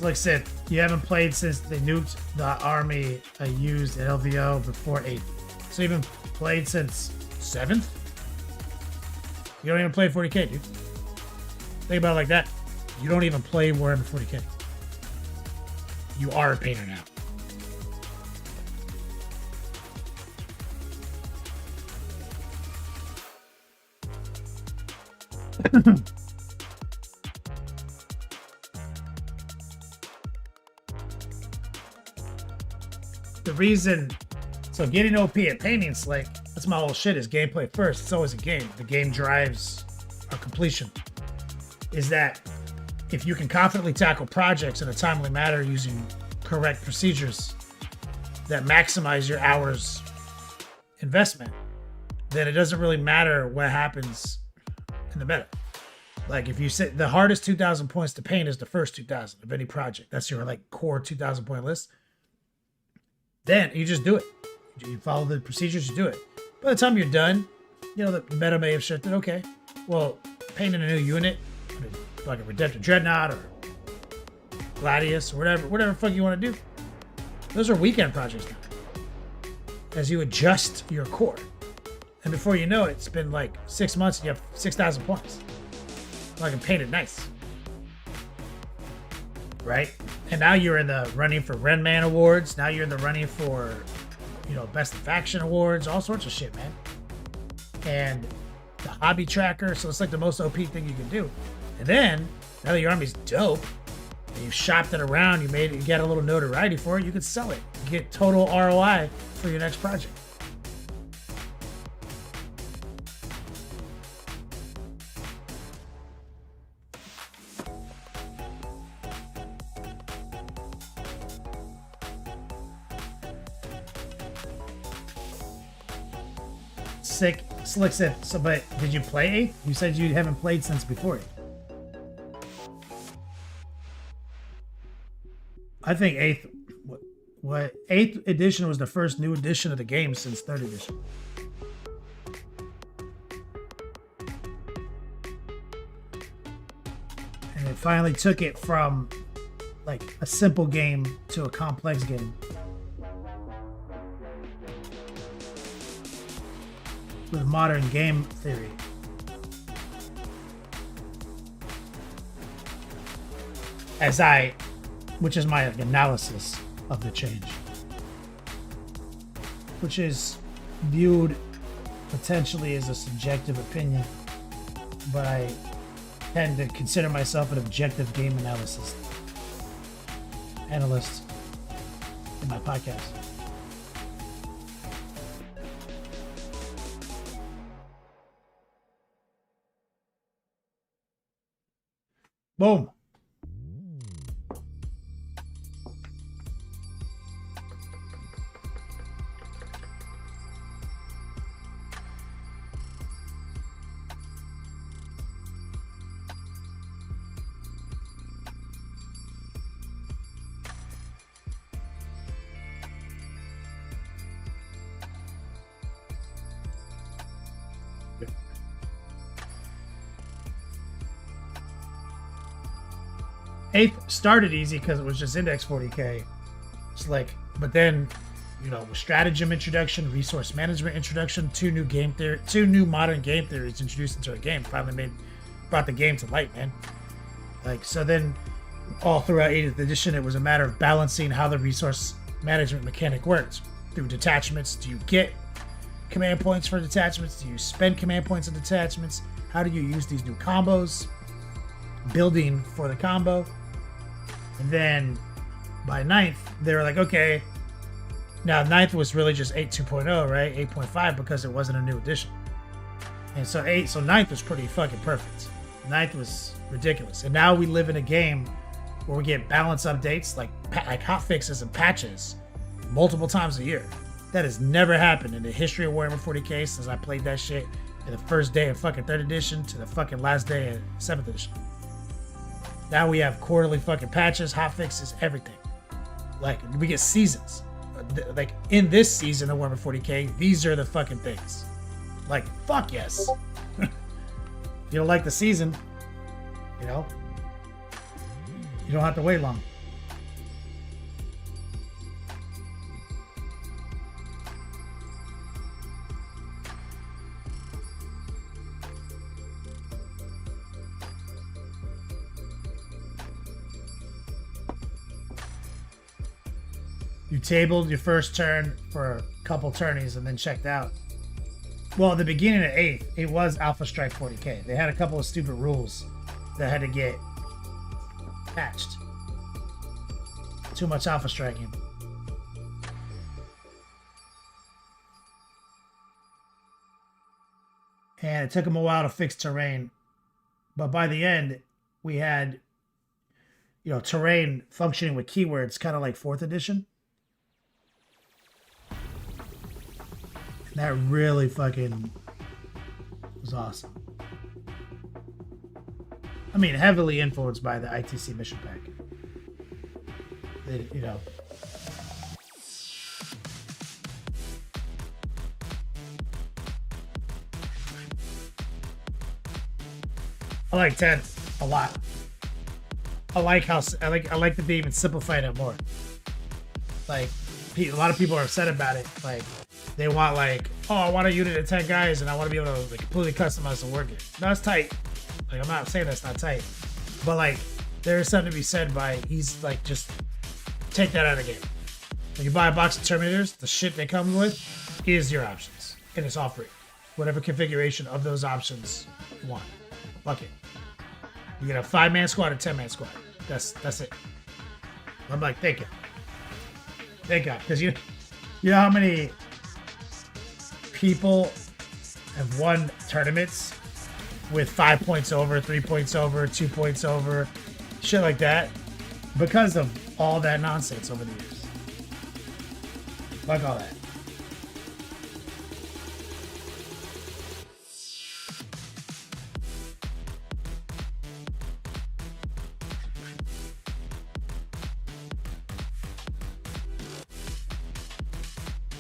Like I said, you haven't played since they nuked the army I used at LVO before 8th. So you've been played since 7th? You don't even play 40K, dude. Think about it like that. You don't even play Warhammer 40K. You are a painter now. The reason, so getting OP at painting slick, that's my whole shit, is gameplay first. It's always a game. The game drives our completion. Is that if you can confidently tackle projects in a timely manner using correct procedures that maximize your hours investment, then it doesn't really matter what happens in the meta. Like if you sit, the hardest 2,000 points to paint is the first 2,000 of any project. That's your like core 2,000 point list. Then you just do it. You follow the procedures, you do it. By the time you're done, you know, the meta may have shifted. Okay, well, painting a new unit, like a Redemptor Dreadnought or Gladius or whatever the fuck you want to do. Those are weekend projects now. As you adjust your core. And before you know it, it's been like 6 months and you have 6,000 points. So I can paint it nice. Right? And now you're in the running for Renman Awards. Now you're in the running for, you know, Best in Faction Awards, all sorts of shit, man. And the hobby tracker, so it's like the most OP thing you can do. And then, now that your army's dope, and you've shopped it around, you got a little notoriety for it, you can sell it. You get total ROI for your next project. Slick said, so, but did you play 8th? You said you haven't played since before 8th. I think 8th what 8th edition was the first new edition of the game since 3rd edition. And it finally took it from like a simple game to a complex game. With modern game theory. Which is my analysis of the change. Which is viewed potentially as a subjective opinion, but I tend to consider myself an objective game analyst in my podcast. Boom. Eighth started easy because it was just index 40k. It's like, but then, you know, with stratagem introduction, resource management introduction, two new modern game theories introduced into a game finally brought the game to light, man. Like, so then all throughout 8th edition, it was a matter of balancing how the resource management mechanic works. Through detachments, do you get command points for detachments? Do you spend command points on detachments? How do you use these new combos? Building for the combo. And then by 9th, they were like, okay, now 9th was really just 8.2.0, right? 8.5 because it wasn't a new edition. And so 9th was pretty fucking perfect. 9th was ridiculous. And now we live in a game where we get balance updates, like hotfixes and patches multiple times a year. That has never happened in the history of Warhammer 40k since I played that shit in the first day of fucking 3rd edition to the fucking last day of 7th edition. Now we have quarterly fucking patches, hotfixes, everything. Like, we get seasons. Like, in this season of Warhammer 40k, these are the fucking things. Like, fuck yes. If you don't like the season, you know, you don't have to wait long. You tabled your first turn for a couple turnies and then checked out. Well, at the beginning of 8th, it was Alpha Strike 40k. They had a couple of stupid rules that had to get patched. Too much Alpha Striking. And it took them a while to fix terrain. But by the end, we had, you know, terrain functioning with keywords, kind of like 4th edition. That really fucking was awesome. I mean, heavily influenced by the ITC mission pack. You know. I like 10 a lot. I like that they even simplified it more. Like, a lot of people are upset about it. Like, they want, like, oh, I want a unit of 10 guys and I want to be able to, like, completely customize the work it. No, it's tight. Like, I'm not saying that's not tight. But, like, there is something to be said by, he's, like, just take that out of the game. When you buy a box of Terminators, the shit they come with is your options. And it's all free. Whatever configuration of those options you want. Fuck it. You get a 5-man squad or 10-man squad. That's it. I'm like, thank you. Thank God. Because you know how many people have won tournaments with 5 points over, 3 points over, 2 points over, shit like that, because of all that nonsense over the years. Fuck all that.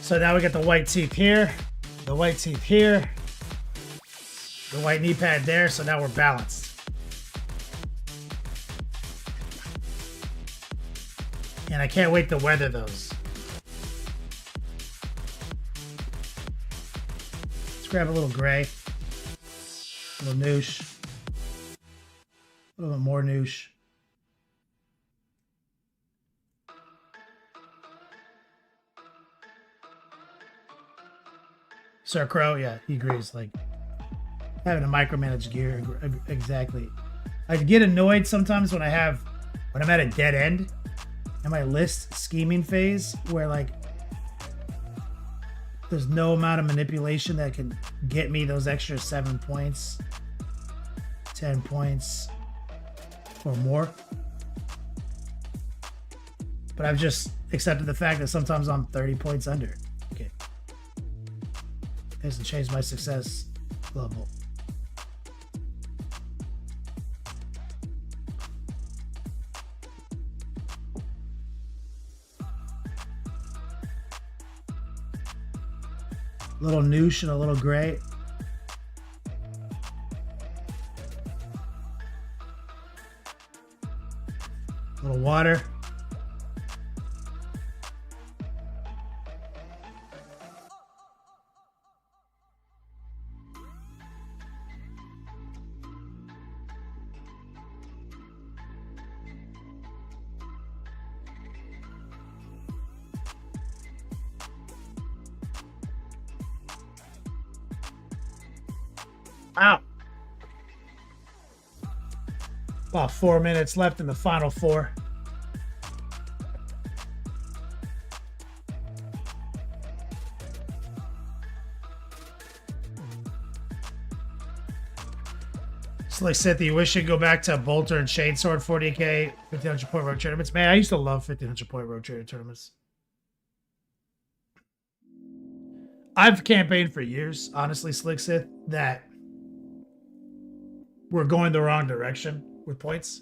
So now we got the white teeth here, the white teeth here, the white knee pad there, so now we're balanced. And I can't wait to weather those. Let's grab a little gray, a little noosh, a little bit more noosh. Sir Crow, yeah, he agrees. Like, having a micromanage gear, exactly. I get annoyed sometimes when I'm at a dead end in my list scheming phase, where like there's no amount of manipulation that can get me those extra 7 points, 10 points, or more. But I've just accepted the fact that sometimes I'm 30 points under. Okay. It hasn't changed my success level. A little noosh and a little gray. A little water. Wow. About 4 minutes left in the final 4. Slick Sith, you wish you'd go back to Bolter and Shadesword 40k 1500 point rogue tournaments. Man, I used to love 1500 point rogue trader tournaments. I've campaigned for years, honestly, Slick Sith, that we're going the wrong direction with points.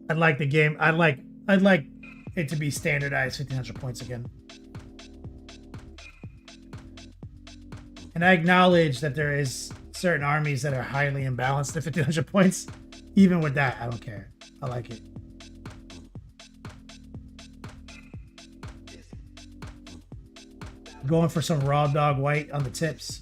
I'd like the game. I'd like it to be standardized 1500 points again. And I acknowledge that there is certain armies that are highly imbalanced at 1500 points. Even with that, I don't care. I like it. Going for some raw dog white on the tips.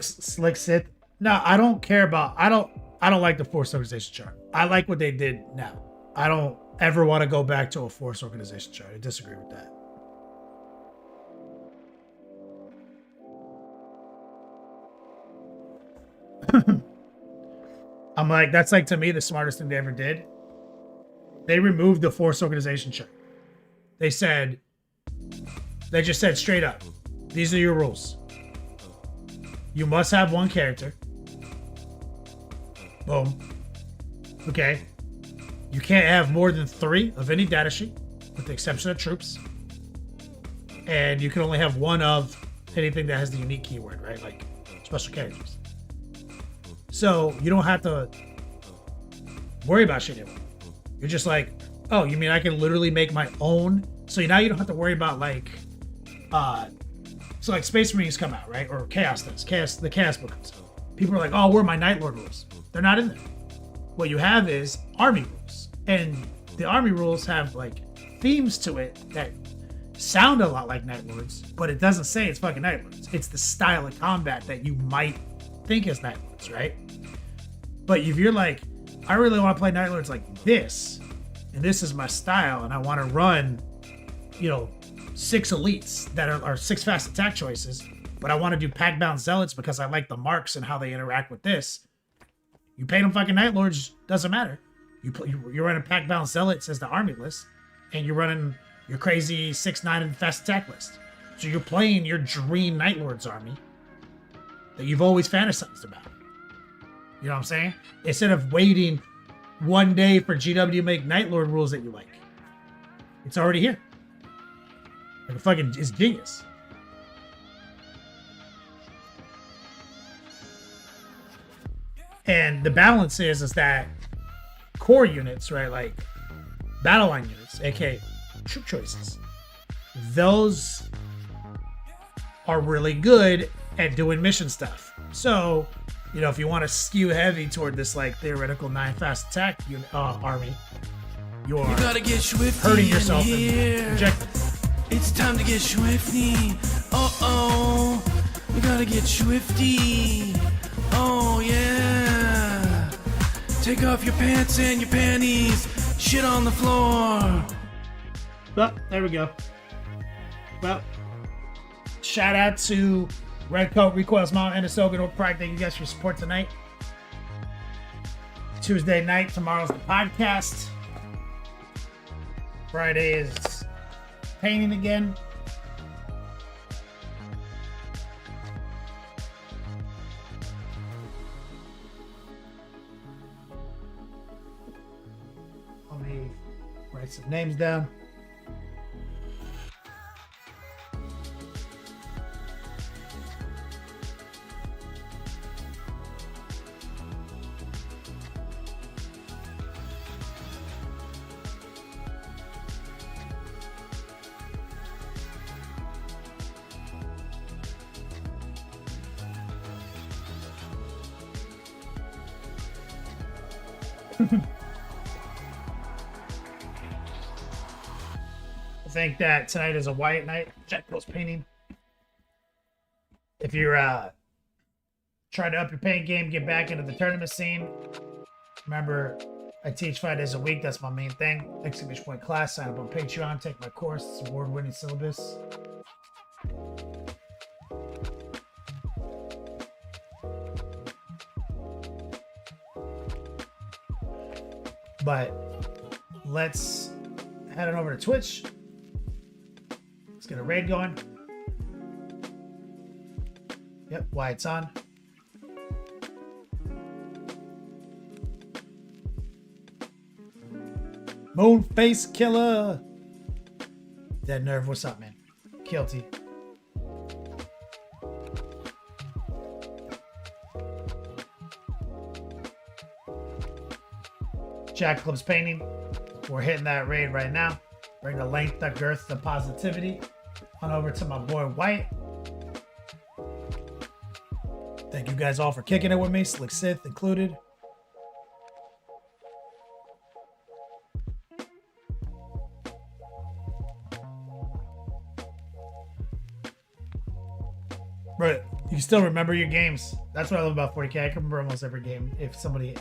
Slick Sith. No, I don't care about. I don't like the Force organization chart. I like what they did now. I don't ever want to go back to a Force organization chart. I disagree with that. I'm like, that's like, to me, the smartest thing they ever did. They removed the Force organization chart. They just said straight up, these are your rules. You must have one character. Boom. Okay. You can't have more than 3 of any data sheet, with the exception of troops. And you can only have 1 of anything that has the unique keyword, right? Like special characters. So you don't have to worry about shit anymore. You're just like, oh, you mean I can literally make my own? So now you don't have to worry about like, so like Space Marines come out, right? Or Chaos does. The Chaos book comes out. People are like, oh, where are my Night Lord rules? They're not in there. What you have is army rules. And the army rules have like themes to it that sound a lot like Night Lords, but it doesn't say it's fucking Night Lords. It's the style of combat that you might think is Night Lords, right? But if you're like, I really want to play Night Lords like this, and this is my style, and I want to run, 6 elites that are 6 fast attack choices, but I want to do pack-bound zealots because I like the marks and how they interact with this. You paint them fucking Night Lords, doesn't matter. You're running pack-bound zealots as the army list, and you're running your crazy 6-9 and fast attack list. So you're playing your dream Night Lords army that you've always fantasized about. You know what I'm saying? Instead of waiting one day for GW to make Night Lord rules that you like. It's already here. Like it fucking is genius. And the balance is that core units, right? Like battle line units, aka troop choices. Those are really good at doing mission stuff. So, you know, if you want to skew heavy toward this like theoretical 9 fast attack army, you are gotta get swifty hurting yourself in and rejecting. It's time to get swifty. Uh-oh. We gotta get swifty. Oh, yeah. Take off your pants and your panties. Shit on the floor. Well, there we go. Well, shout out to Redcoat, Recoils Mount, and Ahsoka Old Pride. Thank you guys for your support tonight. Tuesday night, tomorrow's the podcast. Friday is painting again. Let me write some names down. I think that tonight is a white night. Jack goes painting. If you're trying to up your paint game, get back into the tournament scene. Remember, I teach 5 days a week. That's my main thing. Exclamation point class. Sign up on Patreon. Take my course. It's award-winning syllabus. But let's head on over to Twitch. Let's get a raid going. Yep, why it's on. Moonface Killer. Dead Nerve, what's up, man? Guilty. Jack Club's painting. We're hitting that raid right now. Bring the length, the girth, the positivity. On over to my boy White. Thank you guys all for kicking it with me, Slick Sith included. Right, you can still remember your games. That's what I love about 40K. I can remember almost every game if somebody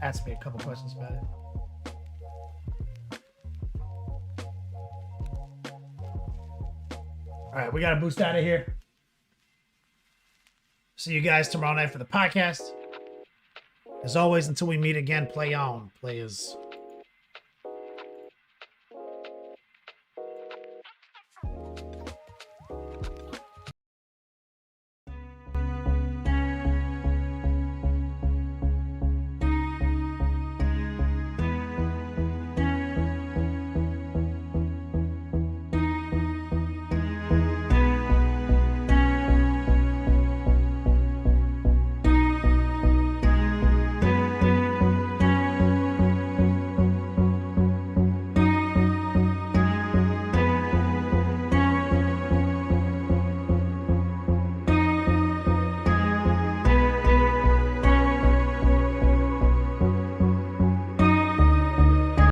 asks me a couple questions about it. All right, we got to boost out of here. See you guys tomorrow night for the podcast. As always, until we meet again, play on, players.